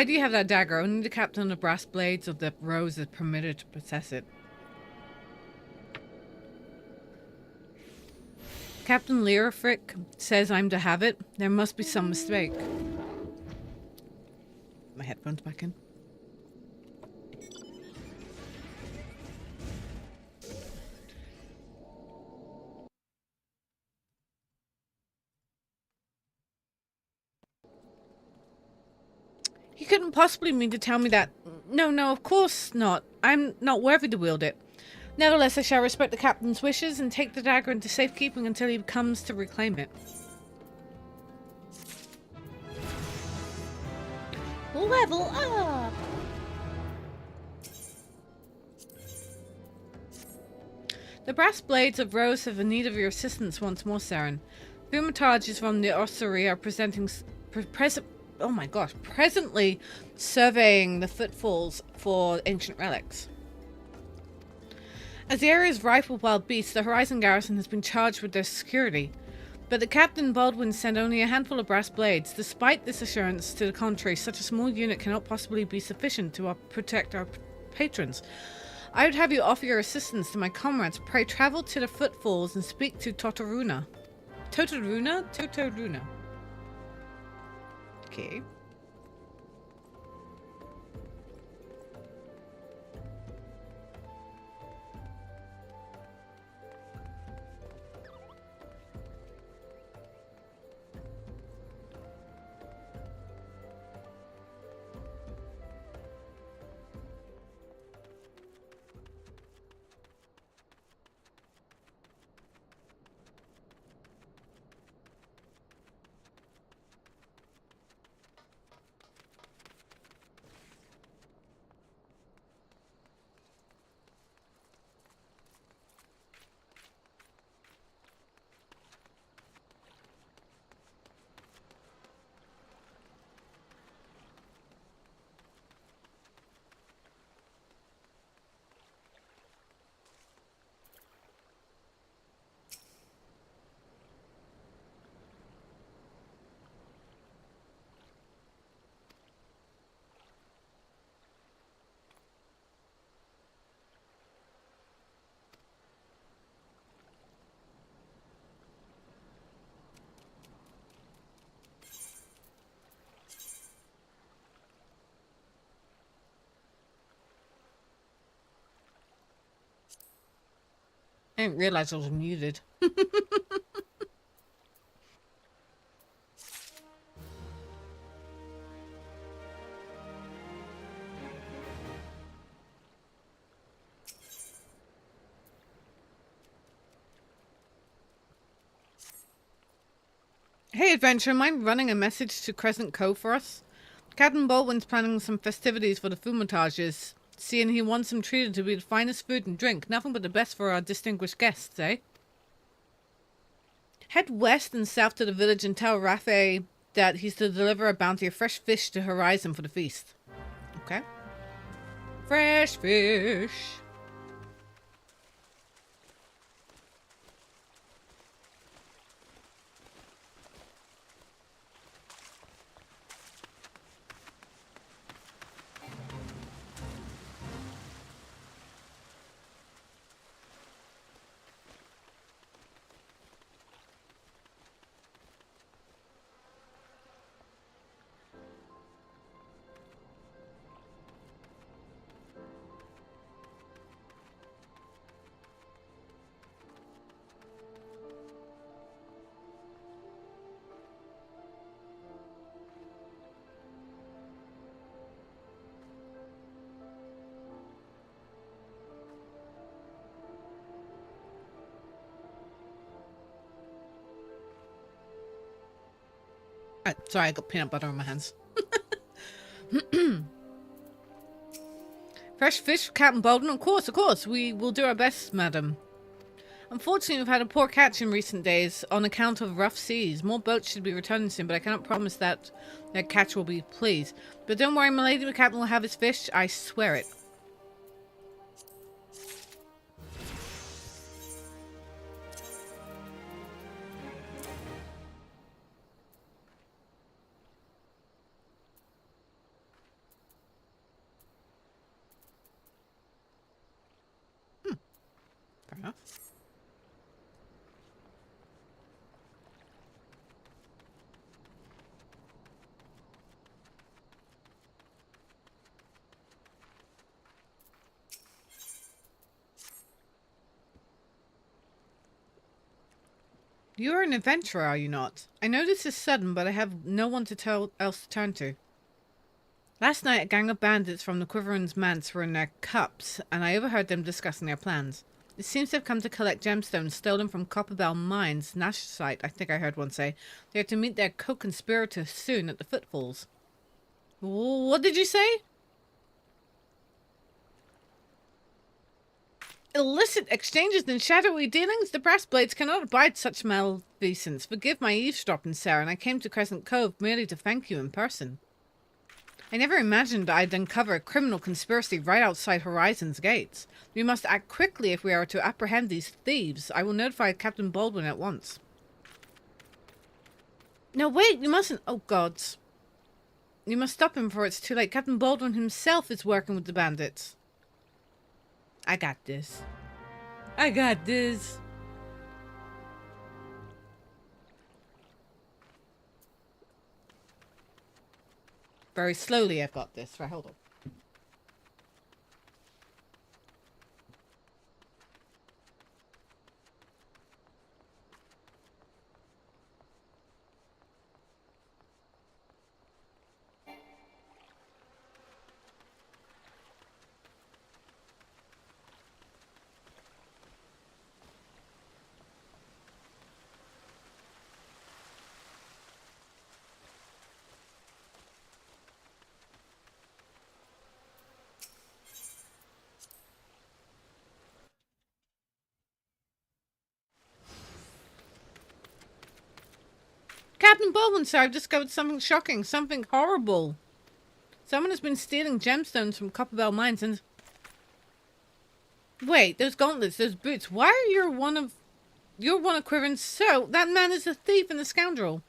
Speaker 1: do you have that dagger? Only the captain of the brass blades of the rose is permitted to possess it. Captain Leofric says I'm to have it. There must be some mistake. My headphones back in. You couldn't possibly mean to tell me that. No, of course not. I'm not worthy to wield it. Nevertheless, I shall respect the captain's wishes and take the dagger into safekeeping until he comes to reclaim it. Level up! The brass blades of Rose have in need of your assistance once more, Seren. Thaumaturges from the ossuary are presently surveying the footfalls for ancient relics. As the area is rife with wild beasts, the Horizon Garrison has been charged with their security. But the Captain Baldwin sent only a handful of brass blades. Despite this assurance to the contrary, such a small unit cannot possibly be sufficient to protect our patrons. I would have you offer your assistance to my comrades. Pray travel to the footfalls and speak to Totoruna. Totoruna. Okay. I didn't realize I was muted. Hey, adventurer, mind running a message to Crescent Cove for us? Captain Baldwin's planning some festivities for the Thaumaturges, seeing he wants them treated to be the finest food and drink. Nothing but the best for our distinguished guests, eh? Head west and south to the village and tell Rafe that he's to deliver a bounty of fresh fish to Horizon for the feast. Okay. Fresh fish. Sorry, I got peanut butter on my hands. Fresh fish, Captain Baldwin? Of course. We will do our best, madam. Unfortunately, we've had a poor catch in recent days on account of rough seas. More boats should be returning soon, but I cannot promise that their catch will be pleased. But don't worry, my lady, the captain will have his fish. I swear it. Huh? You're an adventurer, are you not? I know this is sudden, but I have no one else to turn to. Last night, a gang of bandits from the Quiveran's manse were in their cups, and I overheard them discussing their plans. It seems they've come to collect gemstones stolen from Copperbell Mines, Nash site, I think I heard one say. They are to meet their co-conspirators soon at the Footfalls. What did you say? Illicit exchanges and shadowy dealings? The brass blades cannot abide such malfeasance. Forgive my eavesdropping, Seren. I came to Crescent Cove merely to thank you in person. I never imagined I'd uncover a criminal conspiracy right outside Horizon's gates. We must act quickly if we are to apprehend these thieves. I will notify Captain Baldwin at once. No, wait, you mustn't. Oh, gods. You must stop him before it's too late. Captain Baldwin himself is working with the bandits. I got this. I got this. Very slowly I've got this. Right, hold on. Captain Baldwin, sir, I've discovered something shocking, something horrible. Someone has been stealing gemstones from Copperbell Mines and... Wait, those gauntlets, those boots. Why are you one of Quiveran's... So, that man is a thief and a scoundrel.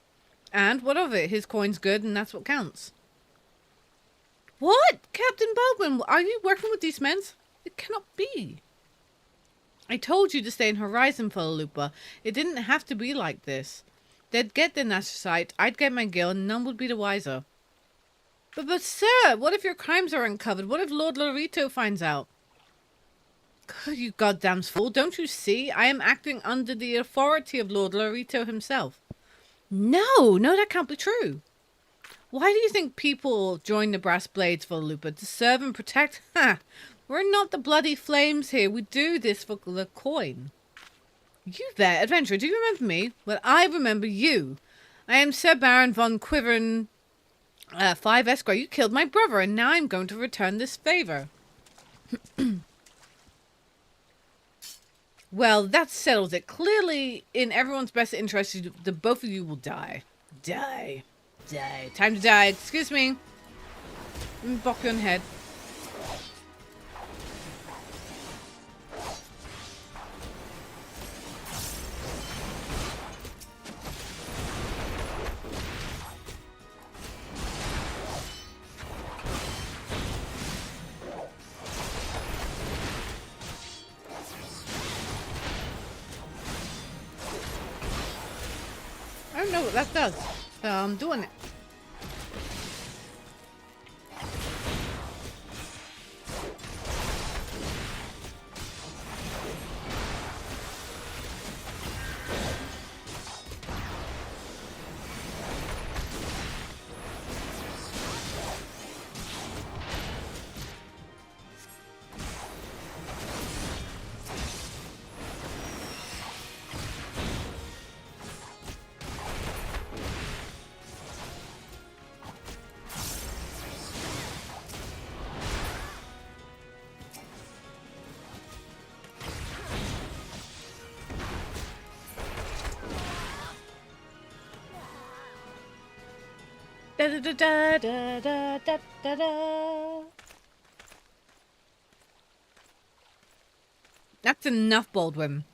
Speaker 1: And what of it? His coin's good and that's what counts. What? Captain Baldwin, are you working with these men? It cannot be. I told you to stay in Horizon, fellow Looper. It didn't have to be like this. They'd get the Nash site, I'd get my gil, and none would be the wiser. But sir, what if your crimes are uncovered? What if Lord Lorito finds out? God, you goddamn fool, don't you see? I am acting under the authority of Lord Lorito himself. No, that can't be true. Why do you think people join the Brass Blades, for Looper? To serve and protect? Ha! We're not the bloody flames here. We do this for the coin. You there, adventurer, do you remember me? Well, I remember you. I am Sir Baron von Quiveran, 5 Esquire. You killed my brother, and now I'm going to return this favor. Well, that settles it. Clearly, in everyone's best interest, the both of you will die. Die. Time to die. Excuse me. Let me bop you on the head. I don't know what that does. So I'm doing it. Da da da da da da da da. That's enough, Baldwin.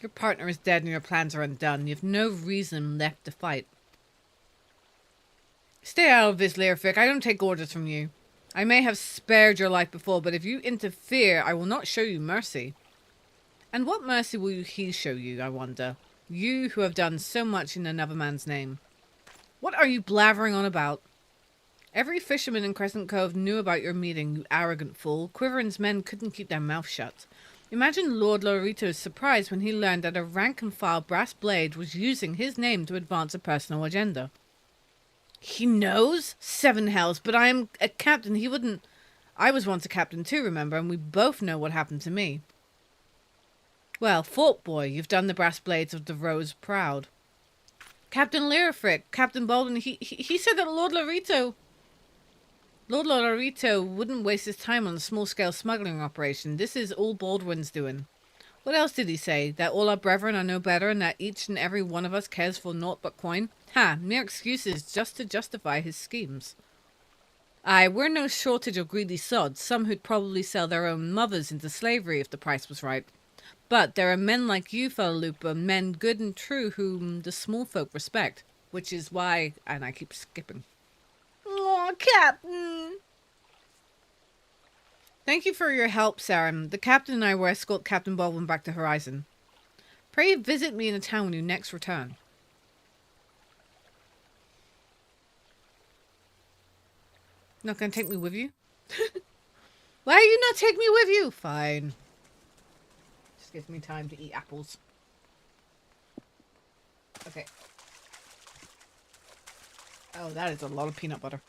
Speaker 1: Your partner is dead and your plans are undone. You have no reason left to fight. Stay out of this, Learfic. I don't take orders from you. I may have spared your life before, but if you interfere, I will not show you mercy. And what mercy will he show you, I wonder? You who have done so much in another man's name. What are you blathering on about? Every fisherman in Crescent Cove knew about your meeting, you arrogant fool. Quivering's men couldn't keep their mouths shut. Imagine Lord Lorito's surprise when he learned that a rank-and-file brass blade was using his name to advance a personal agenda. He knows? Seven hells, but I am a captain. He wouldn't... I was once a captain too, remember, and we both know what happened to me. Well, Fort Boy, you've done the brass blades of the Rose proud. Captain Lyrifrick, Captain Baldwin, he said that Lord Lorito wouldn't waste his time on a small-scale smuggling operation. This is all Baldwin's doing. What else did he say? That all our brethren are no better and that each and every one of us cares for naught but coin? Ha, mere excuses just to justify his schemes. Aye, we're no shortage of greedy sods, some who'd probably sell their own mothers into slavery if the price was right. But there are men like you, fellow Looper, men good and true whom the small folk respect. Which is why... And I keep skipping. Aw, Captain! Thank you for your help, Seren. The captain and I will escort Captain Baldwin back to Horizon. Pray visit me in the town when you next return. Not gonna take me with you? Why are you not taking me with you? Fine. Just gives me time to eat apples. Okay. Oh, that is a lot of peanut butter.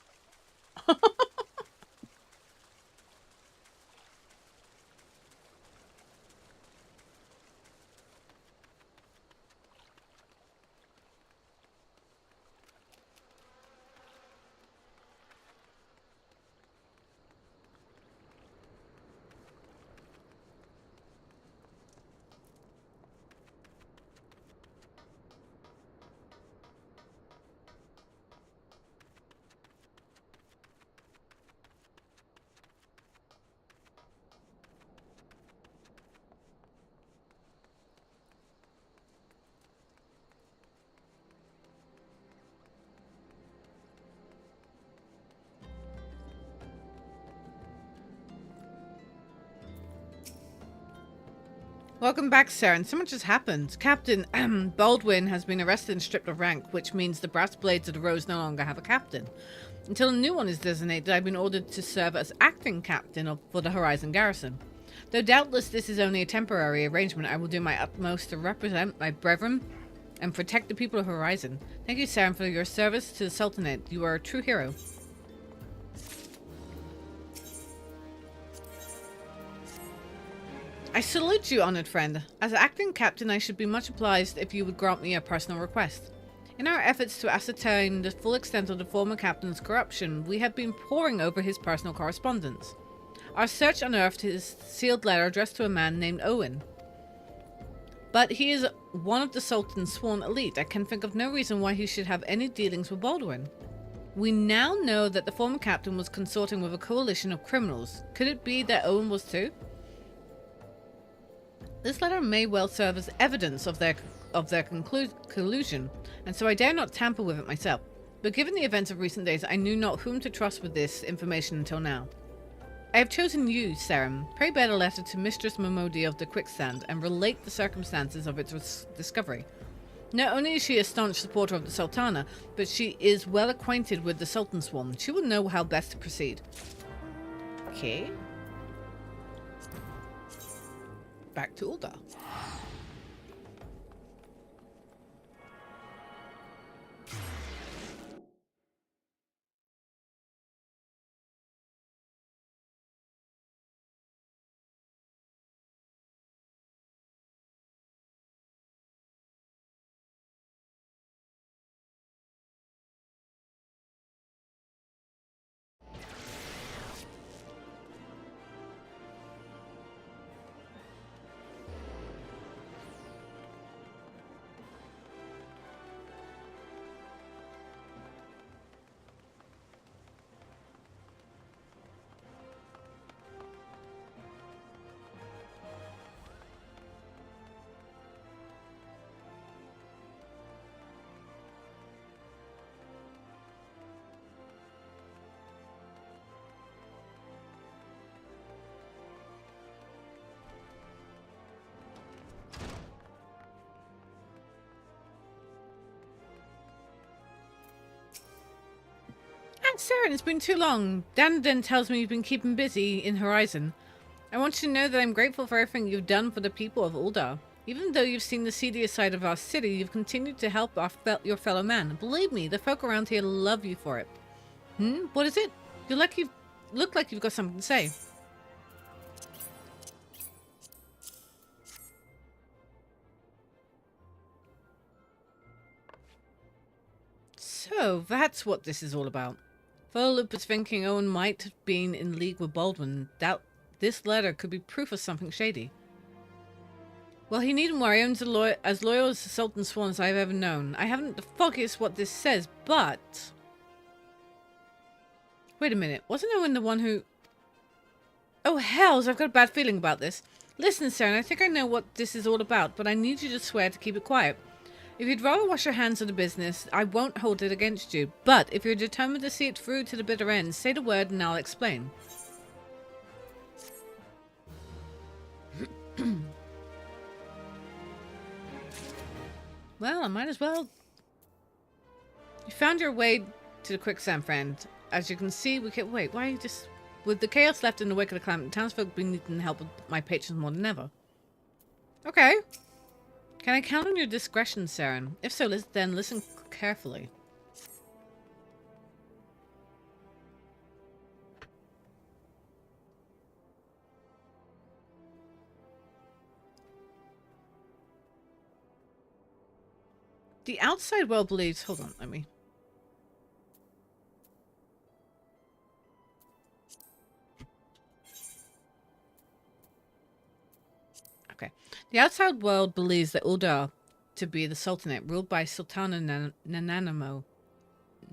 Speaker 1: Welcome back, Seren. So much has happened. Captain Baldwin has been arrested and stripped of rank, which means the brass blades of the Rose no longer have a captain. Until a new one is designated, I've been ordered to serve as acting captain for the Horizon Garrison. Though doubtless this is only a temporary arrangement, I will do my utmost to represent my brethren and protect the people of Horizon. Thank you, Seren, for your service to the Sultanate. You are a true hero. I salute you, honoured friend. As acting captain, I should be much obliged if you would grant me a personal request. In our efforts to ascertain the full extent of the former captain's corruption, we have been poring over his personal correspondence. Our search unearthed his sealed letter addressed to a man named Owen. But he is one of the Sultan's sworn elite. I can think of no reason why he should have any dealings with Baldwin. We now know that the former captain was consorting with a coalition of criminals. Could it be that Owen was too? This letter may well serve as evidence of their collusion, and so I dare not tamper with it myself. But given the events of recent days, I knew not whom to trust with this information until now. I have chosen you, Seren. Pray bear a letter to Mistress Momodi of the Quicksand and relate the circumstances of its discovery. Not only is she a staunch supporter of the Sultana, but she is well acquainted with the Sultan's Swarm. She will know how best to proceed. Okay. Back to Ul'dah. Seren, it's been too long. Dandan tells me you've been keeping busy in Horizon. I want you to know that I'm grateful for everything you've done for the people of Uldar. Even though you've seen the seedier side of our city, you've continued to help your fellow man. Believe me, the folk around here love you for it. What is it? You look like you've got something to say. So, that's what this is all about. Philip is thinking Owen might have been in league with Baldwin. Doubt this letter could be proof of something shady. Well, he needn't worry. Owen's as loyal as the Sultan Swan as I've ever known. I haven't the foggiest what this says, but... Wait a minute. Wasn't Owen the one who... Oh, hells! I've got a bad feeling about this. Listen, Seren, I think I know what this is all about, but I need you to swear to keep it quiet. If you'd rather wash your hands of the business, I won't hold it against you. But if you're determined to see it through to the bitter end, say the word and I'll explain. Well, I might as well. You found your way to the quicksand, friend. As you can see, we can... Wait, why are you just... With the chaos left in the wake of the climate, the townsfolk have been needing help with my patrons more than ever. Okay. Can I count on your discretion, Seren? If so, then listen carefully. The outside world believes... Hold on, let me... Okay. The outside world believes that Uldar to be the Sultanate, ruled by Sultana Nanamo.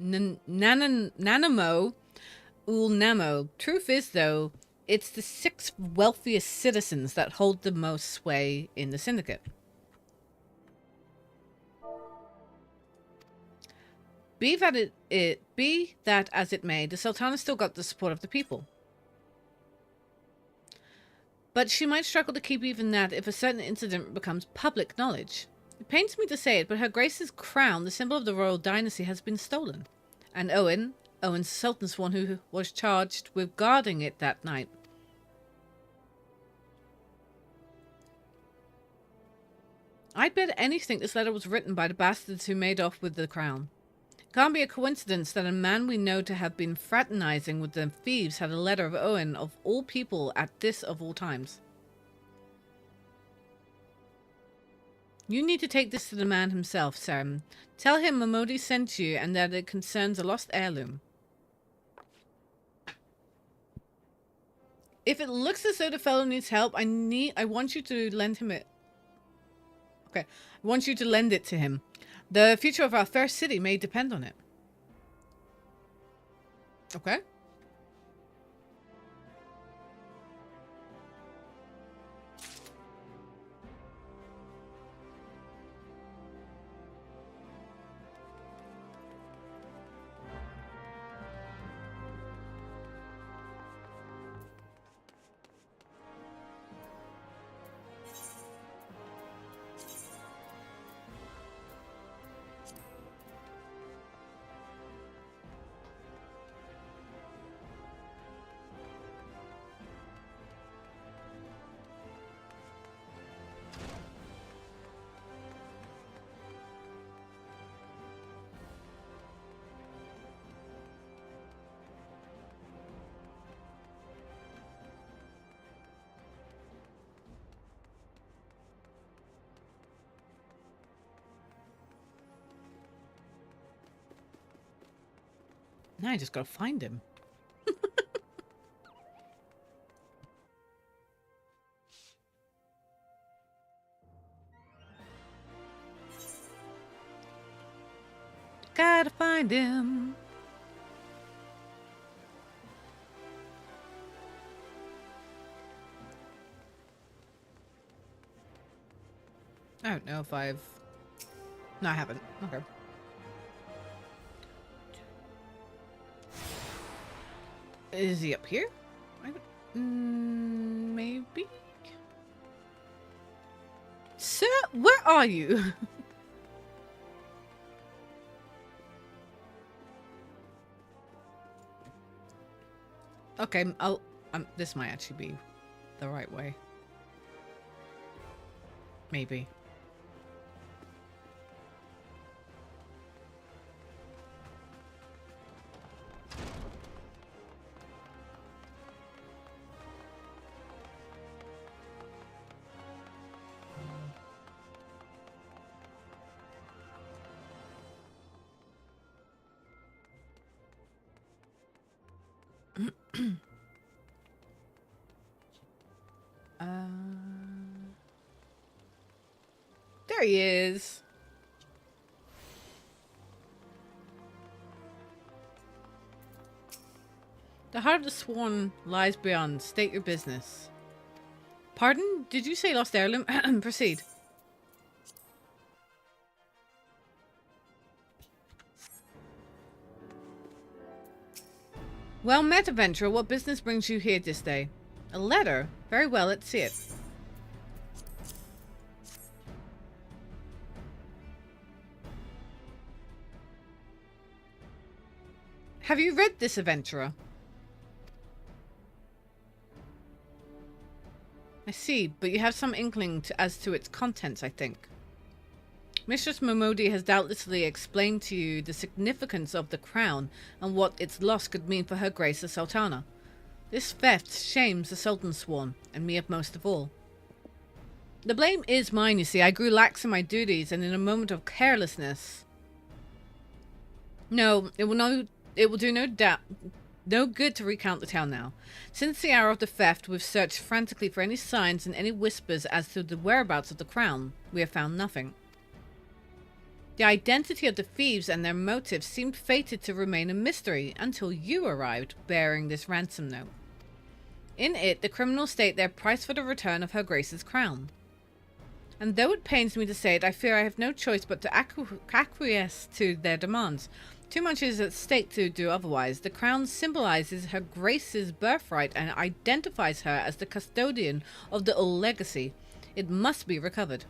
Speaker 1: Nanamo Ulnamo. Truth is, though, it's the 6 wealthiest citizens that hold the most sway in the syndicate. Be that as it may, the Sultana still got the support of the people. But she might struggle to keep even that if a certain incident becomes public knowledge. It pains me to say it, but Her Grace's crown, the symbol of the royal dynasty, has been stolen. And Owen's Sultan's one who was charged with guarding it that night. I'd bet anything this letter was written by the bastards who made off with the crown. It can't be a coincidence that a man we know to have been fraternizing with the thieves had a letter of Owen, of all people, at this of all times. You need to take this to the man himself, Seren. Tell him Momodi sent you and that it concerns a lost heirloom. If it looks as though the fellow needs help, I want you to lend him it. Okay. I want you to lend it to him. The future of our fair city may depend on it. Okay. Now I just gotta find him. Gotta find him. I don't know if I've... No, I haven't. Okay. Is he up here? Maybe? Sir, where are you? Okay, this might actually be the right way. Maybe. There he is. The heart of the swan lies beyond. State your business. Pardon? Did you say lost heirloom? Proceed. Well met, adventurer. What business brings you here this day? A letter? Very well, let's see it. Have you read this, adventurer? I see, but you have some inkling as to its contents, I think. Mistress Momodi has doubtlessly explained to you the significance of the crown and what its loss could mean for Her Grace the Sultana. This theft shames the Sultan's sworn, and me most of all. The blame is mine, you see. I grew lax in my duties, and in a moment of carelessness... No, it will do no good to recount the tale now. Since the hour of the theft, we've searched frantically for any signs and any whispers as to the whereabouts of the crown. We have found nothing. The identity of the thieves and their motives seemed fated to remain a mystery until you arrived, bearing this ransom note. In it, the criminals state their price for the return of Her Grace's crown. And though it pains me to say it, I fear I have no choice but to acquiesce to their demands. Too much is at stake to do otherwise. The crown symbolizes Her Grace's birthright and identifies her as the custodian of the old legacy. It must be recovered.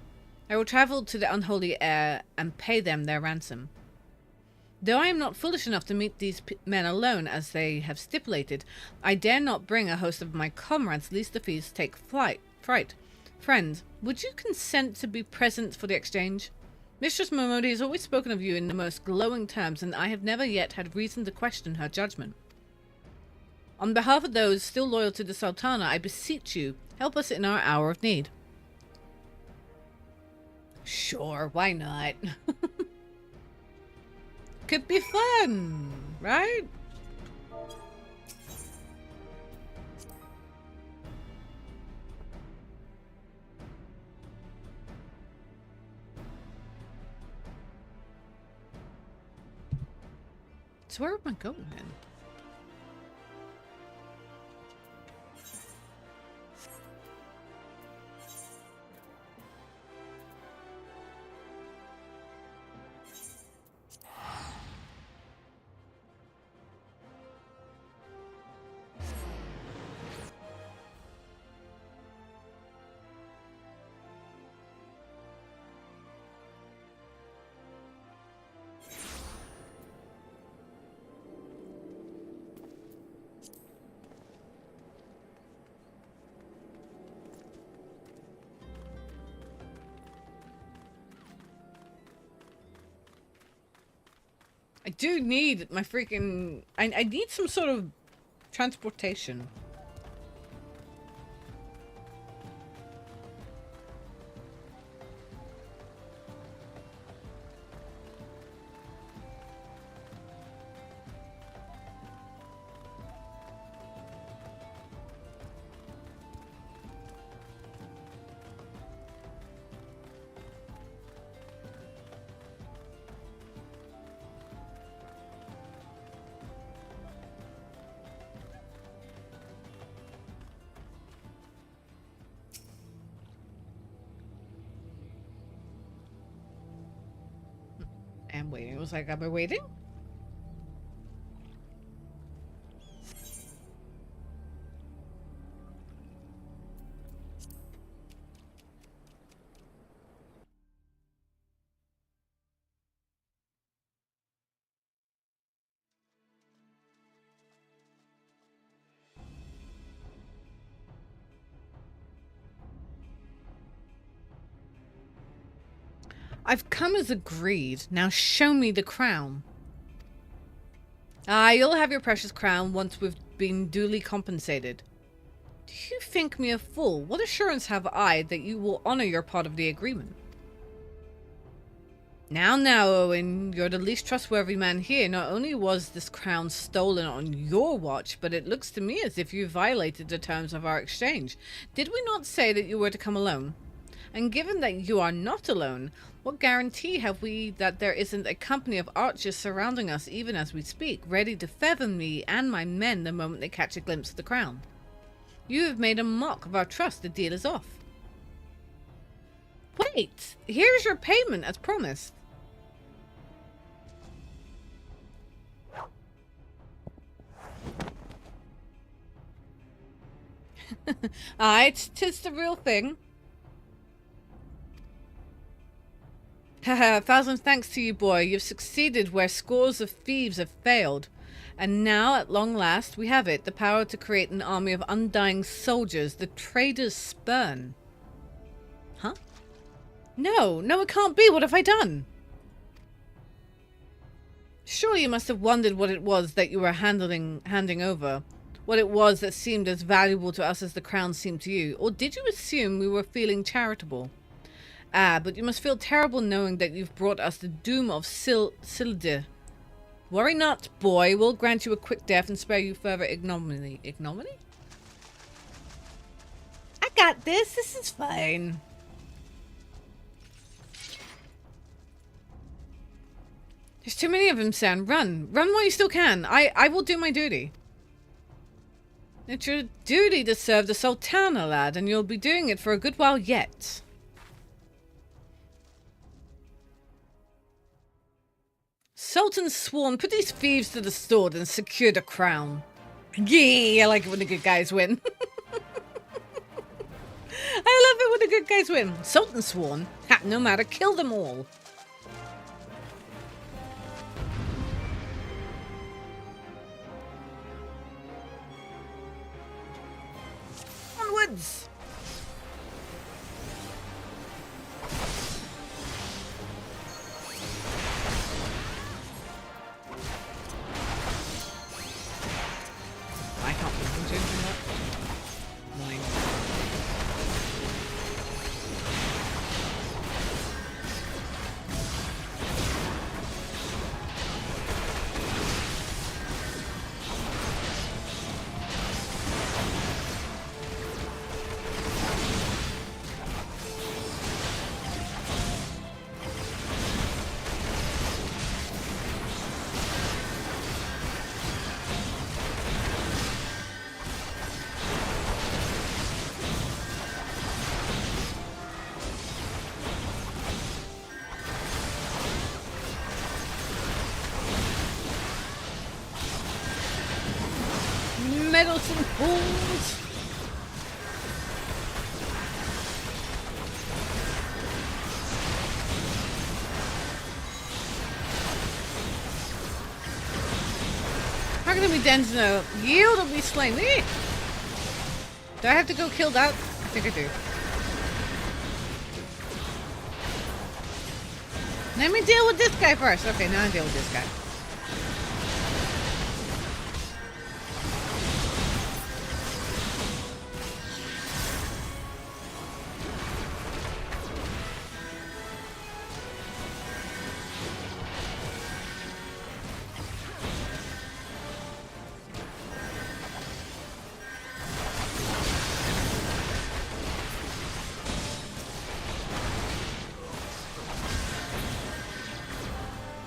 Speaker 1: I will travel to the unholy heir and pay them their ransom. Though I am not foolish enough to meet these men alone, as they have stipulated, I dare not bring a host of my comrades, lest the thieves take fright. Friend, would you consent to be present for the exchange? Mistress Momodi has always spoken of you in the most glowing terms, and I have never yet had reason to question her judgment. On behalf of those still loyal to the Sultana, I beseech you, help us in our hour of need. Sure, why not? Could be fun, right? So where am I going then? I do need my freaking... I need some sort of transportation. I'm waiting. It was like, am I waiting? I've come as agreed. Now show me the crown. You'll have your precious crown once we've been duly compensated. Do you think me a fool? What assurance have I that you will honor your part of the agreement? Now, Owen, you're the least trustworthy man here. Not only was this crown stolen on your watch, but it looks to me as if you violated the terms of our exchange. Did we not say that you were to come alone? And given that you are not alone, what guarantee have we that there isn't a company of archers surrounding us even as we speak, ready to feather me and my men the moment they catch a glimpse of the crown? You have made a mock of our trust. The deal is off. Wait, here's your payment as promised. Aye, 'tis the real thing. Haha, thousand thanks to you, boy. You've succeeded where scores of thieves have failed. And now, at long last, we have it, the power to create an army of undying soldiers, the trader's spurn. Huh? No, it can't be. What have I done? Surely you must have wondered what it was that you were handing over. What it was that seemed as valuable to us as the crown seemed to you. Or did you assume we were feeling charitable? But you must feel terrible knowing that you've brought us the doom of Silde. Worry not, boy. We'll grant you a quick death and spare you further ignominy. Ignominy? I got this. This is fine. There's too many of them, Seren. Run. Run while you still can. I will do my duty. It's your duty to serve the Sultana, lad, and you'll be doing it for a good while yet. Sultan Sworn, put these thieves to the sword and secure the crown. Yay, I like it when the good guys win. I love it when the good guys win. Sultan Sworn, no matter, kill them all. Onwards! I can't believe I'm doing that. Annoying. Meddlesome fools! How can it be Denzino? Yield or be slain? Eh? Do I have to go kill that? I think I do. Let me deal with this guy first. Okay, now I deal with this guy.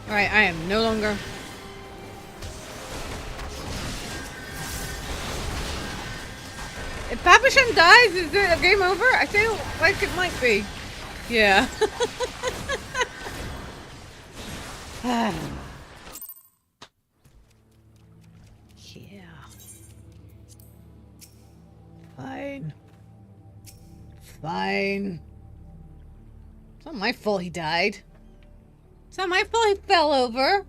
Speaker 1: Alright, I am no longer... If Papashan dies, is it a game over? I feel like it might be. Yeah. Yeah. Fine. Fine. It's not my fault he died. It's not my fault he fell over.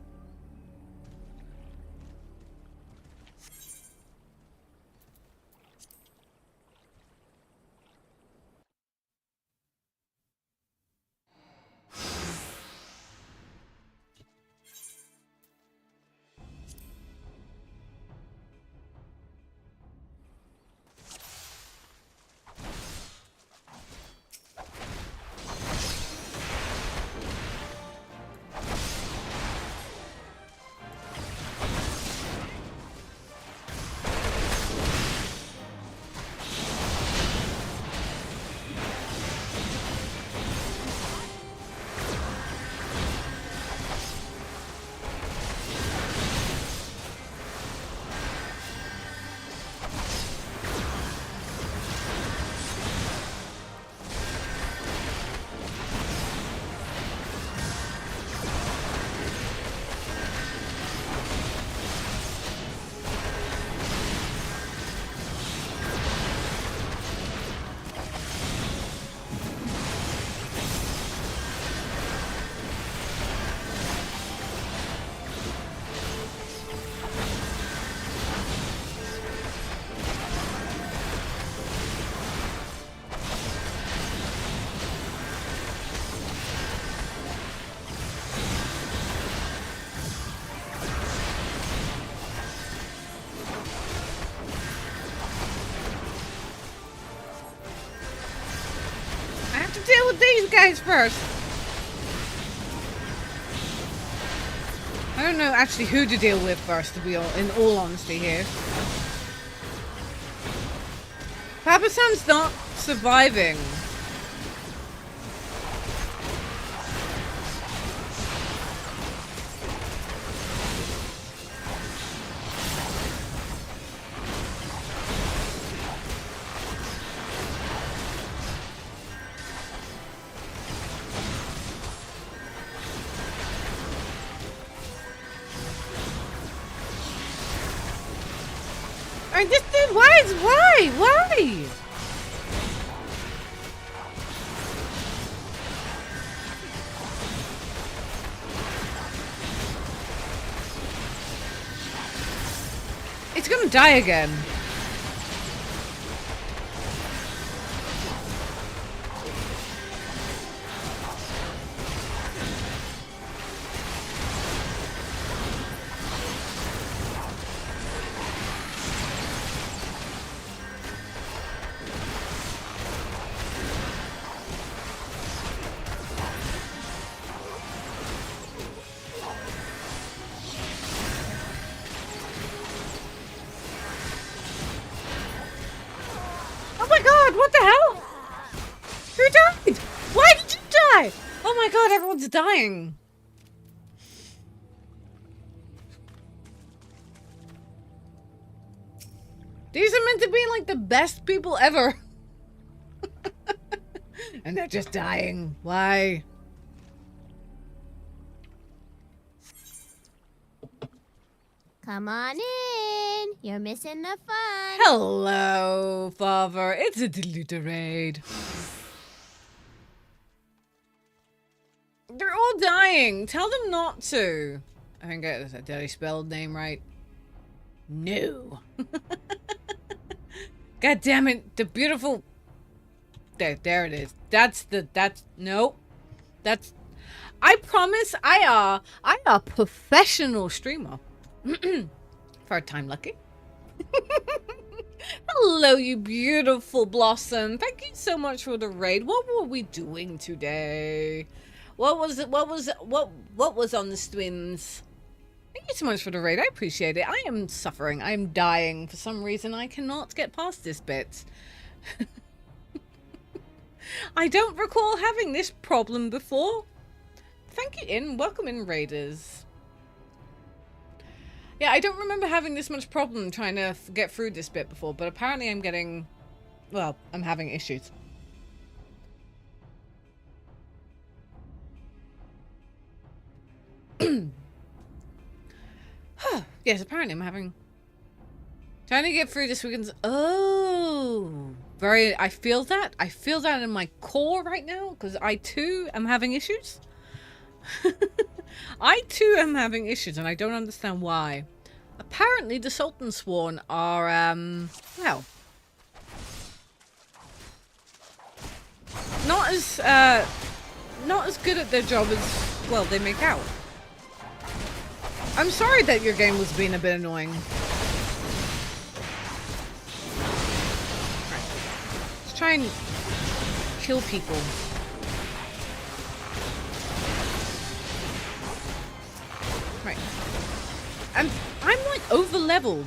Speaker 1: these guys first. I don't know actually who to deal with first, to be in all honesty here. Papa San's not surviving. This dude, why? It's gonna die again. What the hell? Who died? Why did you die? Oh my god, everyone's dying. These are meant to be like the best people ever. And they're just dying. Why?
Speaker 2: Come on in. You're missing the fun.
Speaker 1: Hello, Father. It's a diluted raid. They're all dying. Tell them not to. I think did I spell the name right? No. God damn it. The beautiful... There it is. Nope. I promise I a professional streamer. Third time lucky. Hello, you beautiful Blossom. Thank you so much for the raid. What were we doing today? What was on the streams? Thank you so much for the raid. I appreciate it. I am suffering. I am dying for some reason. I cannot get past this bit. I don't recall having this problem before. Thank you, In. Welcome in, Raiders. Yeah, I don't remember having this much problem trying to get through this bit before, but apparently I'm getting... Well, I'm having issues. Yes, apparently I'm having... Trying to get through this weekend's... Oh! Very... I feel that. I feel that in my core right now, because I too am having issues. I too am having issues, and I don't understand why. Apparently, the Sultan Sworn are, well... Not as good at their job as, well, they make out. I'm sorry that your game was being a bit annoying. Right. Let's try and kill people. Right. I'm like over leveled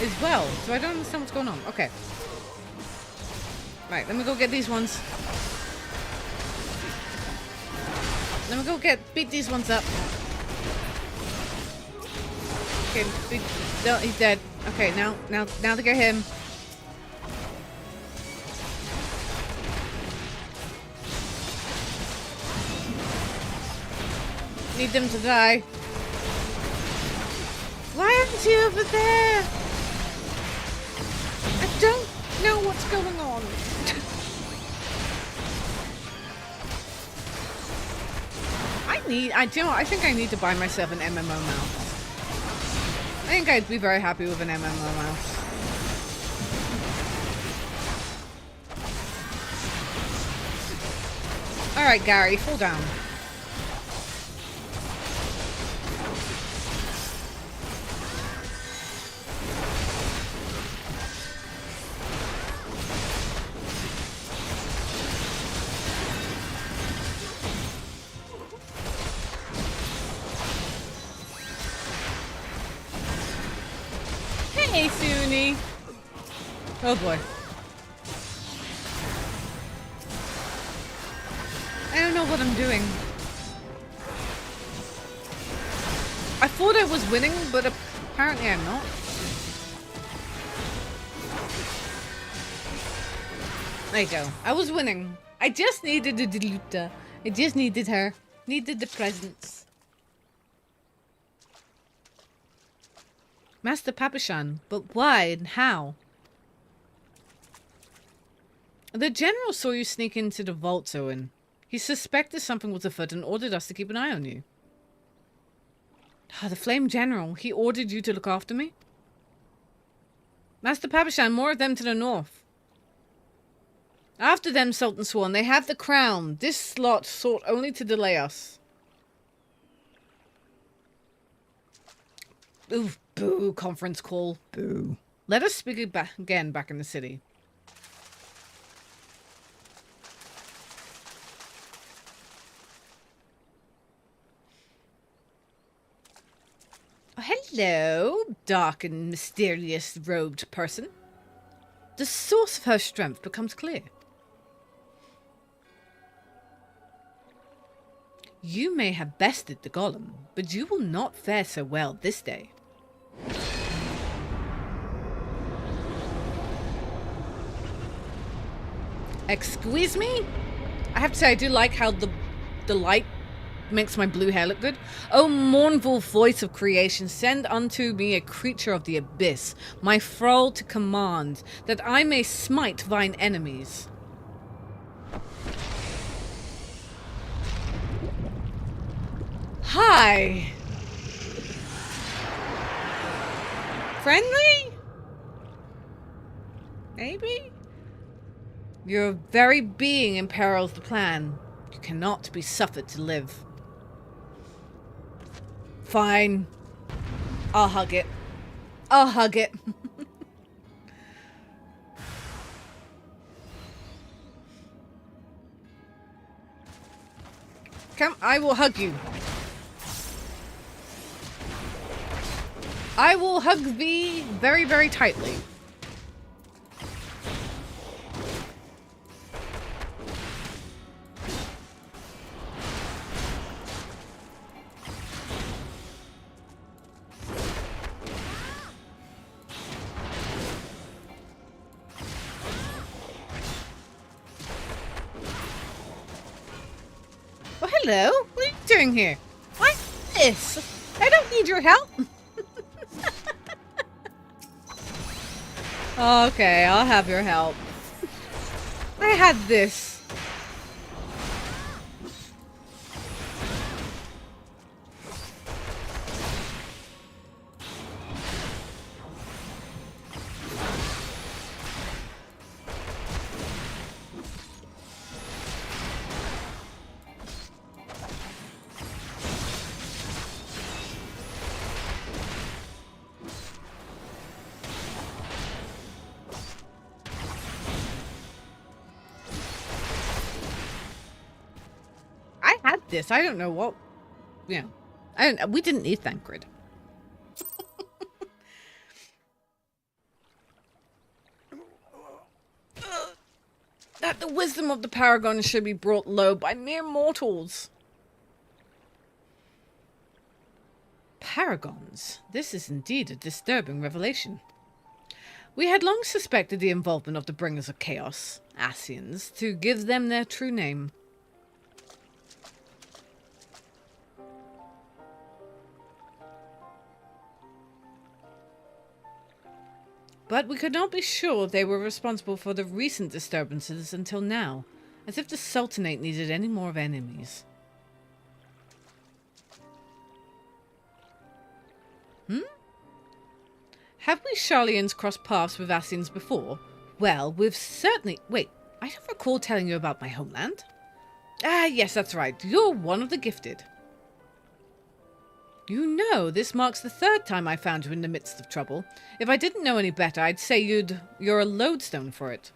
Speaker 1: as well, so I don't understand what's going on. Okay. Right, let me go get these ones. Let me go beat these ones up. Okay, no, he's dead. Okay, now to get him. Need them to die. Why aren't you over there? I don't know what's going on. I think I need to buy myself an MMO mouse. I think I'd be very happy with an MMO mouse. Alright, Gary, fall down. Hey, Sunni. Oh boy. I don't know what I'm doing. I thought I was winning, but apparently I'm not. There you go. I was winning. I just needed the Diluta. I just needed her. Needed the presents. Master Papashan, but why and how? The general saw you sneak into the vault, Owen. He suspected something was afoot and ordered us to keep an eye on you. Ah, the Flame General. He ordered you to look after me? Master Papashan, more of them to the north. After them, Sultan Swan. They have the crown. This slot sought only to delay us. Ooh, boo, conference call. Boo. Let us speak again back in the city. Oh, hello, dark and mysterious robed person. The source of her strength becomes clear. You may have bested the golem, but you will not fare so well this day. Excuse me? I have to say, I do like how the light makes my blue hair look good. O mournful voice of creation, send unto me a creature of the abyss, my thrall to command, that I may smite thine enemies. Hi. Friendly? Maybe? Your very being imperils the plan. You cannot be suffered to live. Fine. I'll hug it. I'll hug it. Come, I will hug you. I will hug thee very, very tightly. Oh, hello. What are you doing here? What's this? I don't need your help. Okay, I'll have your help. I had this. This. I don't know what, you know, we didn't need Thancred. That the wisdom of the Paragon should be brought low by mere mortals. Paragons? This is indeed a disturbing revelation. We had long suspected the involvement of the Bringers of Chaos, Ascians, to give them their true name. But we could not be sure they were responsible for the recent disturbances until now, as if the Sultanate needed any more of enemies. Have we Sharlayans crossed paths with Ascians before? Well, we've certainly... Wait, I don't recall telling you about my homeland. Ah, yes, that's right. You're one of the gifted. You know, this marks the third time I found you in the midst of trouble. If I didn't know any better, I'd say you're a lodestone for it.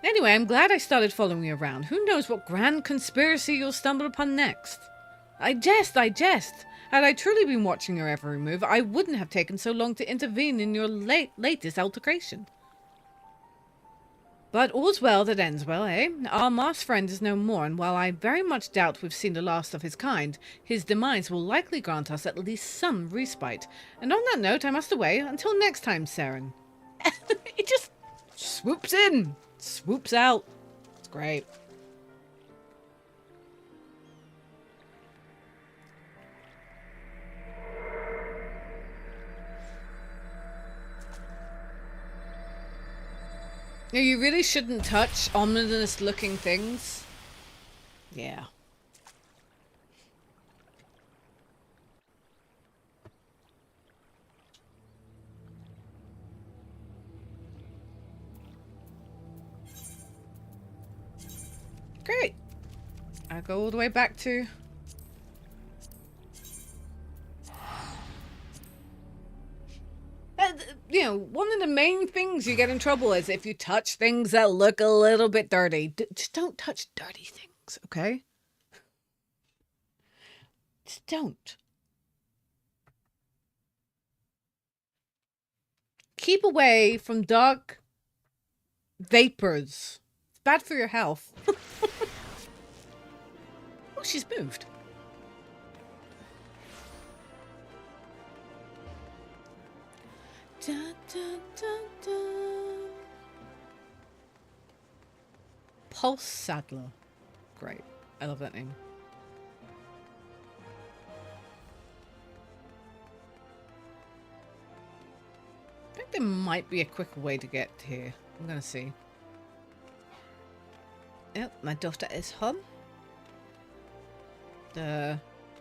Speaker 1: Anyway, I'm glad I started following you around. Who knows what grand conspiracy you'll stumble upon next? I jest. Had I truly been watching your every move, I wouldn't have taken so long to intervene in your latest altercation. But all's well that ends well, eh? Our masked friend is no more, and while I very much doubt we've seen the last of his kind, his demise will likely grant us at least some respite. And on that note, I must away. Until next time, Seren. It just swoops in, swoops out. It's great. No, you really shouldn't touch ominous looking things. Yeah. Great. I'll go all the way back to... you know, one of the main things you get in trouble is if you touch things that look a little bit dirty. Just don't touch dirty things, okay? Just don't. Keep away from dark vapors. It's bad for your health. Oh, she's moved. Da, da, da, da. Pulse Saddler. Great. I love that name. I think there might be a quicker way to get here. I'm gonna see. Yep, my daughter is home. The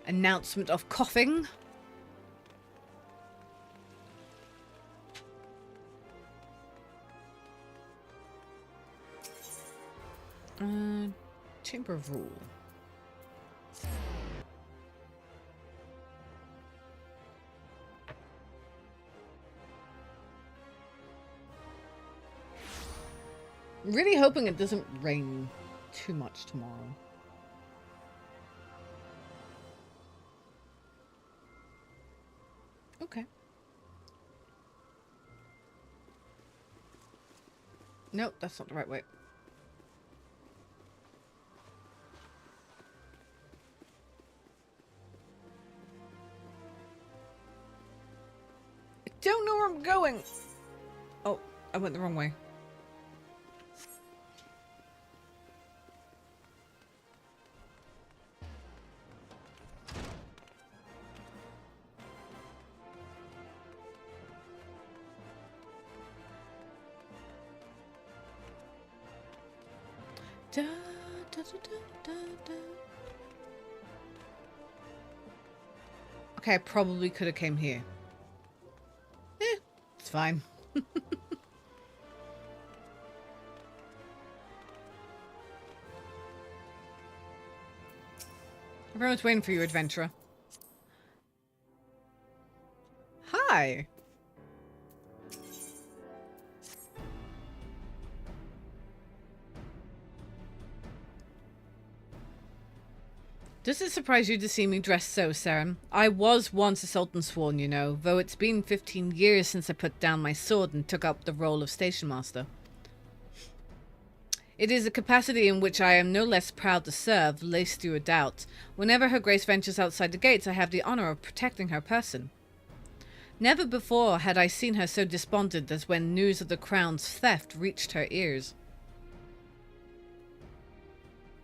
Speaker 1: announcement of coughing. Chamber of Rule. Really hoping it doesn't rain too much tomorrow. Okay. Nope, that's not the right way. Don't know where I'm going. Oh, I went the wrong way. Da, da, da, da, da. Okay, I probably could have came here. It's fine. Everyone's waiting for you, adventurer. Hi. Does it surprise you to see me dressed so, Seren? I was once a Sultan Sworn, you know, though it's been 15 years since I put down my sword and took up the role of Station Master. It is a capacity in which I am no less proud to serve, lest you a doubt. Whenever Her Grace ventures outside the gates, I have the honor of protecting her person. Never before had I seen her so despondent as when news of the crown's theft reached her ears.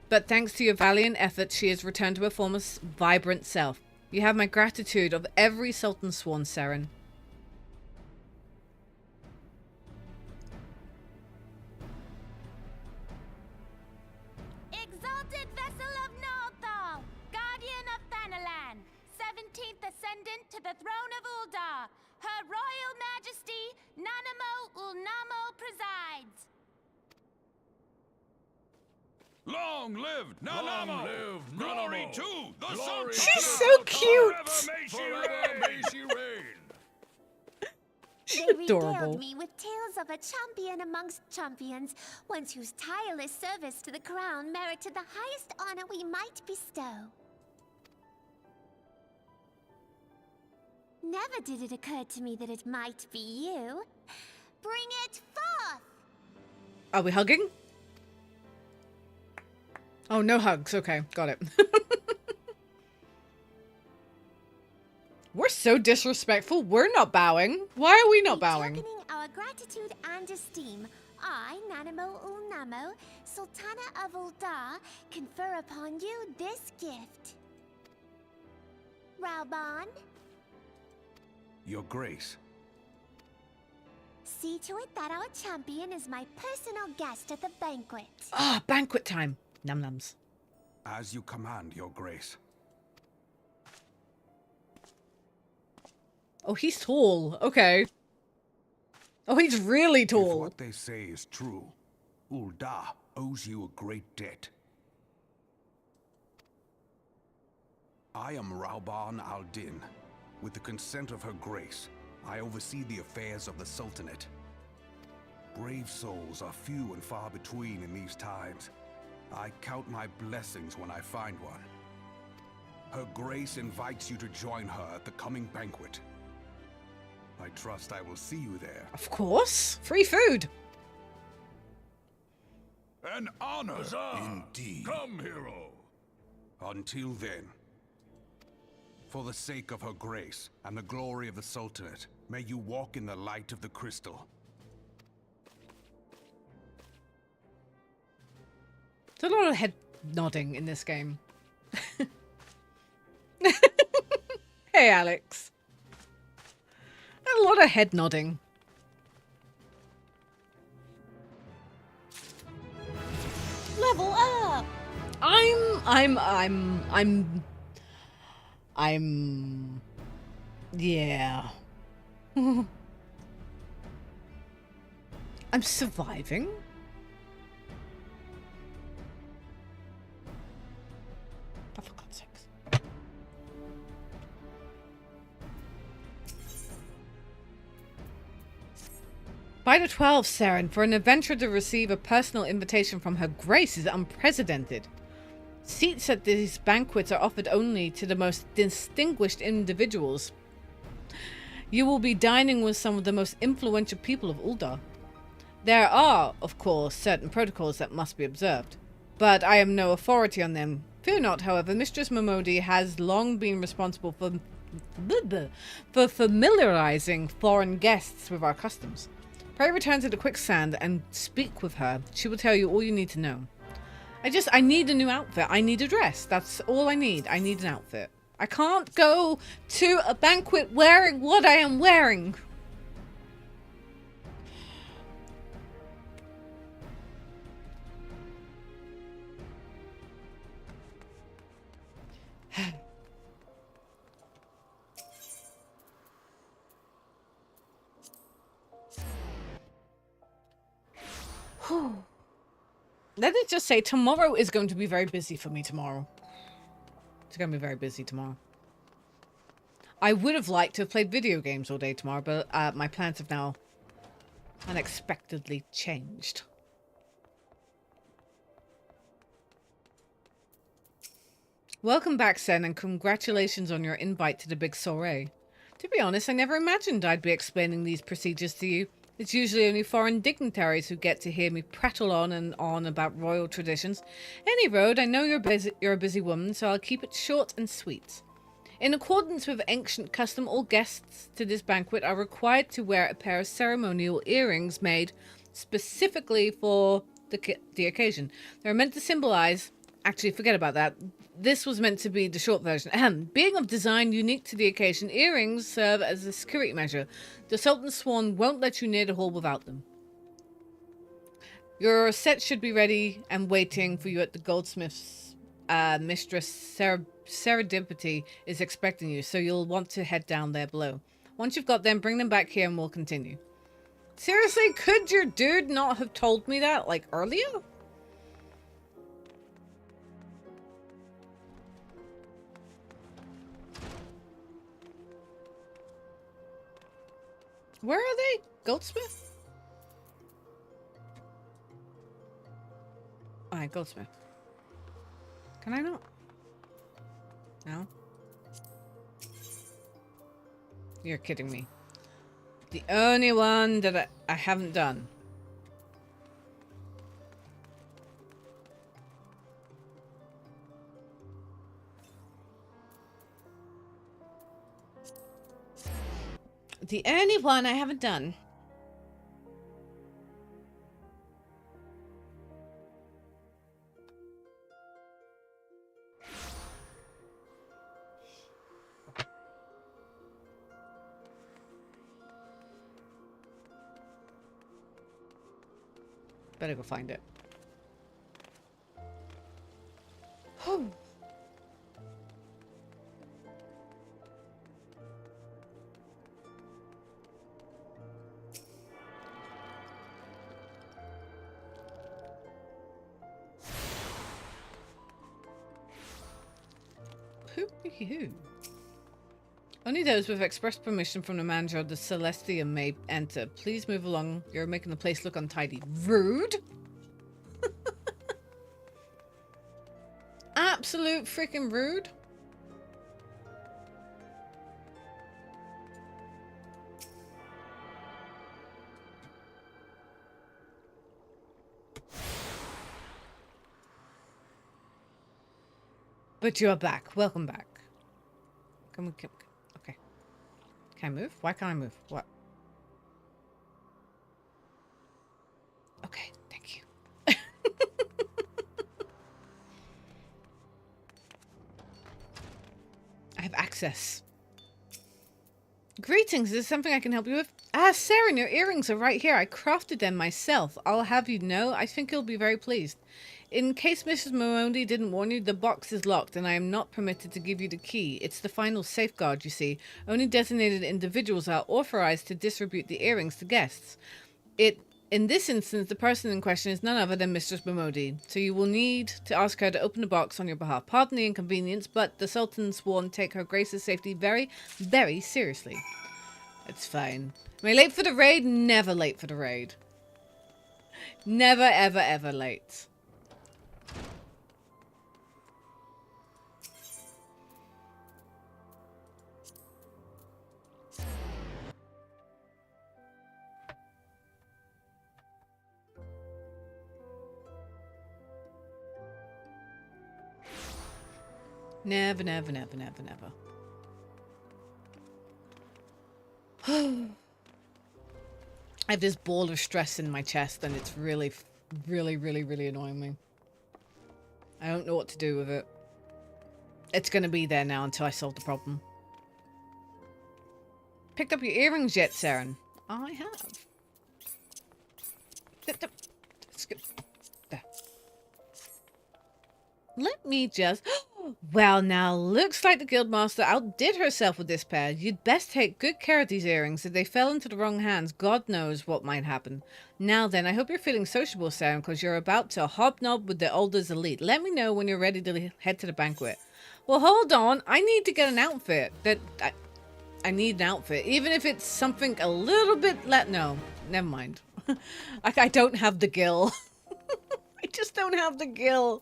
Speaker 1: But thanks to your valiant efforts, she has returned to her former vibrant self. You have my gratitude of every Sultan Sworn, Seren.
Speaker 2: Exalted vessel of Nalthal, guardian of Thanalan, 17th ascendant to the throne of Uldar, Her Royal Majesty Nanamo Ulnamo presides.
Speaker 3: Long live Nanamo! Glory to the Sultan!
Speaker 1: She's so cute!
Speaker 3: Forever may she reign!
Speaker 1: She's
Speaker 2: They
Speaker 1: adorable.
Speaker 2: regaled me with tales of a champion amongst champions, one whose tireless service to the crown merited the highest honor we might bestow. Never did it occur to me that it might be you. Bring it forth!
Speaker 1: Are we hugging? Oh, no hugs. Okay, got it. We're so disrespectful. We're not bowing. Why are we not bowing?
Speaker 2: Betokening our gratitude and esteem, I, Nanamo Ulnamo, Sultana of Uldar, confer upon you this gift. Raubon,
Speaker 3: Your Grace.
Speaker 2: see to it that our champion is my personal guest at the banquet.
Speaker 1: Ah, banquet time. Num nums.
Speaker 3: As you command, Your Grace.
Speaker 1: Oh, he's tall. Okay. Oh, he's really
Speaker 3: If
Speaker 1: tall.
Speaker 3: what they say is true, Uldar owes you a great debt. I am Raubon al-Din. With the consent of Her Grace, I oversee the affairs of the Sultanate. Brave souls are few and far between in these times. I count my blessings when I find one. Her Grace invites you to join her at the coming banquet. I trust I will see you there.
Speaker 1: Of course. Free food.
Speaker 3: An honor,
Speaker 4: Huzzah!
Speaker 3: indeed.
Speaker 4: Come, hero!
Speaker 3: Until then, for the sake of Her Grace and the glory of the Sultanate, may you walk in the light of the crystal.
Speaker 1: There's a lot of head nodding in this game. Hey, Alex. A lot of head nodding.
Speaker 2: Level up!
Speaker 1: Yeah. I'm surviving. Oh, for God's sakes. By the 12, Seren, for an adventurer to receive a personal invitation from Her Grace is unprecedented. Seats at these banquets are offered only to the most distinguished individuals. You will be dining with some of the most influential people of Uldar. There are, of course, certain protocols that must be observed, but I am no authority on them. Fear not, however, Mistress Momodi has long been responsible for familiarizing foreign guests with our customs. Pray return to the quicksand and speak with her. She will tell you all you need to know. I need a new outfit. I need a dress. That's all I need. I need an outfit. I can't go to a banquet wearing what I am wearing. Let it just say tomorrow is going to be very busy for me tomorrow. It's going to be very busy tomorrow. I would have liked to have played video games all day tomorrow, but my plans have now unexpectedly changed. Welcome back, Sen, and congratulations on your invite to the big soiree. To be honest, I never imagined I'd be explaining these procedures to you. It's usually only foreign dignitaries who get to hear me prattle on and on about royal traditions. Any road, I know you're a busy woman, so I'll keep it short and sweet. In accordance with ancient custom, all guests to this banquet are required to wear a pair of ceremonial earrings made specifically for the occasion. They're meant to symbolize... Actually, forget about that. This was meant to be the short version. Being of design unique to the occasion, earrings serve as a security measure. The Sultan's Sworn won't let you near the hall without them. Your set should be ready and waiting for you at the goldsmith's. Mistress Serendipity is expecting you, so you'll want to head down there below. Once you've got them, bring them back here and we'll continue. Seriously, could your dude not have told me that, like, earlier? Where are they? Goldsmith? Alright, Goldsmith. Can I not? No? You're kidding me. The only one that I haven't done. The only one I haven't done. Better go find it. Whew. Hoo. Only those with express permission from the manager of the Celestia may enter. Please move along. You're making the place look untidy. Rude. Absolute freaking rude. But you're back. Welcome back. Come on, okay. Can I move? Why can't I move? What? Okay, thank you. I have access. Greetings, is there something I can help you with? Ah, Seren, your earrings are right here. I crafted them myself. I'll have you know, I think you'll be very pleased. In case Mrs. Momondi didn't warn you, the box is locked and I am not permitted to give you the key. It's the final safeguard, you see. Only designated individuals are authorized to distribute the earrings to guests. In this instance, the person in question is none other than Mistress Momondi, so you will need to ask her to open the box on your behalf. Pardon the inconvenience, but the Sultan sworn take her Grace's safety very, very seriously. It's fine. Am I late for the raid? Never late for the raid. Never, ever, ever late. Never, never, never, never, never. I have this ball of stress in my chest and it's really, really, really, really annoying me. I don't know what to do with it. It's going to be there now until I solve the problem. Picked up your earrings yet, Seren? I have. There. Let me just... Well, now, looks like the Guildmaster outdid herself with this pair. You'd best take good care of these earrings. If they fell into the wrong hands, God knows what might happen. Now then, I hope you're feeling sociable, Seren, because you're about to hobnob with the Alders elite. Let me know when you're ready to head to the banquet. Well, hold on. I need to get an outfit. I need an outfit. Even if it's something a little bit... No, never mind. I don't have the gil. I just don't have the gil.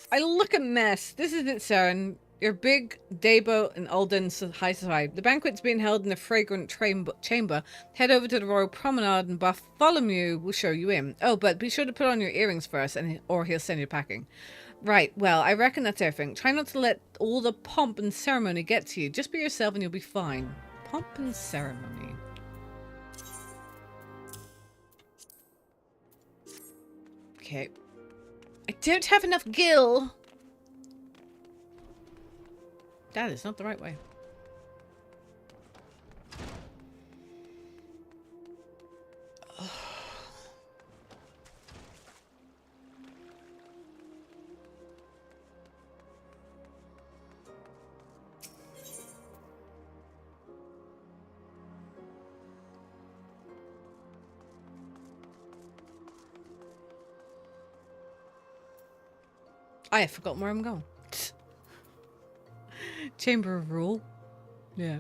Speaker 1: I look a mess. This is it, Seren. Your big Dabo and Alden high society. The banquet's being held in the fragrant chamber. Head over to the Royal Promenade and Bartholomew will show you in. Oh, but be sure to put on your earrings first, or he'll send you packing. Right, well, I reckon that's everything. Try not to let all the pomp and ceremony get to you. Just be yourself and you'll be fine. Pomp and ceremony. Okay. I don't have enough gil. That is not the right way. Oh. I have forgotten where I'm going. Chamber of Rule. Yeah.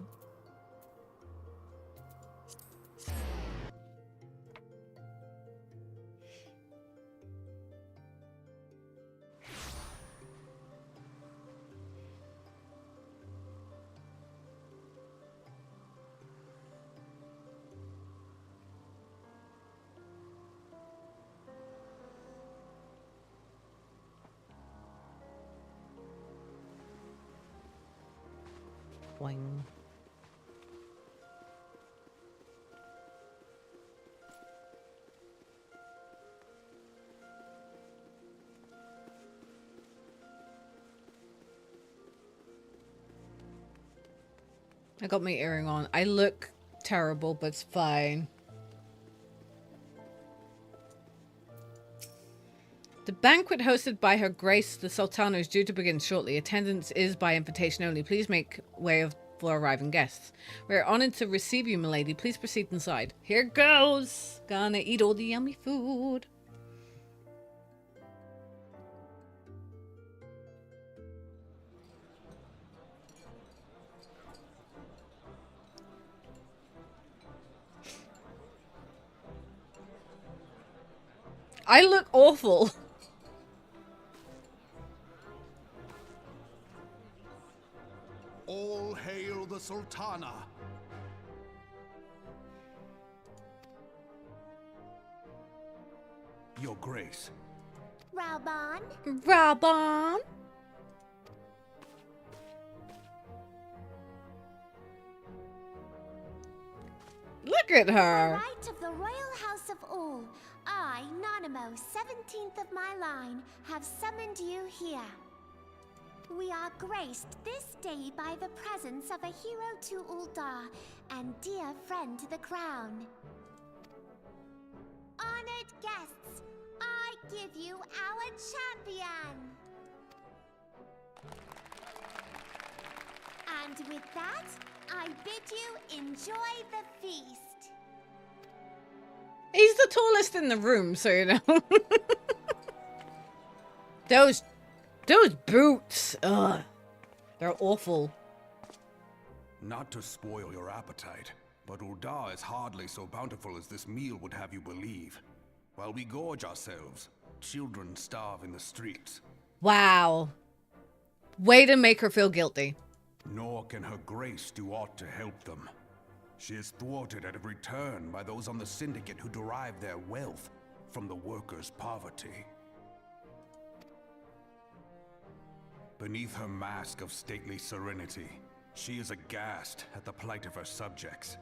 Speaker 1: Boing. I got my earring on. I look terrible, but it's fine. The banquet hosted by Her Grace the Sultana is due to begin shortly. Attendance is by invitation only. Please make way for arriving guests. We're honored to receive you, milady. Please proceed inside. Here goes. Gonna eat all the yummy food. I look awful.
Speaker 3: All hail the Sultana! Your Grace.
Speaker 2: Raubon?
Speaker 1: Reborn. Look at her.
Speaker 2: Right of the Royal House of All, I, Nanamo, 17th of my line, have summoned you here. We are graced this day by the presence of a hero to Uldar and dear friend to the crown. Honored guests, I give you our champion. And with that, I bid you enjoy the feast.
Speaker 1: He's the tallest in the room, so you know. Those boots. Ugh. They're awful.
Speaker 3: Not to spoil your appetite, but Uldar is hardly so bountiful as this meal would have you believe. While we gorge ourselves, children starve in the streets.
Speaker 1: Wow. Way to make her feel guilty.
Speaker 3: Nor can Her Grace do aught to help them. She is thwarted at every turn by those on the Syndicate who derive their wealth from the workers' poverty. Beneath her mask of stately serenity, she is aghast at the plight of her subjects.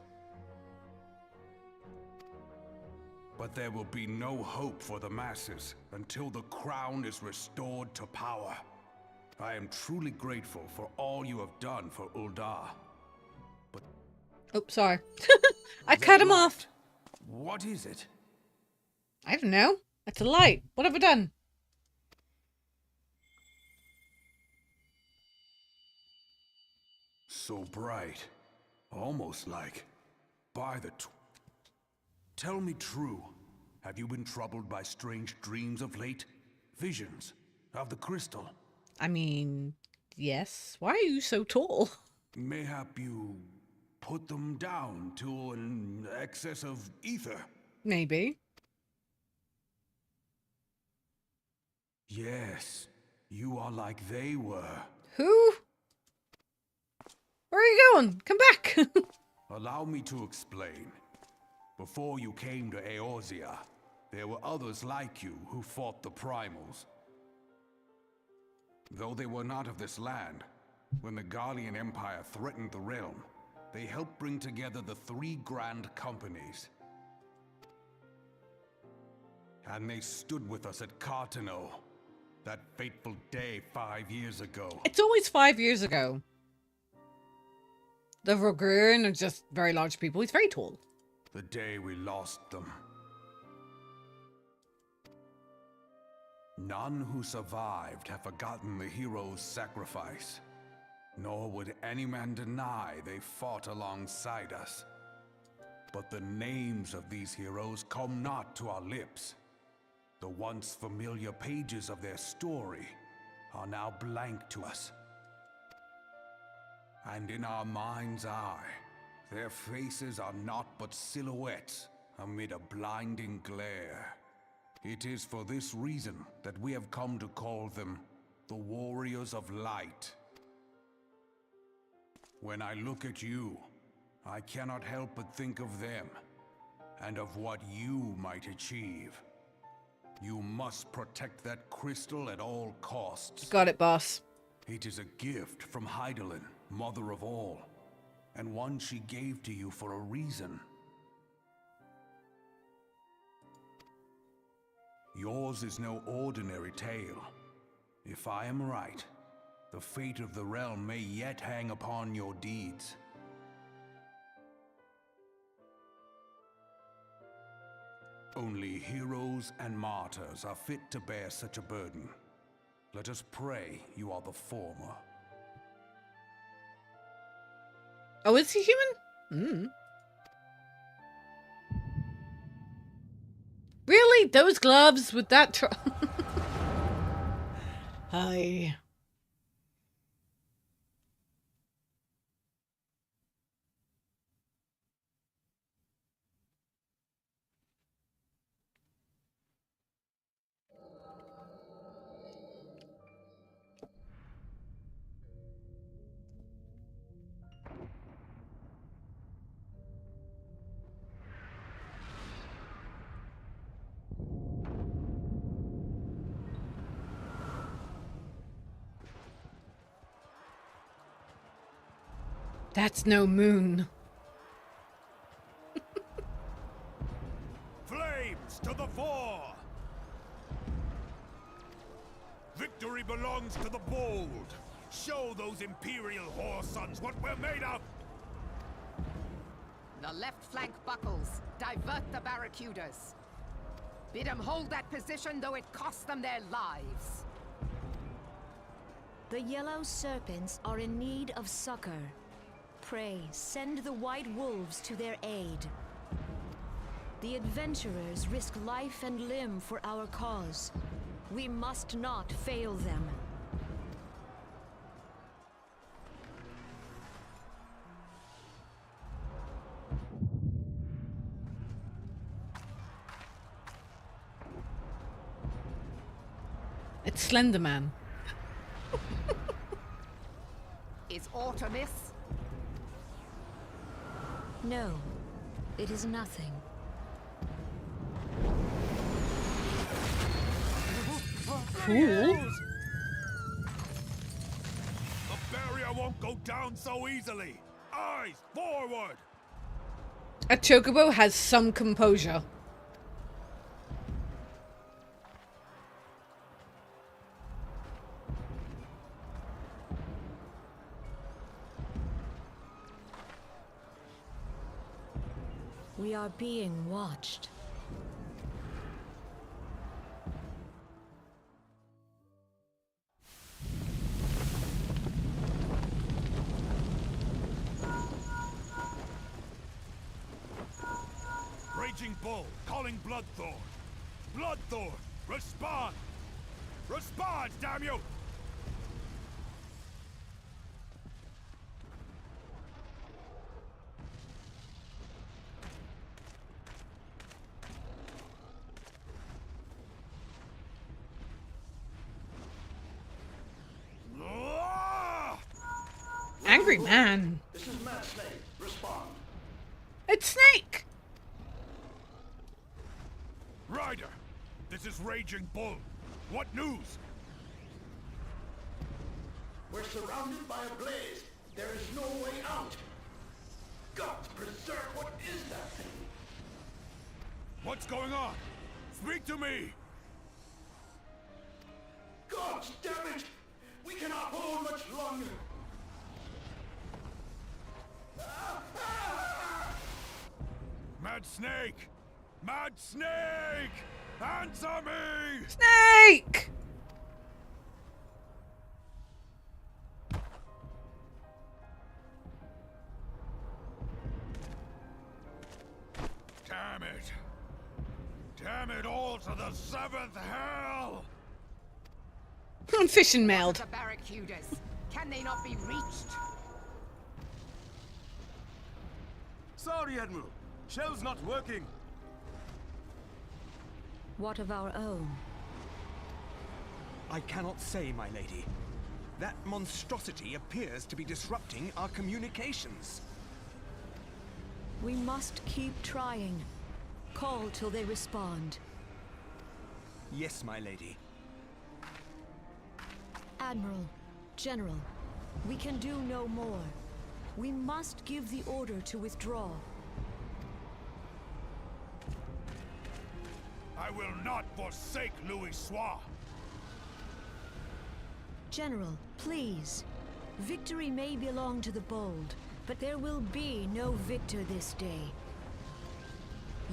Speaker 3: But there will be no hope for the masses until the crown is restored to power. I am truly grateful for all you have done for Uldar. But...
Speaker 1: Oops, sorry. I cut him off.
Speaker 3: What is it?
Speaker 1: I don't know. It's a light. What have I done?
Speaker 3: So bright. Almost like... by the... Tell me true. Have you been troubled by strange dreams of late? Visions of the crystal?
Speaker 1: I mean, yes. Why are you so tall?
Speaker 3: Mayhap you put them down to an excess of ether?
Speaker 1: Maybe.
Speaker 3: Yes, you are like they were.
Speaker 1: Who? Where are you going? Come back.
Speaker 3: Allow me to explain. Before you came to Eorzea, there were others like you who fought the primals. Though they were not of this land, when the Garlean Empire threatened the realm, they helped bring together the three grand companies. And they stood with us at Cartano, that fateful day 5 years ago.
Speaker 1: It's always 5 years ago. The Rogurin are just very large people. He's very tall.
Speaker 3: The day we lost them. None who survived have forgotten the hero's sacrifice, nor would any man deny they fought alongside us. But the names of these heroes come not to our lips. The once familiar pages of their story are now blank to us. And in our mind's eye, their faces are naught but silhouettes amid a blinding glare. It is for this reason that we have come to call them the Warriors of Light. When I look at you, I cannot help but think of them, and of what you might achieve. You must protect that crystal at all costs.
Speaker 1: Got it, boss.
Speaker 3: It is a gift from Hydaelyn, mother of all, and one she gave to you for a reason. Yours is no ordinary tale. If I am right, the fate of the realm may yet hang upon your deeds. Only heroes and martyrs are fit to bear such a burden. Let us pray you are the former.
Speaker 1: Oh, is he human? Really? Those gloves with that Hi. That's no moon.
Speaker 4: Flames to the fore! Victory belongs to the bold. Show those Imperial whore sons what we're made of!
Speaker 5: The left flank buckles. Divert the barracudas. Bid them hold that position, though it costs them their lives.
Speaker 6: The yellow serpents are in need of succor. Pray, send the white wolves to their aid. The adventurers risk life and limb for our cause. We must not fail them.
Speaker 1: It's Slender Man.
Speaker 5: Is aught amiss?
Speaker 6: No, it is nothing.
Speaker 1: Cool.
Speaker 4: The barrier won't go down so easily! Eyes forward!
Speaker 1: A chocobo has some composure.
Speaker 6: We are being watched.
Speaker 4: Raging Bull, calling Bloodthorn. Bloodthorn, respond! Respond, damn you!
Speaker 1: Angry man.
Speaker 7: This is Mad Snake. Respond.
Speaker 1: It's Snake.
Speaker 4: Ryder, this is Raging Bull. What news?
Speaker 7: We're surrounded by a blaze. There is no way out. God preserve, what is that thing?
Speaker 4: What's going on? Speak to me!
Speaker 7: God damn it! We cannot hold much longer.
Speaker 4: Mad Snake! Mad Snake! Answer me!
Speaker 1: Snake!
Speaker 4: Damn it! Damn it all to the seventh hell!
Speaker 1: Fishing mailed.
Speaker 5: The barracudas. Can they not be reached?
Speaker 8: Sorry, Admiral. Shell's not working.
Speaker 6: What of our own?
Speaker 8: I cannot say, my lady. That monstrosity appears to be disrupting our communications.
Speaker 6: We must keep trying. Call till they respond.
Speaker 8: Yes, my lady.
Speaker 6: Admiral, General, We can do no more. We must give the order to withdraw.
Speaker 4: I will not forsake Louis Soir.
Speaker 6: General, please. Victory may belong to the bold, but there will be no victor this day.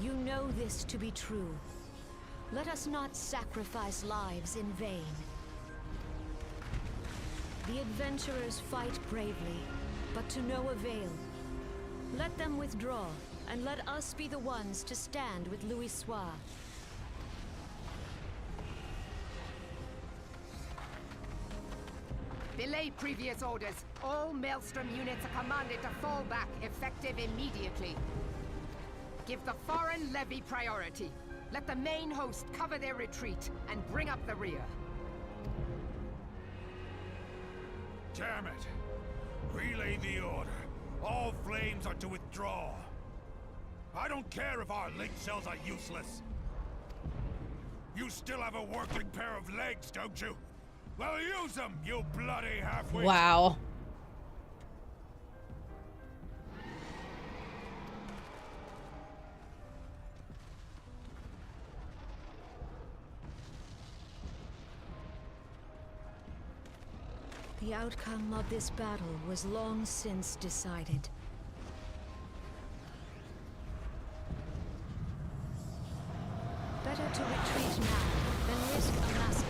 Speaker 6: You know this to be true. Let us not sacrifice lives in vain. The adventurers fight bravely, but to no avail. Let them withdraw, and let us be the ones to stand with Louis Soir.
Speaker 5: Belay previous orders. All Maelstrom units are commanded to fall back, effective immediately. Give the foreign levy priority. Let the main host cover their retreat and bring up the rear.
Speaker 4: Damn it! Relay the order. All flames are to withdraw. I don't care if our link cells are useless. You still have a working pair of legs, don't you? Well, use them, you bloody halfwit!
Speaker 1: Wow.
Speaker 6: The outcome of this battle was long since decided. Better to retreat now than risk a massacre.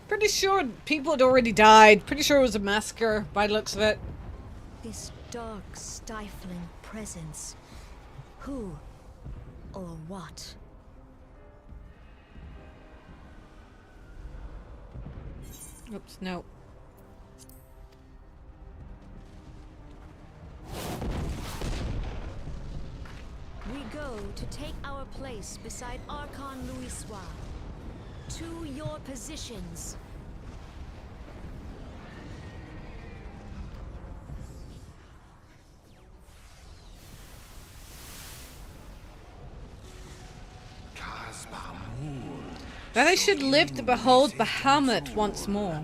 Speaker 1: Pretty sure people had already died. Pretty sure it was a massacre by the looks of it.
Speaker 6: This dark, stifling presence. Who or what?
Speaker 1: Oops, no.
Speaker 6: We go to take our place beside Archon Louis Soir. To your positions.
Speaker 1: That I should live to behold Bahamut once more.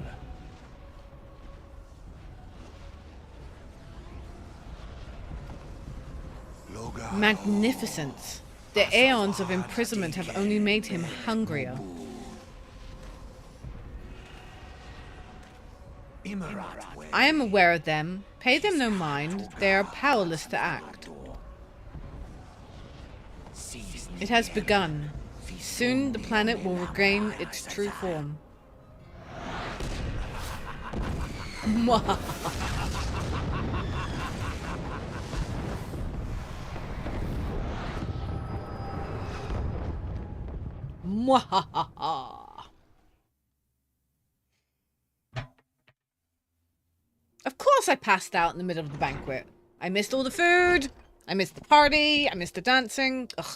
Speaker 1: Magnificent. The aeons of imprisonment have only made him hungrier. I am aware of them. Pay them no mind. They are powerless to act. It has begun. Soon the planet will regain its true form. Of course I passed out in the middle of the banquet. I missed all the food. I missed the party. I missed the dancing. Ugh.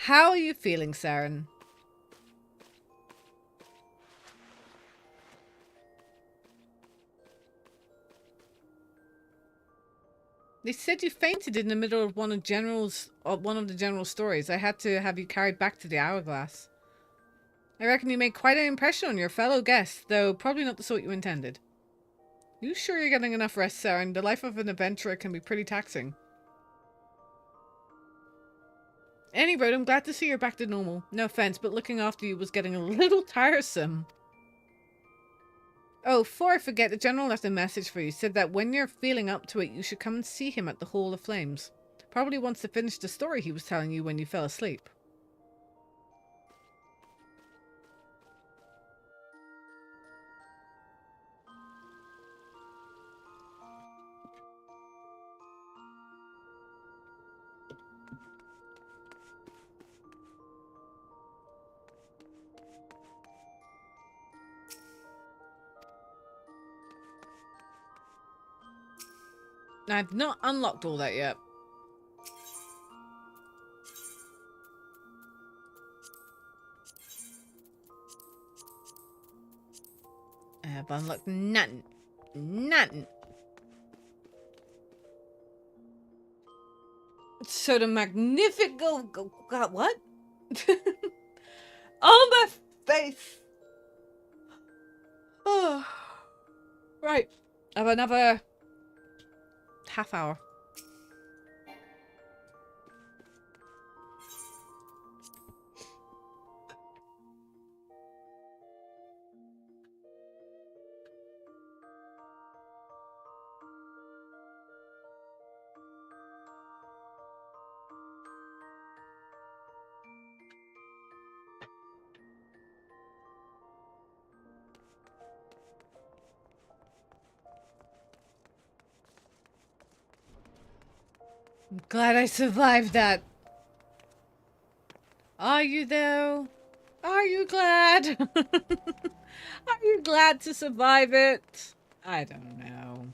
Speaker 1: How are you feeling, Seren? They said you fainted in the middle of one of the general's stories. I had to have you carried back to the hourglass. I reckon you made quite an impression on your fellow guests, though probably not the sort you intended. You sure you're getting enough rest, Seren? The life of an adventurer can be pretty taxing. Anyway, I'm glad to see you're back to normal. No offense, but looking after you was getting a little tiresome. Oh, before I forget, the general left a message for you. Said that when you're feeling up to it, you should come and see him at the Hall of Flames. Probably wants to finish the story he was telling you when you fell asleep. I've not unlocked all that yet. I have unlocked nothing. Nothing. So the Magnifico... God, what? Oh, my face. Oh. Right. I have another half hour. I'm glad I survived that. Are you though? Are you glad? Are you glad to survive it? I don't know.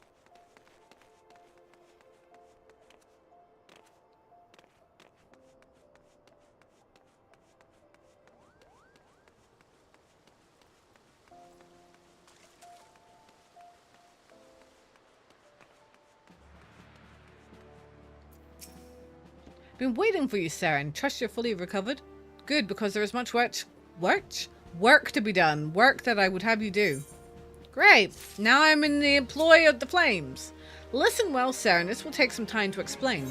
Speaker 1: Been waiting for you, Seren. Trust you're fully recovered? Good, because there is much work to be done. Work that I would have you do. Great. Now I'm in the employ of the flames. Listen well, Seren. This will take some time to explain.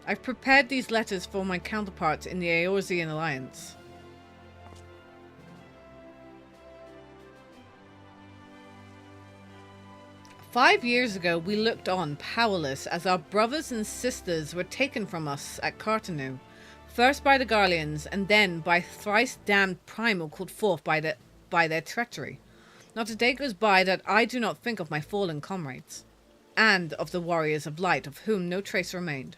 Speaker 1: I've prepared these letters for my counterparts in the Eorzean Alliance. "5 years ago, we looked on, powerless, as our brothers and sisters were taken from us at Cartanu, first by the Garleans, and then by thrice-damned Primal called forth by their treachery. Not a day goes by that I do not think of my fallen comrades, and of the warriors of light, of whom no trace remained.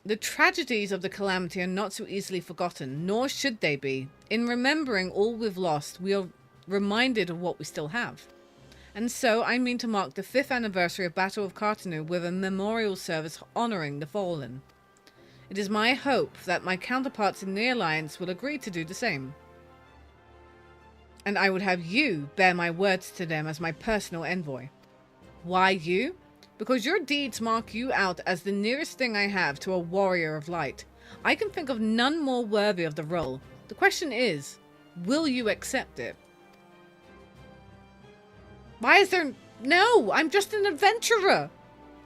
Speaker 1: The tragedies of the calamity are not so easily forgotten, nor should they be. In remembering all we've lost, we are reminded of what we still have. And so I mean to mark the 5th anniversary of Battle of Cartanu with a memorial service honouring the fallen. It is my hope that my counterparts in the Alliance will agree to do the same. And I would have you bear my words to them as my personal envoy. Why you? Because your deeds mark you out as the nearest thing I have to a warrior of light. I can think of none more worthy of the role. The question is, will you accept it? Why is there... No, I'm just an adventurer.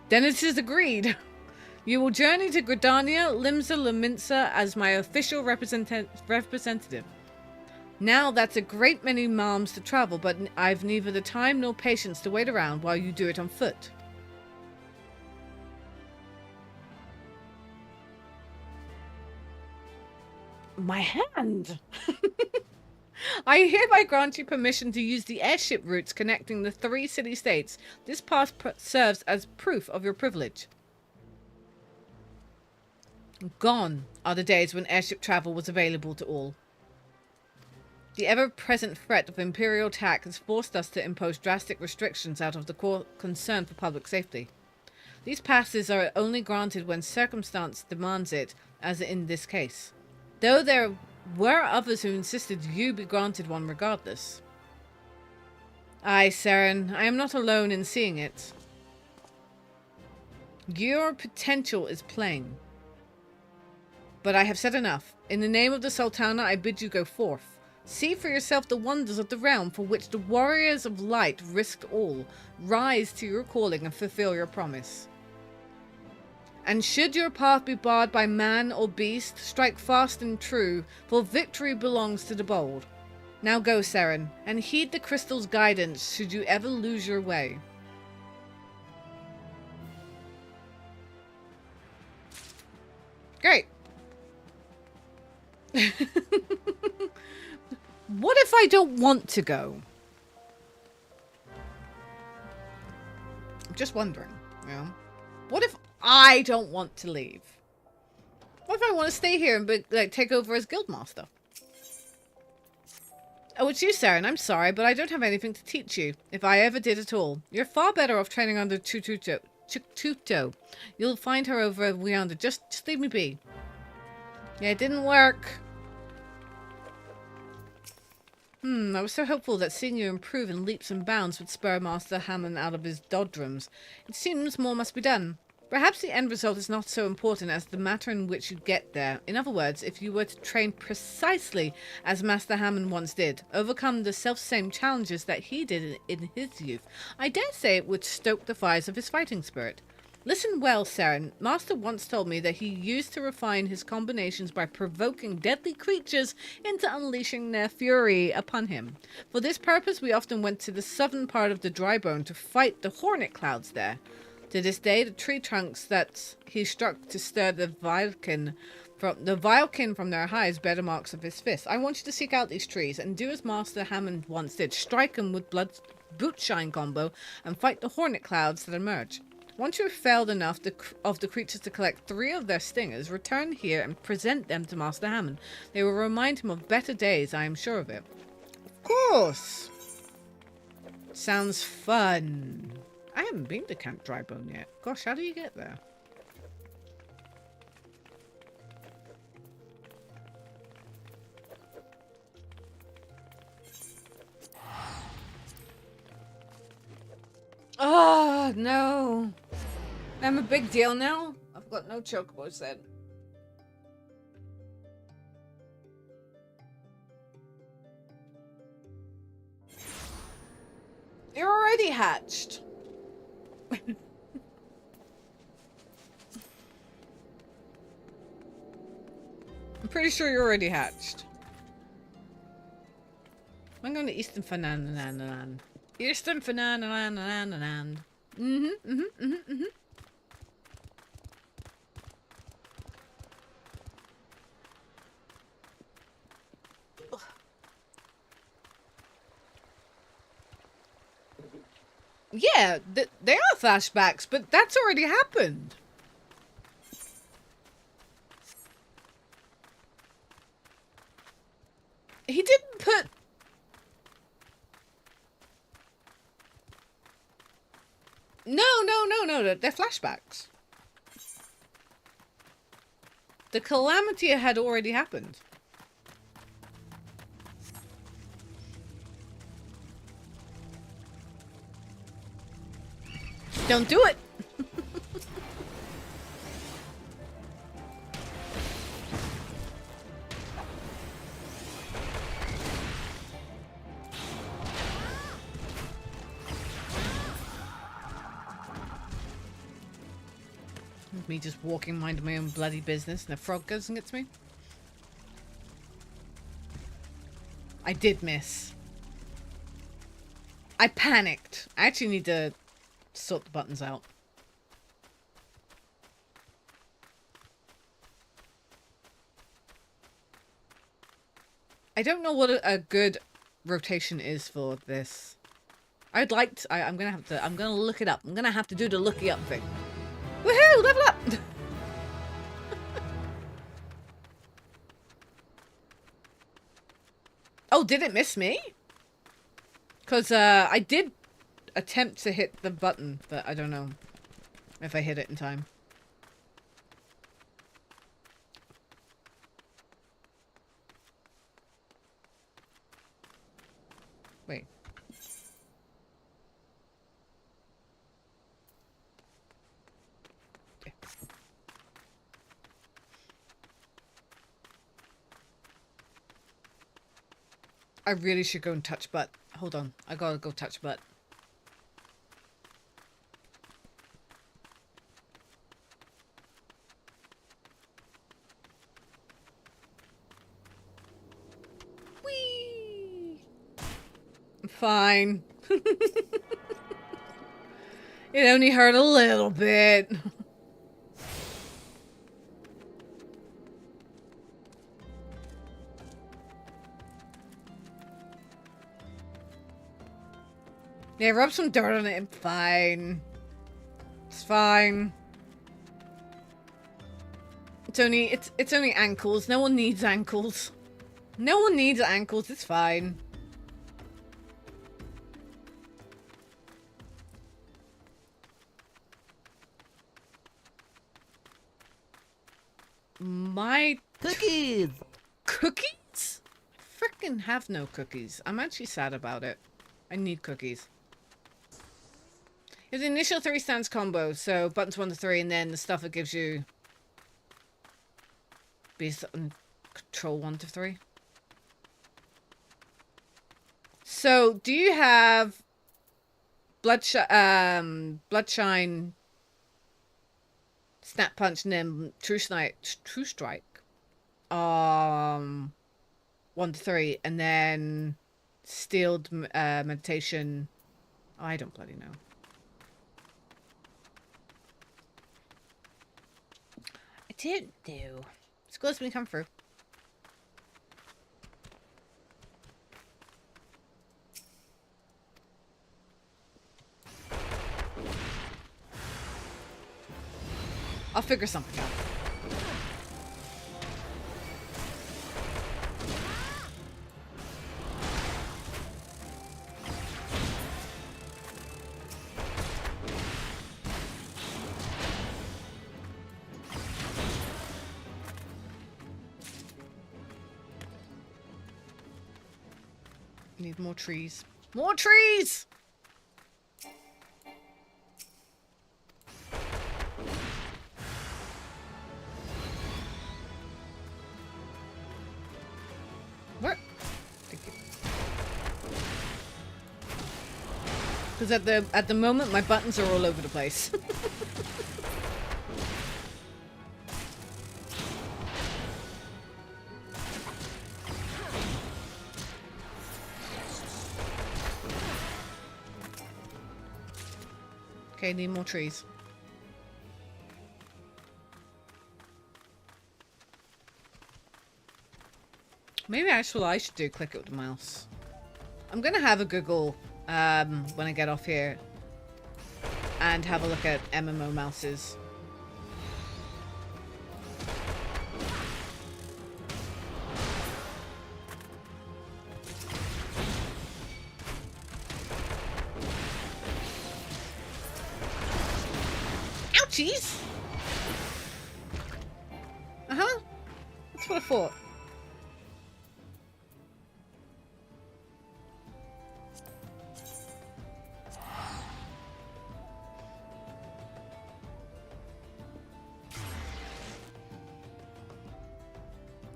Speaker 1: Then it is agreed. You will journey to Gridania, Limsa, Leminsa as my official representative. Now that's a great many miles to travel, but I've neither the time nor patience to wait around while you do it on foot. My hand! I hereby grant you permission to use the airship routes connecting the 3 city-states. This pass serves as proof of your privilege. Gone are the days when airship travel was available to all. The ever-present threat of Imperial attack has forced us to impose drastic restrictions out of the core concern for public safety. These passes are only granted when circumstance demands it, as in this case. Though there were others who insisted you be granted one regardless. Aye, Seren, I am not alone in seeing it. Your potential is plain. But I have said enough. In the name of the Sultana, I bid you go forth. See for yourself the wonders of the realm for which the warriors of light risked all. Rise to your calling and fulfill your promise. And should your path be barred by man or beast, strike fast and true, for victory belongs to the bold. Now go, Seren, and heed the crystal's guidance should you ever lose your way. Great. What if I don't want to go? I'm just wondering, you know? What if I don't want to leave? What if I want to stay here and take over as guildmaster? Oh, it's you, Seren. I'm sorry, but I don't have anything to teach you, if I ever did at all. You're far better off training under Tuto. You'll find her over yonder. Just leave me be. Yeah, it didn't work. I was so hopeful that seeing you improve in leaps and bounds would spur Master Hammond out of his doldrums. It seems more must be done. Perhaps the end result is not so important as the matter in which you get there. In other words, if you were to train precisely as Master Hammond once did, overcome the self-same challenges that he did in his youth, I dare say it would stoke the fires of his fighting spirit. Listen well, Seren. Master once told me that he used to refine his combinations by provoking deadly creatures into unleashing their fury upon him. For this purpose, we often went to the southern part of the Drybone to fight the hornet clouds there. To this day, the tree trunks that he struck to stir the Vilekin from their highs bear the marks of his fists. I want you to seek out these trees and do as Master Hammond once did. Strike them with blood boot shine combo and fight the hornet clouds that emerge. Once you have felled enough of the creatures to collect 3 of their stingers, return here and present them to Master Hammond. They will remind him of better days, I am sure of it. Of course! Sounds fun. I haven't been to Camp Drybone yet. Gosh, how do you get there? Oh, no. I'm a big deal now. I've got no chocobos then. You're already hatched. I'm pretty sure you're already hatched. I'm going to Eastern Fananan. Eastern Fananan. Yeah, they are flashbacks, but that's already happened. He didn't put... No, they're flashbacks. The calamity had already happened. Don't do it! Me just walking, minding my own bloody business, and a frog goes and gets me. I did miss. I panicked. I actually need to sort the buttons out. I don't know what a good rotation is for this. I'd like to, I'm gonna look it up. I'm gonna have to do the looky up thing. Woohoo! Level up! Oh, did it miss me? Because I did attempt to hit the button, but I don't know if I hit it in time. Wait. Okay. I really should go and touch butt. Hold on. I gotta go touch butt. Whee! Fine. It only hurt a little bit. Yeah, rub some dirt on it. Fine. It's fine. It's only ankles. No one needs ankles. No one needs ankles. It's fine. My
Speaker 9: cookies.
Speaker 1: Cookies? freaking have no cookies. I'm actually sad about it. I need cookies. It's the initial 3 stance combo, so buttons 1 to 3, and then the stuff it gives you based on control 1 to 3. So, do you have Bloodshine, Snap Punch, and then True Strike? 1 to 3, and then Steeled Meditation. Oh, I don't bloody know. I didn't do. It's close to me come through. I'll figure something out. Need more trees. More trees! Where? Thank you. Because at the moment my buttons are all over the place. Okay, need more trees. Maybe that's what I should do, click it with the mouse. I'm gonna have a Google when I get off here and have a look at MMO mouses. Ouchies! Uh-huh. That's what I thought.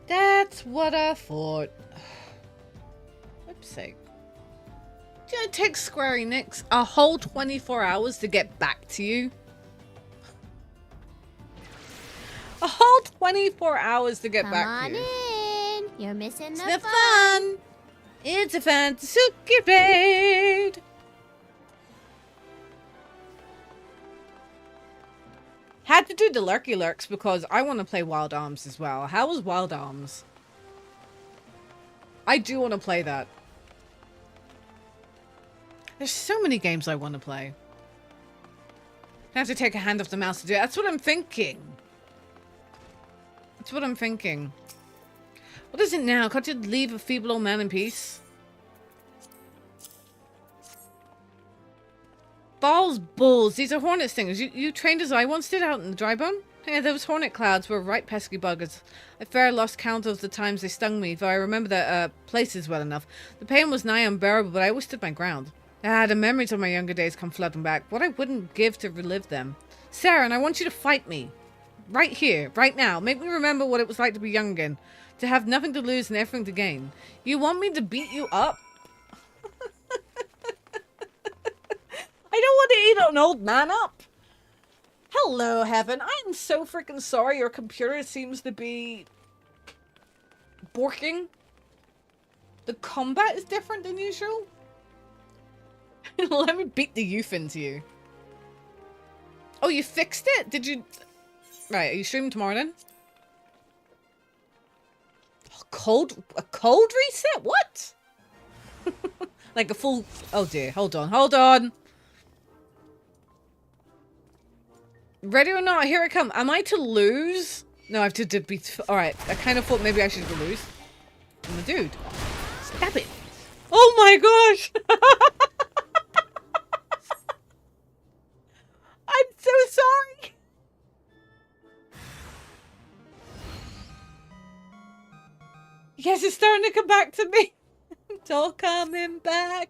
Speaker 1: That's what I thought. Flip's sake. It takes Square Enix a whole 24 hours to get back to you. A whole 24 hours to get back to you.
Speaker 2: Come on in. You're missing
Speaker 1: It's
Speaker 2: the
Speaker 1: fun. It's a fantasy raid. Had to do the lurky lurks because I want to play Wild Arms as well. How was Wild Arms? I do want to play that. There's so many games I want to play. I have to take a hand off the mouse to do it. That's what I'm thinking. That's what I'm thinking. What is it now? Can't you leave a feeble old man in peace? Balls, bulls. These are hornet stingers. You trained as I once did out in the dry bone? Yeah, those hornet clouds were right pesky buggers. I fair lost count of the times they stung me, though I remember the places well enough. The pain was nigh unbearable, but I always stood my ground. The memories of my younger days come flooding back. What I wouldn't give to relive them. Seren, I want you to fight me. Right here, right now. Make me remember what it was like to be young again. To have nothing to lose and everything to gain. You want me to beat you up? I don't want to eat an old man up. Hello, Heaven. I'm so freaking sorry your computer seems to be borking. The combat is different than usual. Let me beat the youth into you. Oh, you fixed it? Did you... Right, are you streaming tomorrow then? A cold reset? What? Like a full... Oh dear, hold on, hold on. Ready or not, here I come. Am I to lose? No, I have to be... Alright, I kind of thought maybe I should lose. I'm a dude. Stab it. Oh my gosh! I'm so sorry! Yes, it's starting to come back to me. It's all coming back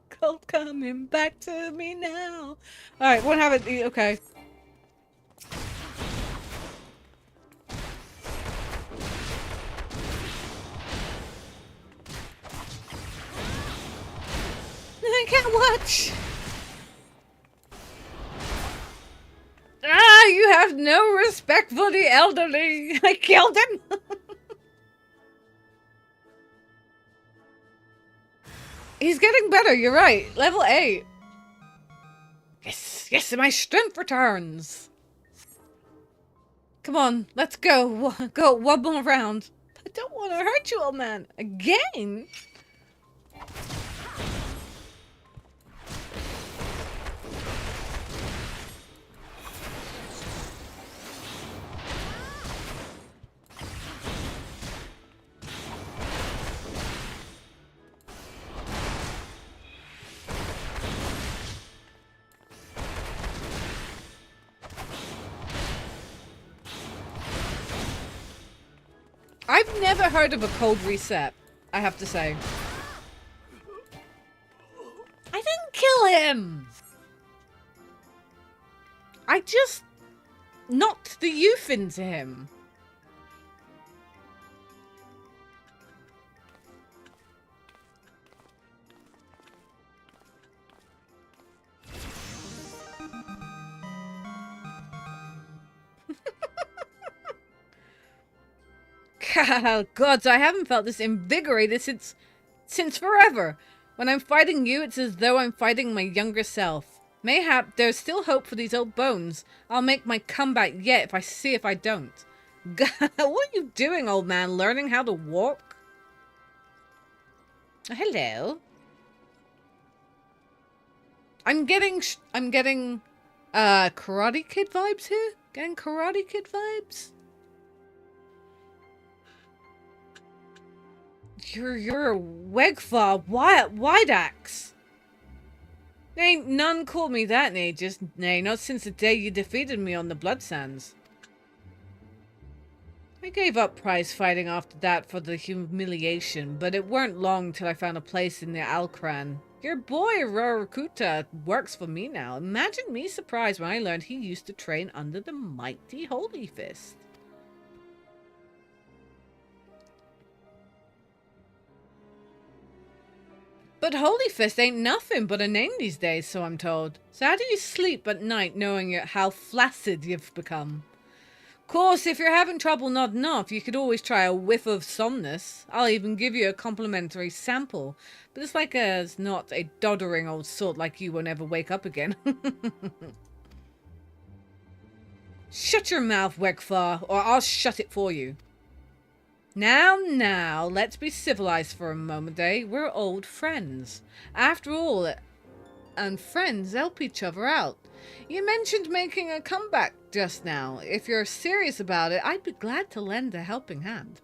Speaker 1: to me now. Alright, won't have it. Okay. I can't watch. Ah, you have no respect for the elderly. I killed him. He's getting better, you're right. Level 8. Yes, yes, my strength returns. Come on, let's go. Go one more round. I don't want to hurt you, old man. Again? I've never heard of a cold reset, I have to say. I didn't kill him! I just knocked the youth into him. Gods, I haven't felt this invigorated since forever. When I'm fighting you, it's as though I'm fighting my younger self. Mayhap there's still hope for these old bones. I'll make my comeback yet if I don't. God, what are you doing, old man? Learning how to walk? Hello. I'm getting Karate Kid vibes here. Getting Karate Kid vibes. You're a Wegfar wide axe. Ain't none called me that in ages. Nay, not since the day you defeated me on the Blood Sands. I gave up prize fighting after that for the humiliation, but it weren't long till I found a place in the Alcran. Your boy Rarakuta works for me now. Imagine me surprised when I learned he used to train under the mighty Holy Fist. But Holy Fist ain't nothing but a name these days, so I'm told. So how do you sleep at night knowing how flaccid you've become? Course, if you're having trouble nodding off, you could always try a whiff of Somnus. I'll even give you a complimentary sample. But it's like it's not a doddering old sort like you won't ever wake up again. Shut your mouth, Wegfar, or I'll shut it for you. Now, let's be civilized for a moment, eh? We're old friends. After all, and friends help each other out. You mentioned making a comeback just now. If you're serious about it, I'd be glad to lend a helping hand.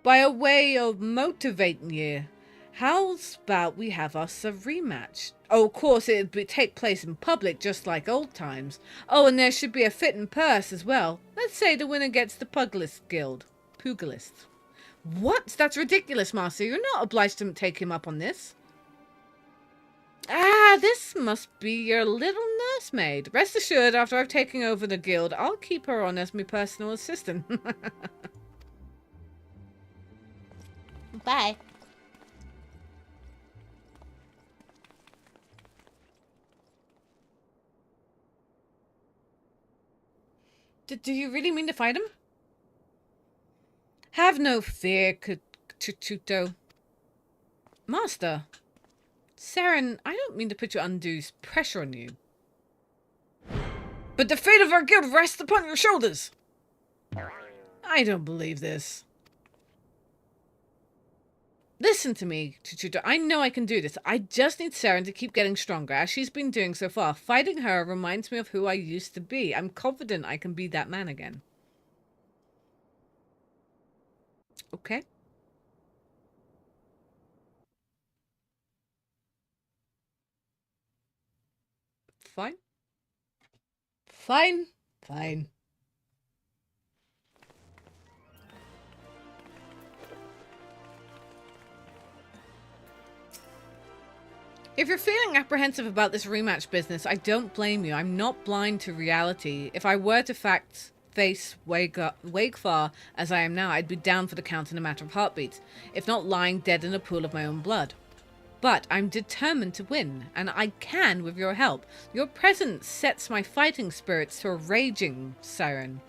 Speaker 1: By a way of motivating you, how's about we have us a rematch? Oh, of course, it'd take place in public, just like old times. Oh, and there should be a fitting purse as well. Let's say the winner gets the Pugilist Guild. Pugilist. What? That's ridiculous, Master. You're not obliged to take him up on this. Ah, this must be your little nursemaid. Rest assured, after I've taken over the guild, I'll keep her on as my personal assistant. Bye. Do you really mean to fight him? Have no fear, Chuchuto. Master. Seren, I don't mean to put your undue pressure on you. But the fate of our guild rests upon your shoulders. I don't believe this. Listen to me, Chuchuto. I know I can do this. I just need Seren to keep getting stronger, as she's been doing so far. Fighting her reminds me of who I used to be. I'm confident I can be that man again. Okay. Fine. Fine. If you're feeling apprehensive about this rematch business, I don't blame you. I'm not blind to reality. If I were to face Wakefar as I am now, I'd be down for the count in a matter of heartbeats, if not lying dead in a pool of my own blood. But I'm determined to win, and I can with your help. Your presence sets my fighting spirits to a raging, Seren.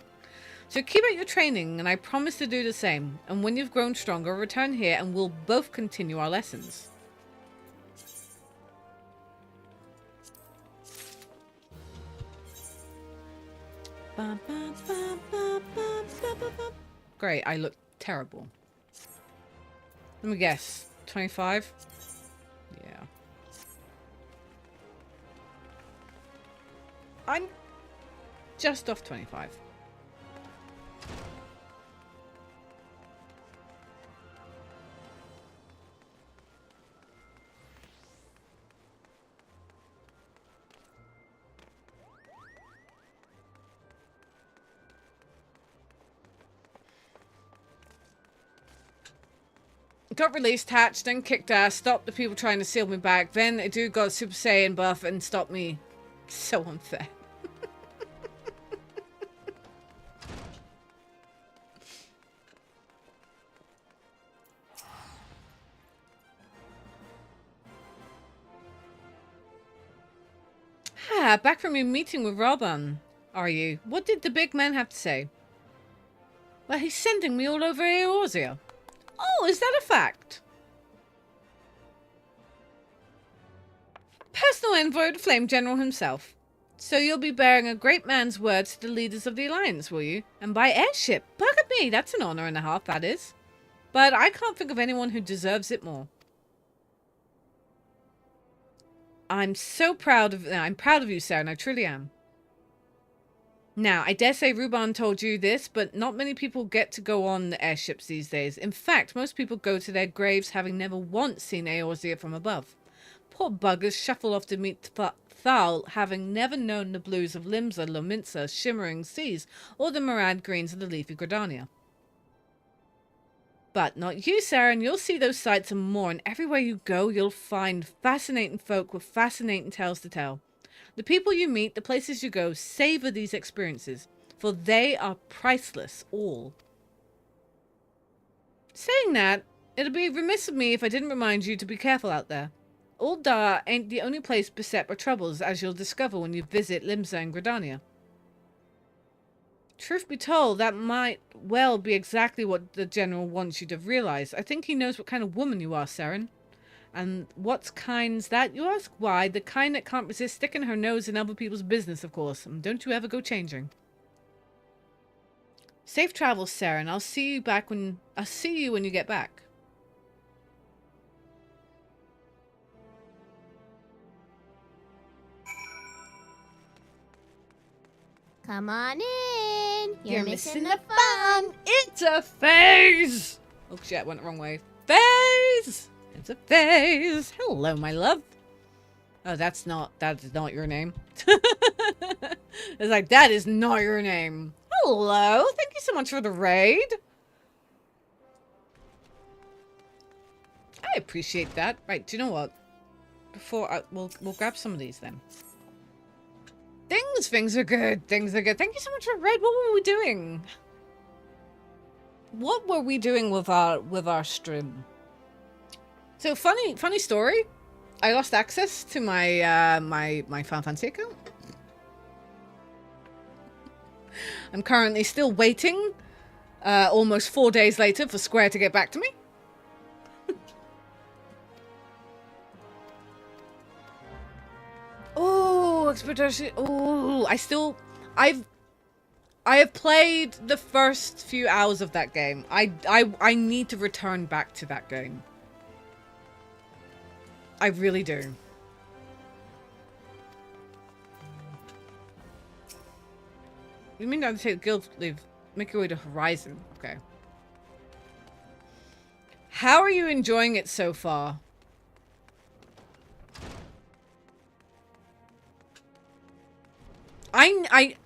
Speaker 1: So keep up your training, and I promise to do the same. And when you've grown stronger, return here and we'll both continue our lessons. Great, I look terrible. Let me guess. 25? Yeah. I'm just off 25. Got released, hatched, then kicked ass, stopped the people trying to seal me back, then a dude got Super Saiyan buff and stopped me. So unfair. Back from your meeting with Reborn, are you? What did the big man have to say? Well, he's sending me all over Eorzea. Oh, is that a fact? Personal envoy of the Flame General himself. So you'll be bearing a great man's words to the leaders of the Alliance, will you? And by airship. Bugger me, that's an honor and a half, that is. But I can't think of anyone who deserves it more. I'm proud of you, Seren. I truly am. Now, I dare say Reborn told you this, but not many people get to go on the airships these days. In fact, most people go to their graves having never once seen Eorzea from above. Poor buggers shuffle off to meet Thal, having never known the blues of Limsa, Lominsa, shimmering seas, or the Marad greens of the leafy Gridania. But not you, Seren. You'll see those sights and more, and everywhere you go, you'll find fascinating folk with fascinating tales to tell. The people you meet, the places you go, savor these experiences, for they are priceless, all. Saying that, it'd be remiss of me if I didn't remind you to be careful out there. Ul'dah ain't the only place beset by troubles, as you'll discover when you visit Limsa and Gridania. Truth be told, that might well be exactly what the General wants you to realize. I think he knows what kind of woman you are, Seren. And what kind's that, you ask? Why, the kind that can't resist sticking her nose in other people's business, of course. And don't you ever go changing. Safe travels, Seren. I'll see you when you get back.
Speaker 2: Come on in.
Speaker 1: You're missing the fun. It's a phase. Oh shit, went the wrong way. Phase. It's a phase. Hello, my love. Oh, that's not your name. It's like, that is not your name. Hello. Thank you so much for the raid. I appreciate that. Right, do you know what? Before we'll grab some of these then. Things are good. Things are good. Thank you so much for raid. What were we doing? What were we doing with our stream? So funny story. I lost access to my my Final Fantasy account. I'm currently still waiting, almost 4 days later, for Square to get back to me. Oh, Expedition. Oh, I have played the first few hours of that game. I need to return back to that game. I really do. You mean to take guild leave? Make your way to Horizon. Okay. How are you enjoying it so far? I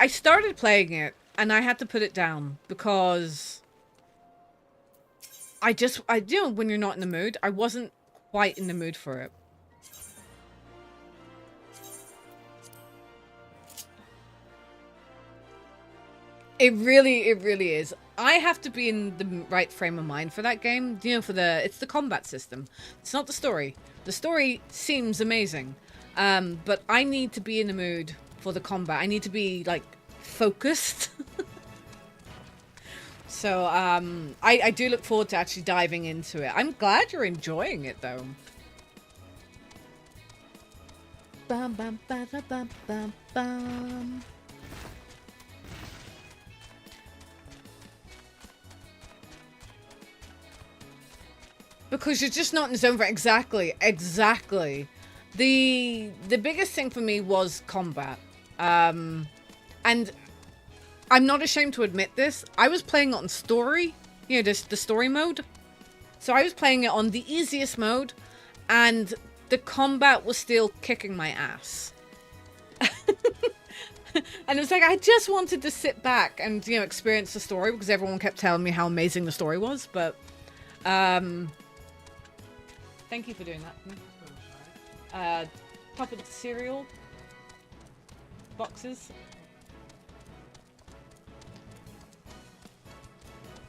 Speaker 1: started playing it and I had to put it down because I when you're not in the mood, I wasn't quite in the mood for it. It really is. I have to be in the right frame of mind for that game. You know, it's the combat system. It's not the story. The story seems amazing. But I need to be in the mood for the combat. I need to be, like, focused. So, I do look forward to actually diving into it. I'm glad you're enjoying it, though. Bum, bum, ba, da, bum, bum, bum. Because you're just not in the zone for exactly. The biggest thing for me was combat. And I'm not ashamed to admit this. I was playing it on story, you know, the story mode. So I was playing it on the easiest mode, and the combat was still kicking my ass. And it was like, I just wanted to sit back and, you know, experience the story because everyone kept telling me how amazing the story was. But, thank you for doing that. Top of the cereal boxes.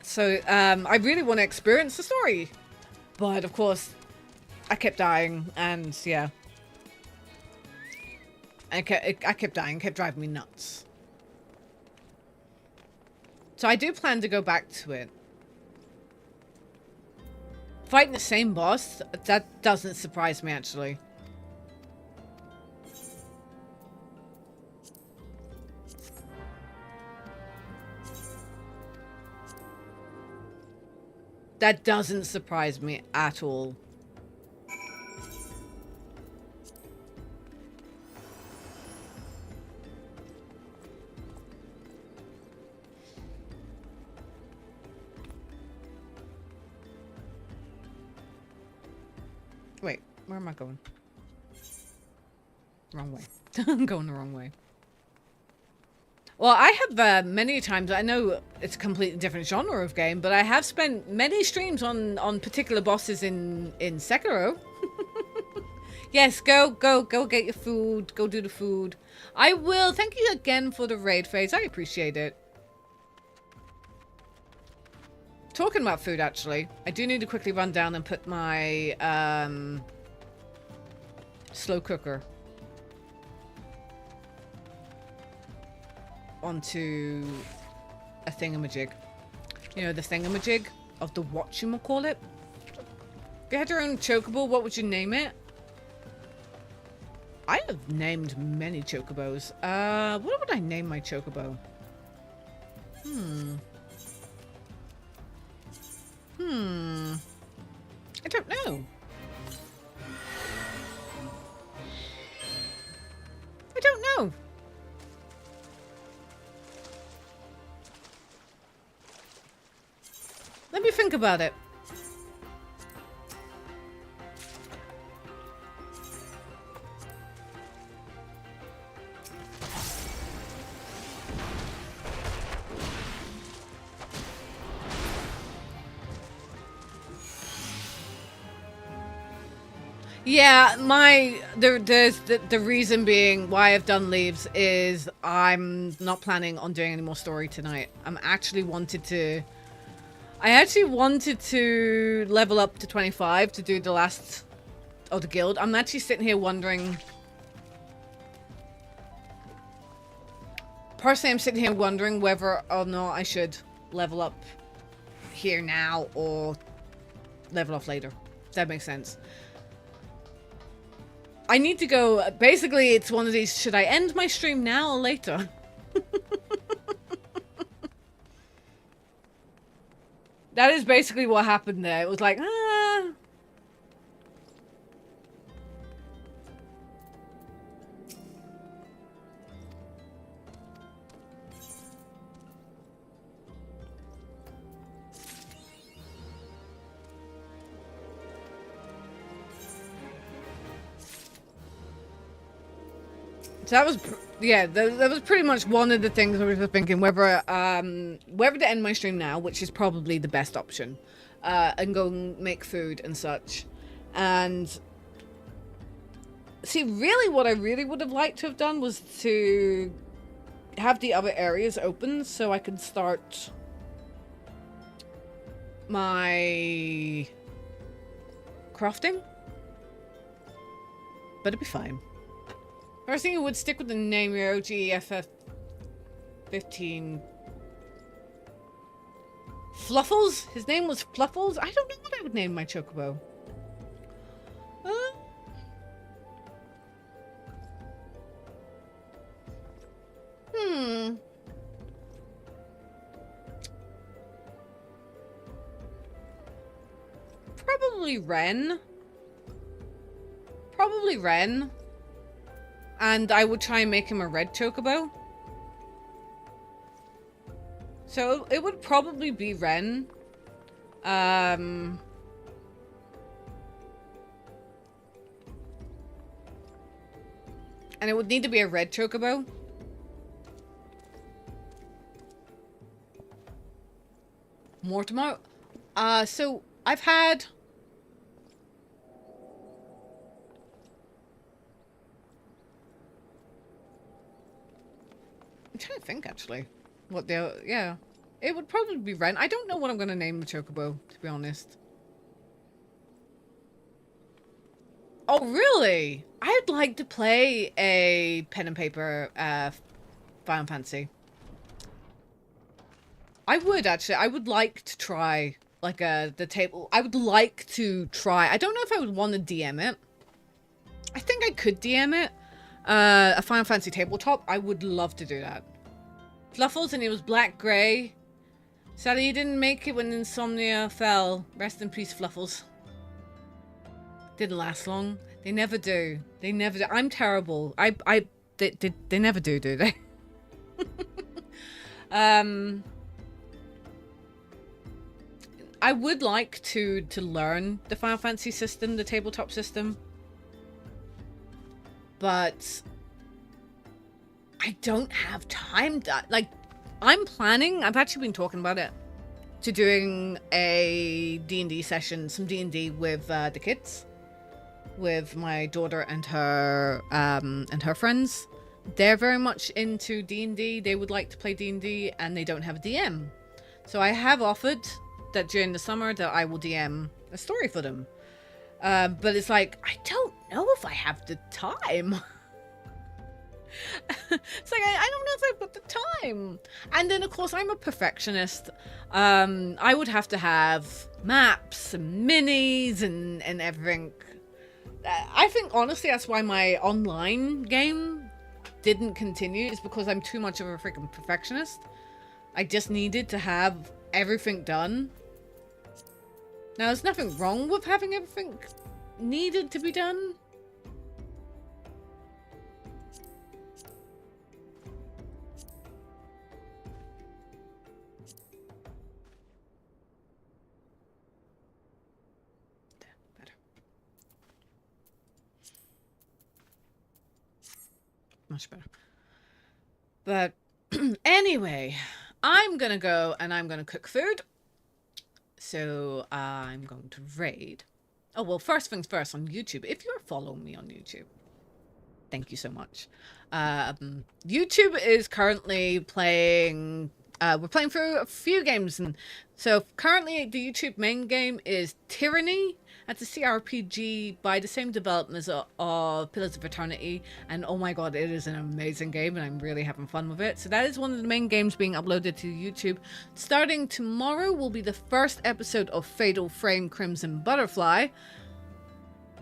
Speaker 1: So, I really want to experience the story. But, of course, I kept dying, and, yeah. I kept dying, kept driving me nuts. So I do plan to go back to it. Fighting the same boss, that doesn't surprise me, actually. That doesn't surprise me at all. Wait, where am I going? Wrong way. I'm going the wrong way. Well, I have many times, I know it's a completely different genre of game, but I have spent many streams on particular bosses in Sekiro. Yes, go get your food, go do the food. I will. Thank you again for the raid phase. I appreciate it. Talking about food, actually, I do need to quickly run down and put my slow cooker onto a thingamajig. You know, the thingamajig of the whatchamacallit? If you had your own chocobo, what would you name it? I have named many chocobos. What would I name my chocobo? I don't know. I don't know. Let me think about it. Yeah, the reason being why I've done leaves is I'm not planning on doing any more story tonight. I actually wanted to level up to 25 to do the last of the guild. I'm actually sitting here wondering. Personally, I'm sitting here wondering whether or not I should level up here now or level off later. If that makes sense. I need to go. Basically, it's one of these. Should I end my stream now or later? That is basically what happened there. It was like, So that was, yeah, that was pretty much one of the things I was thinking, whether to end my stream now, which is probably the best option, and go and make food and such. And see, really what I really would have liked to have done was to have the other areas open so I can start my crafting. But it'll be fine. First thing, you would stick with the name your OG FF15. Fluffles? His name was Fluffles? I don't know what I would name my chocobo. Probably Ren. Probably Ren. And I would try and make him a red chocobo. So it would probably be Ren. And it would need to be a red chocobo. More tomorrow. So I've had... I'm trying to think, actually. What the... Yeah. It would probably be Ren. I don't know what I'm going to name the chocobo, to be honest. Oh, really? I'd like to play a pen and paper Final Fantasy. I would, actually. I would like to try, like, the table. I would like to try. I don't know if I would want to DM it. I think I could DM it. A Final Fantasy tabletop. I would love to do that. Fluffles, and he was black-grey. Sadly, he didn't make it when Insomnia fell. Rest in peace, Fluffles. Didn't last long. They never do. They never do. I'm terrible. They never do they? I would like to learn the Final Fantasy system, the tabletop system. But I don't have time to, like, I'm planning, I've actually been talking about it, to doing a D&D session, some D&D with the kids, with my daughter and her friends. They're very much into D&D. They would like to play D&D, and they don't have a DM. So I have offered that during the summer that I will DM a story for them. But it's like, I don't know if I have the time. It's like, I don't know if I've got the time. And then, of course, I'm a perfectionist. I would have to have maps and minis and everything. I think, honestly, that's why my online game didn't continue, is because I'm too much of a freaking perfectionist. I just needed to have everything done. Now, there's nothing wrong with having everything needed to be done. Better. Much better. But anyway, I'm gonna go and I'm gonna cook food. So I'm going to raid. Oh, well, first things first, on YouTube. If you're following me on YouTube, thank you so much. YouTube is currently playing... we're playing through a few games. And so currently the YouTube main game is Tyranny. That's a CRPG by the same developers of Pillars of Eternity. And oh my god, it is an amazing game and I'm really having fun with it. So that is one of the main games being uploaded to YouTube. Starting tomorrow will be the first episode of Fatal Frame Crimson Butterfly.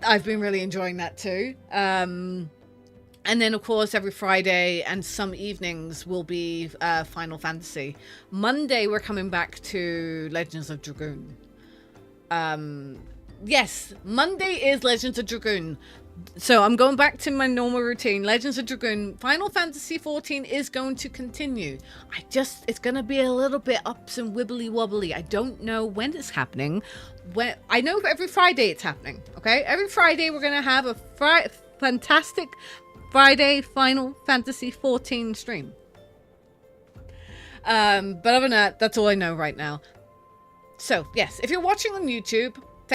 Speaker 1: I've been really enjoying that too. And then, of course, every Friday and some evenings will be Final Fantasy. Monday, we're coming back to Legends of Dragoon. Yes, Monday is Legends of Dragoon. So I'm going back to my normal routine. Legends of Dragoon. Final Fantasy XIV is going to continue. It's going to be a little bit ups and wibbly wobbly. I don't know when it's happening. I know every Friday it's happening. Okay? Every Friday we're going to have a fantastic Friday Final Fantasy XIV stream. But other than that, that's all I know right now. So, yes, if you're watching on YouTube,